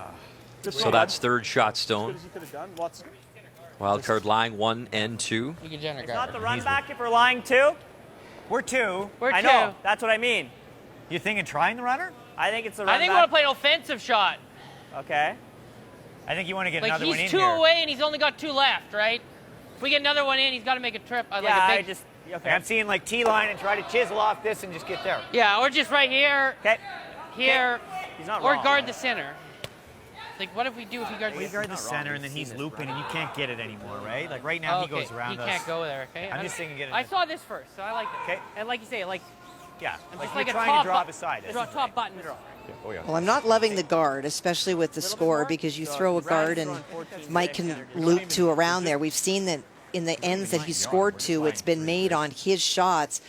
So that's third shot stone. As you could have done. Lots. Wild card lying 1 and 2. It's not the run back if we're lying 2. We're 2. I know. That's what I mean. You thinking trying the runner? I think it's the run I think we back. want to play an offensive shot. Okay. I think you want to get Like another one in he's 2 here. away and he's only got 2 left, right? If we get another one in, he's got to make a trip. Yeah, like a I big, just. Like I'm seeing like T-line and try to chisel off this and just get there. Yeah, or just right here. Okay. Here. He's not or wrong. guard the center. Like, what if we do if he guards We the guard the center and then he's looping and you can't get it anymore, right? Like right now he goes around He us. can't go there, okay? I'm just thinking get it. I saw this first, so I like it. Okay. And like you say, like, Yeah, I'm like just you're like a trying top to draw bu- beside it. Draw top button. Oh yeah. Well, I'm not loving the guard, especially with the score, because you throw a guard and Mike can loop to around there. We've seen that in the ends that he scored to, it's been made on his shots.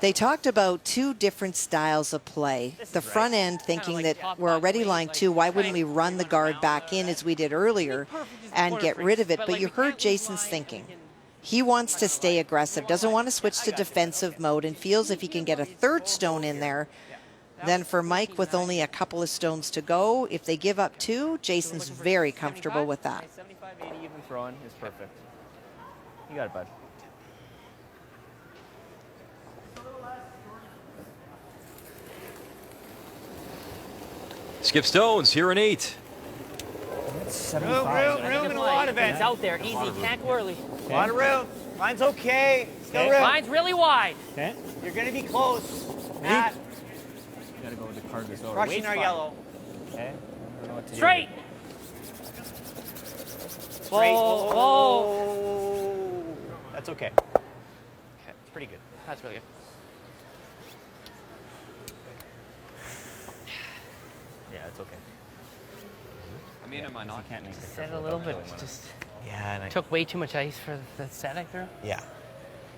They talked about 2 different styles of play. The front end thinking that we're already lying 2, why wouldn't we run the guard back in as we did earlier and get rid of it? But you heard Jason's thinking. He wants to stay aggressive, doesn't want to switch to defensive mode, and feels if he can get a third stone in there, then for Mike, with only a couple of stones to go, if they give up 2, Jason's very comfortable with that. 75-80 even throwing is perfect. You got it, bud. Skip stones here in 8. Room in a lot of It's it. out there, easy, can't go early. A lot of room. Mine's okay. Still room. Mine's really wide. Okay. You're gonna be close. Matt, Gotta go with the card this over. crushing our yellow. Okay. I don't know what to do. Straight. Straight. Whoa, Whoa. That's okay. Okay, it's pretty good. That's really good. Yeah, it's okay. I mean, am I not? Can't make it. Set a little bit. Just Yeah, and I took way too much ice for the set I threw. yeah.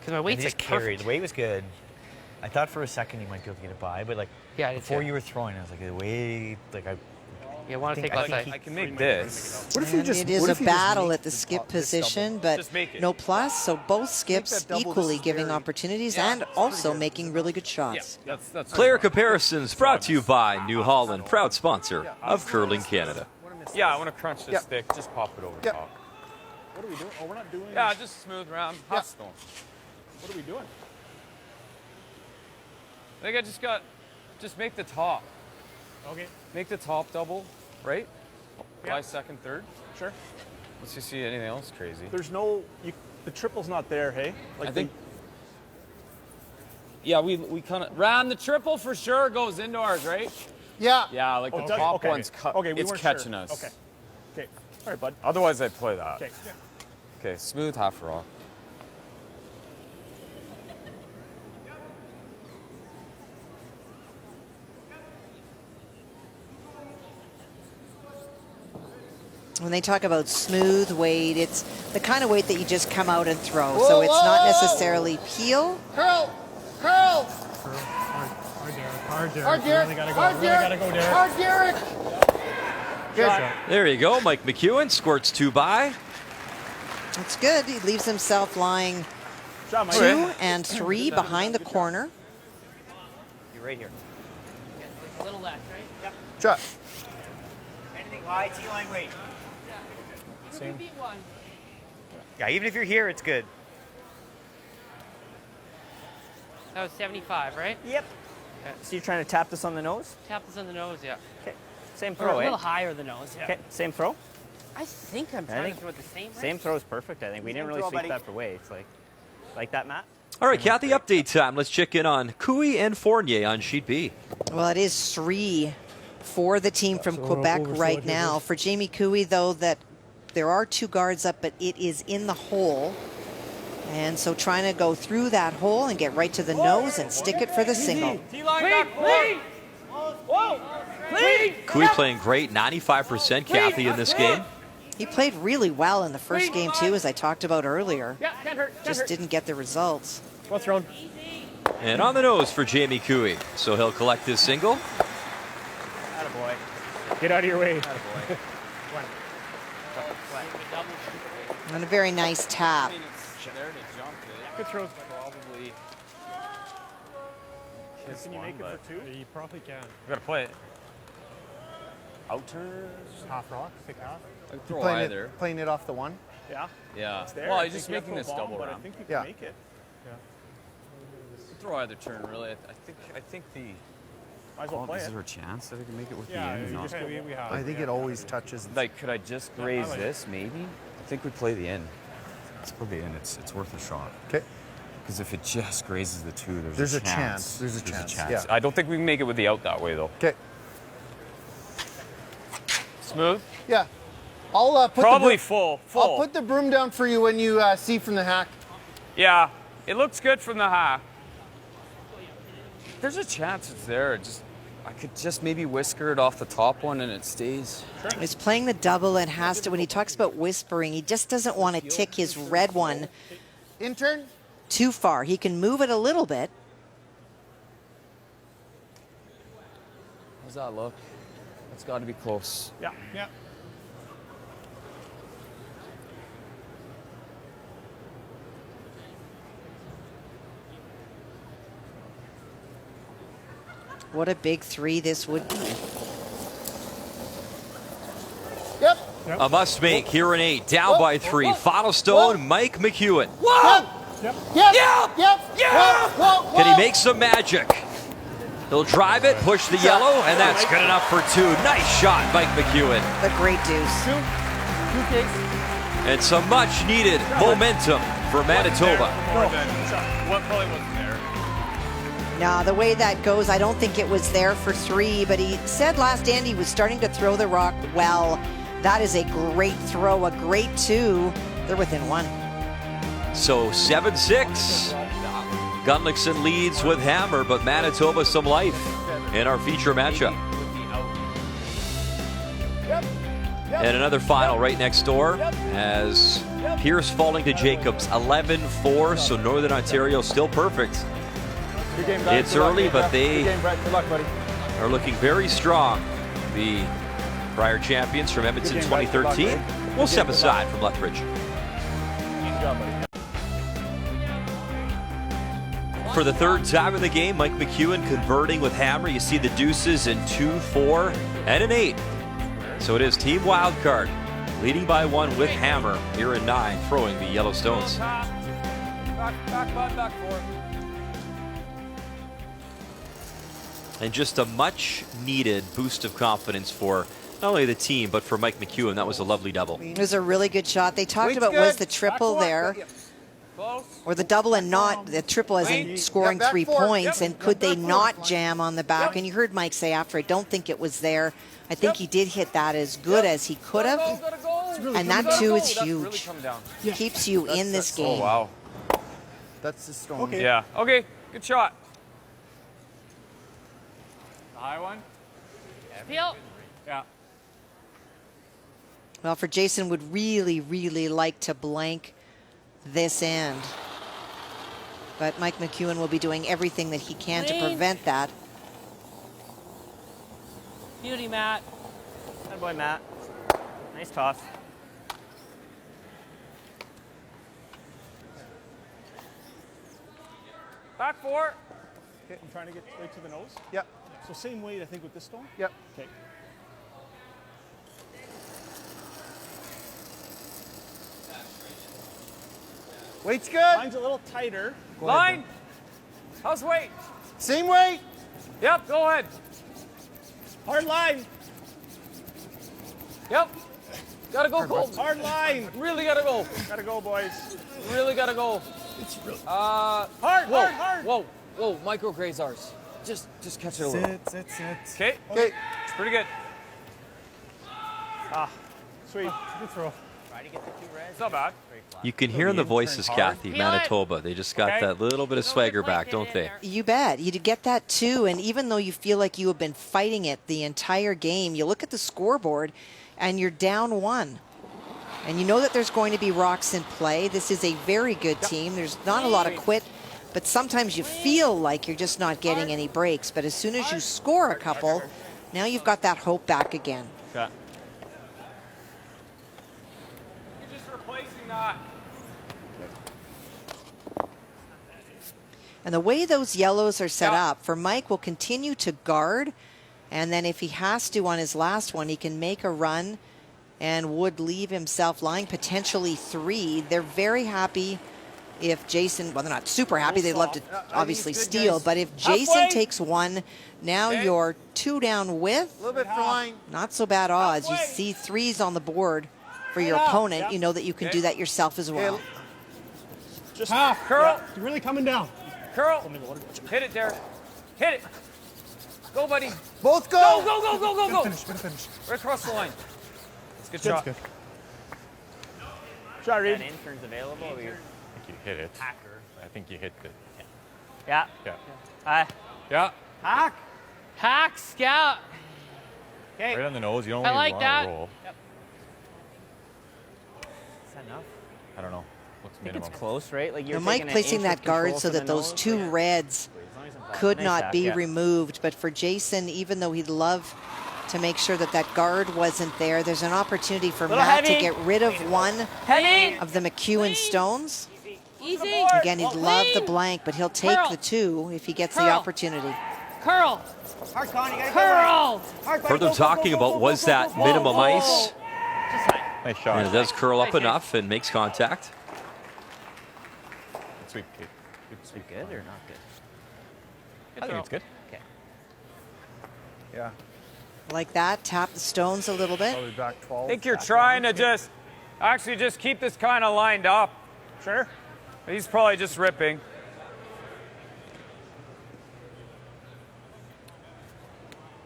Because my And weight's just like carried. perfect. The weight was good. I thought for a second you might be able to get it by, but like Yeah, I did before too. you were throwing, I was like, the weight, like I. You want to think- take less I ice. think I can make this. What if you And just? it is what a if you just battle make at the this skip double- this position, double? but Just make it. no plus. So both skips that double. equally This is giving very- opportunities and also making really good shots. That's Player comparisons brought to you by New Holland, proud sponsor of Curling Canada. Yeah, I want to crunch this Yeah. stick. Just pop it over Yeah. top. What are we doing? Oh, we're not doing. Yeah, just smooth around. Yeah. Hot stone. What are we doing? I think I just make the top. Okay. Make the top double, right? Fly second, third. Sure. Let's just see anything else crazy. There's no. The triple's not there, hey? Like I think. Yeah, we kind of ran the triple for sure. Goes into ours, right? Yeah. Yeah, like Oh, the does- top okay. one's cut. Okay, we it's weren't catching sure. us. Okay. Okay. All right, bud. Otherwise, I'd play that. Okay. Okay, smooth half rock. When they talk about smooth weight, it's the kind of weight that you just come out and throw. So it's not necessarily peel. Curl! Curl! Hard, Derek. Hard, Derek! Really gotta go. Hard, Really Derek! gotta go, Derek. Hard, Derek! Good. There you go. Mike McEwen squirts 2 by. It's good. He leaves himself lying Shot, Mike. 2 and 3 behind the corner. You're right here. A little less, right? Yep. Shot. Anything high, T-line weight. You beat one. Yeah, even if you're here, it's good. That was 75, right? Yep. So you're trying to tap this on the nose? Tap this on the nose, yeah. Okay. Same Or throw, a eh? little higher the nose, yeah. Okay. Same throw. I think I'm trying to throw it the same way. Same throw is perfect. I think we didn't really throw, sweep buddy. that for weights. Like that, Matt. All right, Kathy, update time. Let's check in on Cooey and Fournier on sheet B. Well, it is 3 for the team from Quebec right now. For Jamie Cooey, though, that there are 2 guards up, but it is in the hole. And so trying to go through that hole and get right to the nose and stick it for the single. Clean! Whoa! Clean! Cooey playing great, 95% Kathy in this game. He played really well in the first game, too, as I talked about earlier. Yeah, can't hurt. Just didn't get the results. Well thrown. And on the nose for Jamie Cooey. So he'll collect his single. Attaboy. Get out of your way. Attaboy. And a very nice tap. There to jump it. Good throws. Probably. Can you make it for 2? You probably can. We gotta play it. Out turn? Half rock, pick half. I throw playing either. It, playing it off the one? Yeah. Yeah. It's there. Well, I I'm just think you making have this to bomb, double but I round. think you can make it. Yeah. Throw either turn, really. I think the. Might as well play is it. there a chance that I can make it with Yeah, the end? you or just not? we have. I think it always touches. Like, could I just graze this, maybe? I think we play the end. Let's play the end. It's worth a shot. Okay. Because if it just grazes the two, There's a a chance. There's a chance. Yeah. I don't think we can make it with the out that way, though. Okay. Smooth? Yeah. I'll put Probably the full. I'll put the broom down for you when you see from the hack. Yeah, it looks good from the hack. There's a chance it's there. I could just maybe whisker it off the top one and it stays. He's playing the double and has to, when he talks about whispering, he just doesn't want to tick his red one intern too far. He can move it a little bit. How's that look? It's got to be close. Yeah, yeah. What a big three this would be. Yep. A must make here in 8, down by 3. Final stone, Mike McEwen. Whoa! Yep. Can he make some magic? He'll drive it, push the yellow, and that's good enough for 2. Nice shot, Mike McEwen. The great deuce. Two kicks. And some much needed momentum for Manitoba. What probably wasn't there? Now, the way that goes, I don't think it was there for 3, but he said last end he was starting to throw the rock well. That is a great throw, a great 2. They're within 1. So 7-6. Gunnlaugson leads with hammer, but Manitoba some life in our feature matchup. And another final right next door as Pierce falling to Jacobs, 11-4, so Northern Ontario still perfect. Good game, guys. It's Good luck, early, but they Good game, Brett. Good luck, buddy. are looking very strong. The prior champions from Edmonton Good game, guys. Good luck, 2013 buddy. will step aside from Lethbridge. Good job, buddy. For the third time in the game, Mike McEwen converting with hammer. You see the deuces in 2, 4, and an 8. So it is team wildcard, leading by 1 with hammer here in 9, throwing the yellow stones. Back four. And just a much needed boost of confidence for not only the team, but for Mike McEwen. That was a lovely double. It was a really good shot. They talked about was the triple there, or the double and not the triple as in scoring 3 points, and could they not jam on the back? And you heard Mike say after, I don't think it was there. I think he did hit that as good as he could have, and that too is huge. Keeps you in this game. Oh, wow. That's the stone. Okay. Yeah. Okay. Good shot. The high one. Peel. Yeah. Well, for Jason, would really, really like to blank this end. But Mike McEwen will be doing everything that he can to prevent that. Beauty, Matt. Good boy, Matt. Nice toss. Back four. Okay, I'm trying to get right to the nose. Yep. So same weight, I think, with this stone? Yep. Okay. Weight's good. Line's a little tighter. Go ahead, Line. How's weight? Same weight. Yep. Go ahead. Hard line. Yep. Gotta go, Cole. Hard line. Really gotta go. Gotta go, boys. Really gotta go. It's real. Hard, hard. Whoa, micro graze ours. Just catch it a little. Sit. Okay. Okay. It's pretty good. Ah, sweet. Good throw. Try to get the 2 reds. It's not bad. You can hear in the voices, Kathy, Manitoba. They just got that little bit of swagger back, don't they? You bet. You get that too. And even though you feel like you have been fighting it the entire game, you look at the scoreboard and you're down 1. And you know that there's going to be rocks in play. This is a very good team. There's not a lot of quit, but sometimes you feel like you're just not getting any breaks. But as soon as you score a couple, now you've got that hope back again. Okay. You're just replacing that. And the way those yellows are set up, for Mike will continue to guard And then if he has to on his last one, he can make a run and would leave himself lying potentially 3. They're very happy if Jason, well, they're not super happy. They'd love to obviously steal, but if Jason takes 1, now you're 2 down with. A little bit for line. Not so bad odds. You see 3s on the board for your opponent. You know that you can do that yourself as well. Just half. Curl. You're really coming down. Curl. Hit it, Derek. Hit it. Go, buddy. Both go. Go, go, go, go, go, go. Finish. Right across the line. It's a good shot. Good. Shot, Reed. An intern's available. I think you hit it. Hacker. I think you hit it. Yeah. Yeah. Yeah. Hack. Hack, scout. Okay. Right on the nose. You don't I really like want that. to roll. Yep. Is that enough? I don't know. Looks I think minimum. it's close, right? Like you're Mike taking an placing inch that of guard control so from that the those nose, 2 yeah. reds could Nice not hack, be yeah. removed. But for Jason, even though he'd love to make sure that that guard wasn't there, there's an opportunity for Little Matt to heavy. get rid of 1 Heavy. of the McEwen stones. Easy. Again, he'd love the blank, but he'll take Curl. the 2 if he gets the Curl. opportunity. Curl. Hard con, you gotta Curl. Heard them talking about was that minimum ice. Nice shot. And it does curl up enough and makes contact. Sweet. Is it good or not good? I think it's good. Okay. Yeah. Like that, tap the stones a little bit. Probably back 12. I think you're trying to just keep this kind of lined up. Sure. He's probably just ripping.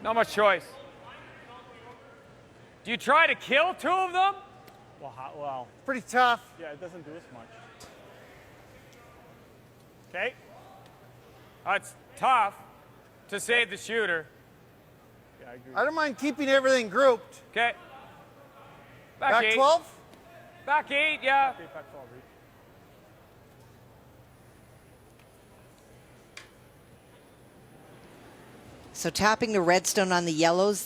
Not much choice. Do you try to kill 2 of them? Well, Pretty tough. yeah, it doesn't do as much. Okay. That's tough to save the shooter. Yeah, I agree. I don't mind keeping everything grouped. Okay. Back 8. 12? Back 8, yeah. Okay, back 12, Reed. So tapping the redstone on the yellows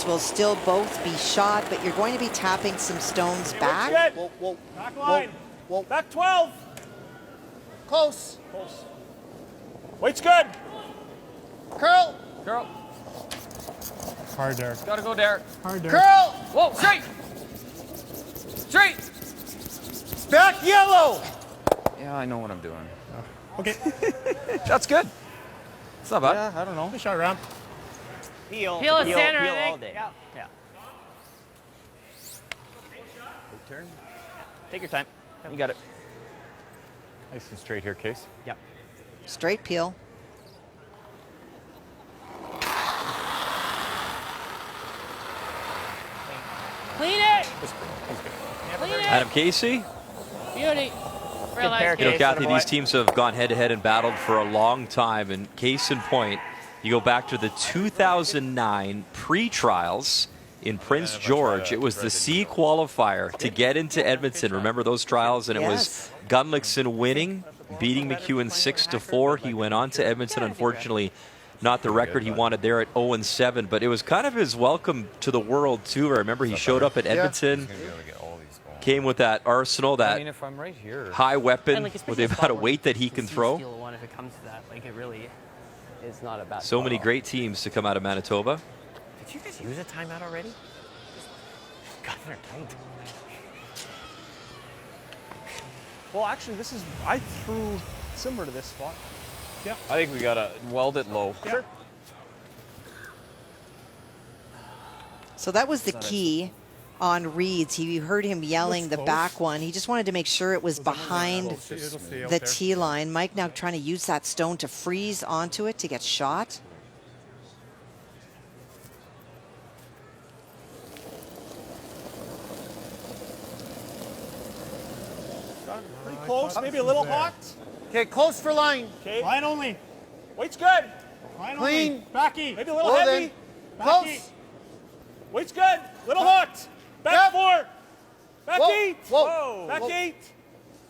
will still both be shot, but you're going to be tapping some stones back. Good. Whoa, whoa. Back line. Whoa. Back 12. Close. Close. Weight's good. Curl. Curl. Hard, Derek. Gotta go, Derek. Hard, Derek. Curl. Whoa, straight. Straight. Back yellow. Yeah, I know what I'm doing. Okay. That's good. It's not bad. Yeah, I don't know. Good shot, Ram. Heel. Heel at center, I Heel think. all day. Yeah. Good turn. Take your time. You got it. Nice and straight here, Case. Yep. Straight peel. Clean it. Clean it. Adam Casey. Beauty. Real nice. pair, You know, Case, Kathy, attaboy. these teams have gone head-to-head and battled for a long time. And case in point, you go back to the 2009 pre-trials in Prince George. It was the C qualifier to get into Edmonton. Remember those trials? And it was Gunnlaugson winning, beating McEwen 6-4. He went on to Edmonton. Unfortunately, not the record he wanted there at 0-7. But it was kind of his welcome to the world, too. I remember he showed up at Edmonton. Came with that arsenal, that if I'm right here. high weapon like, with the amount of weight that he can throw. Steal one if it comes to that. Like it really is not a bad. So many call. great teams to come out of Manitoba. Did you guys use a timeout already? God, they're tight. Well, actually, I threw similar to this spot. Yeah. I think we gotta weld it low. Sure. So that was the key on Reed's. You heard him yelling the back one. He just wanted to make sure it was behind the tee line. Mike now trying to use that stone to freeze onto it to get shot. Pretty close, maybe a little hot. Okay, close for line. Okay. Line only. Weight's good. Line Clean. only. Backy. Maybe a little Well heavy. then. Backy. Close. Weight's good. Little hot. Back Yep. 4. Back Whoa. 8. Whoa. Back Whoa. 8.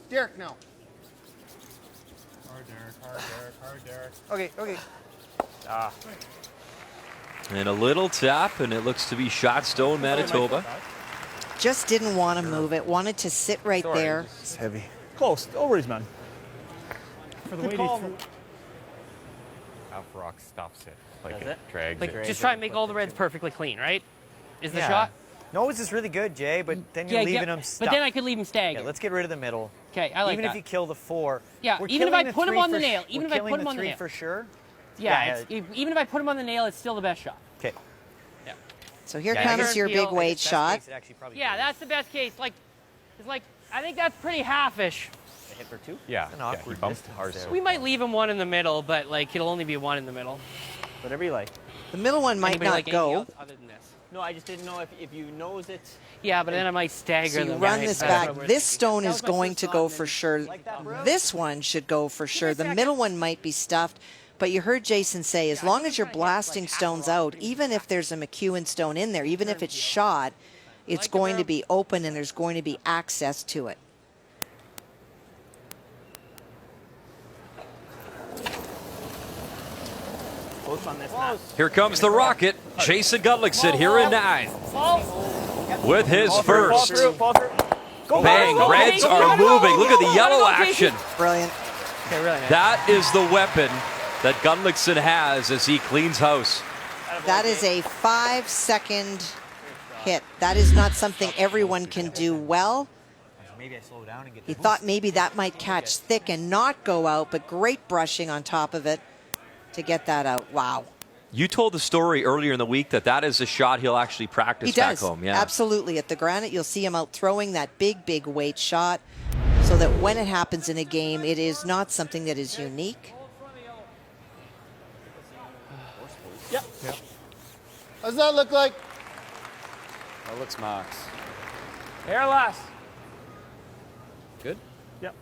Derek now. Hard, Derek. Hard, Derek. Hard, Derek. Okay. And a little tap, and it looks to be shot stone Manitoba. Just didn't want to move it. Wanted to sit right there. It's heavy. Close. Over his man. For the Good weight call. he threw. Half rock stops it. Like Does it it? drags Like, it. just try and make all the reds perfectly clean, right? Is the Yeah. shot? Nose is really good, Jay, but then you're leaving them stuck. But then I could leave him staggered. Yeah, let's get rid of the middle. Okay, I like even that. if you kill the 4. Yeah, we're even if I killing put him three on the for nail. Even if I put him on the 3 nail. for sure. Yeah, even if I put him on the nail, it's still the best shot. Okay. Yeah. So here comes your big weight shot. Yeah, that's the best case. It's like I think that's pretty halfish. A hit for 2? Yeah. It's an awkward distance there. We might leave him one in the middle, but like it'll only be one in the middle. Whatever you like. The middle one might Anybody not like anything go. else other than this? No, I just didn't know if you nose it. Yeah, but then I might stagger So you them. run right? this That's back. what This stone is going to go for sure. This one should go for sure. The middle one might be stuffed. But you heard Jason say, as long as you're blasting stones out, even if there's a McEwen stone in there, even if it's shot, it's going to be open and there's going to be access to it. On this map. Here comes the rocket. Jason Gunnlaugson here in 9 with his first. Bang, reds are moving. Look at the yellow action. Brilliant. Okay, really nice. That is the weapon that Gunnlaugson has as he cleans house. That is a 5-second hit. That is not something everyone can do well. Maybe I slow down and get He thought maybe that might catch thick and not go out, but great brushing on top of it to get that out. Wow. You told the story earlier in the week that is a shot he'll actually practice He back does. home. Yeah, Absolutely. At the Granite, you'll see him out throwing that big weight shot so that when it happens in a game, it is not something that is unique. Yep. What does that look like? That looks max. Hair less. Good? Yep.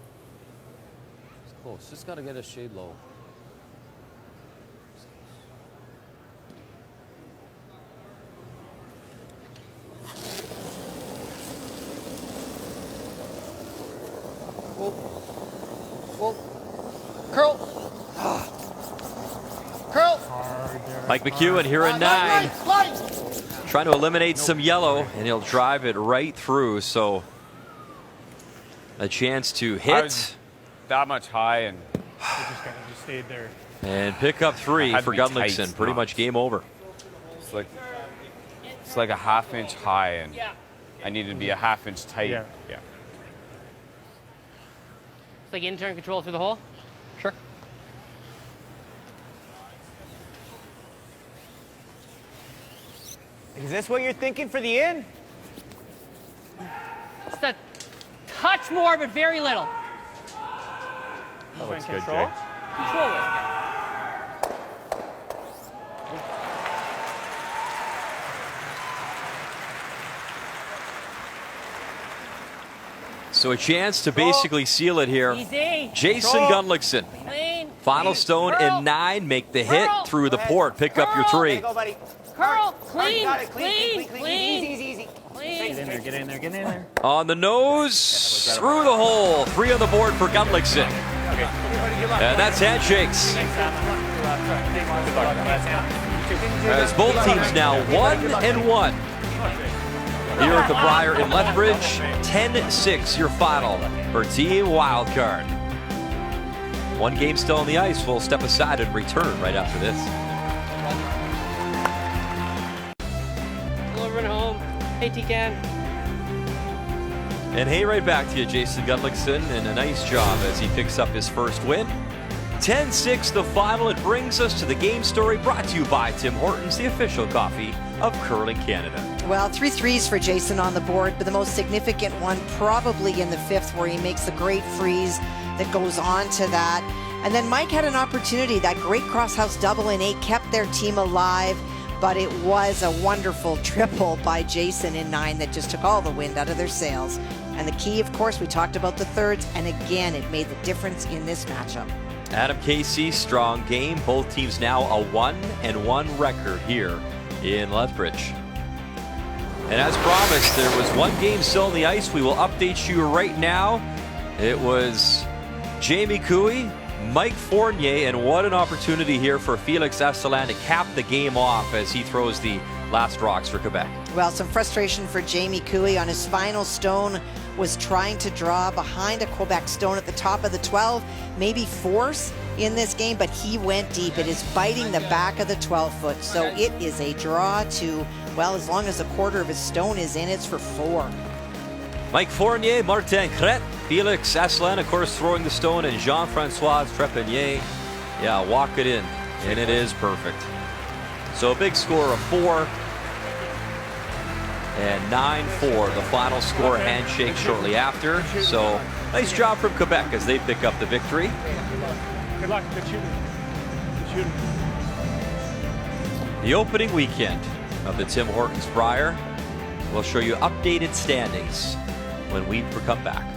It's close. Just got to get a shade low. Whoa. Curl. Curl. Mike McEwen here in 9. Trying to eliminate some yellow, and he'll drive it right through. So a chance to hit. That much high and Just stayed there. And pick up 3 for Gunnlaugson. Pretty much game over. It's like a half-inch high, and I needed to be a half-inch tight. Yeah. It's like in-turn control through the hole. Sure. Is this what you're thinking for the in? Just a touch more, but very little. That looks good, Control. Jay. Control it. So a chance to basically seal it here. Easy. Jason Gunnlaugson. Clean. Final stone in 9. Make the hit through the port. Pick up your 3. Go, buddy. Curl. Clean. Got it. Clean. Easy. Clean. Get in there. On the nose, through the hole. 3 on the board for Gunnlaugson. And that's handshakes. As both teams now 1-1. Here at the Brier in Lethbridge, 10-6 your final for Team Wildcard. 1 game still on the ice. We'll step aside and return right after this. Hello, run home. Hey, T-Can. And hey, right back to you, Jason Gunnlaugson, and a nice job as he picks up his first win. 10-6 the final. It brings us to the game story brought to you by Tim Hortons, the official coffee of Curling Canada. Well, 3 threes for Jason on the board, but the most significant one probably in the 5th where he makes the great freeze that goes on to that. And then Mike had an opportunity. That great crosshouse double in 8 kept their team alive, but it was a wonderful triple by Jason in 9 that just took all the wind out of their sails. And the key, of course, we talked about the thirds, and again, it made the difference in this matchup. Adam Casey, strong game. Both teams now a 1-1 record here in Lethbridge. And as promised, there was 1 game still on the ice. We will update you right now. It was Jamie Cooey, Mike Fournier, and what an opportunity here for Felix Estelan to cap the game off as he throws the last rocks for Quebec. Well, some frustration for Jamie Cooey on his final stone, was trying to draw behind a Quebec stone at the top of the 12, maybe force in this game, but he went deep. It is biting the back of the 12-foot, so it is a draw to, well, as long as a quarter of his stone is in, it's for 4. Mike Fournier, Martin Crête, Felix Aslan, of course, throwing the stone, and Jean-Francois Trepanier, yeah, walk it in, and it is perfect. So a big score of 4. And 9-4, the final score, handshake shortly after. So nice job from Quebec as they pick up the victory. Good luck. Good shooting. Good shooting. The opening weekend of the Tim Hortons Brier. We'll show you updated standings when we come back.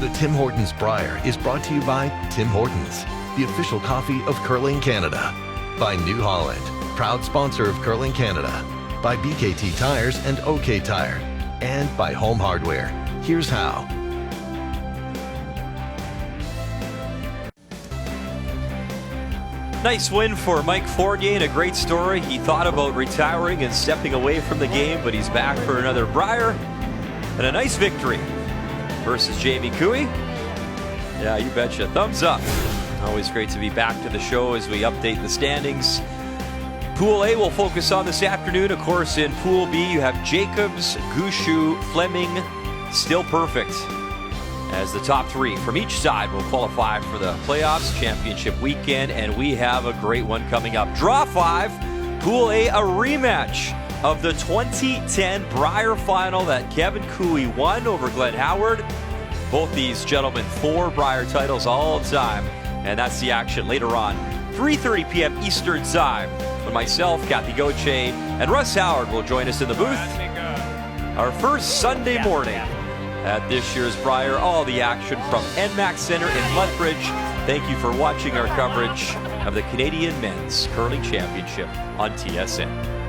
The Tim Hortons Brier is brought to you by Tim Hortons, the official coffee of Curling Canada. By New Holland, proud sponsor of Curling Canada. By BKT Tires and OK Tire. And by Home Hardware. Here's how. Nice win for Mike Fournier, and a great story. He thought about retiring and stepping away from the game, but he's back for another Brier. And a nice victory versus Jamie Cooey. Yeah, you betcha. Thumbs up. Always great to be back to the show as we update the standings. Pool A will focus on this afternoon. Of course, in Pool B, you have Jacobs, Gushu, Fleming, still perfect, as the top 3 from each side will qualify for the playoffs championship weekend, and we have a great one coming up. Draw 5, Pool A, a rematch of the 2010 Brier final that Kevin Cooey won over Glenn Howard. Both these gentlemen 4 Brier titles all time. And that's the action later on, 3:30 p.m. Eastern Time, when myself, Kathy Goche, and Russ Howard will join us in the booth. Our first Sunday morning at this year's Brier. All the action from NMAX Center in Lethbridge. Thank you for watching our coverage of the Canadian Men's Curling Championship on TSN.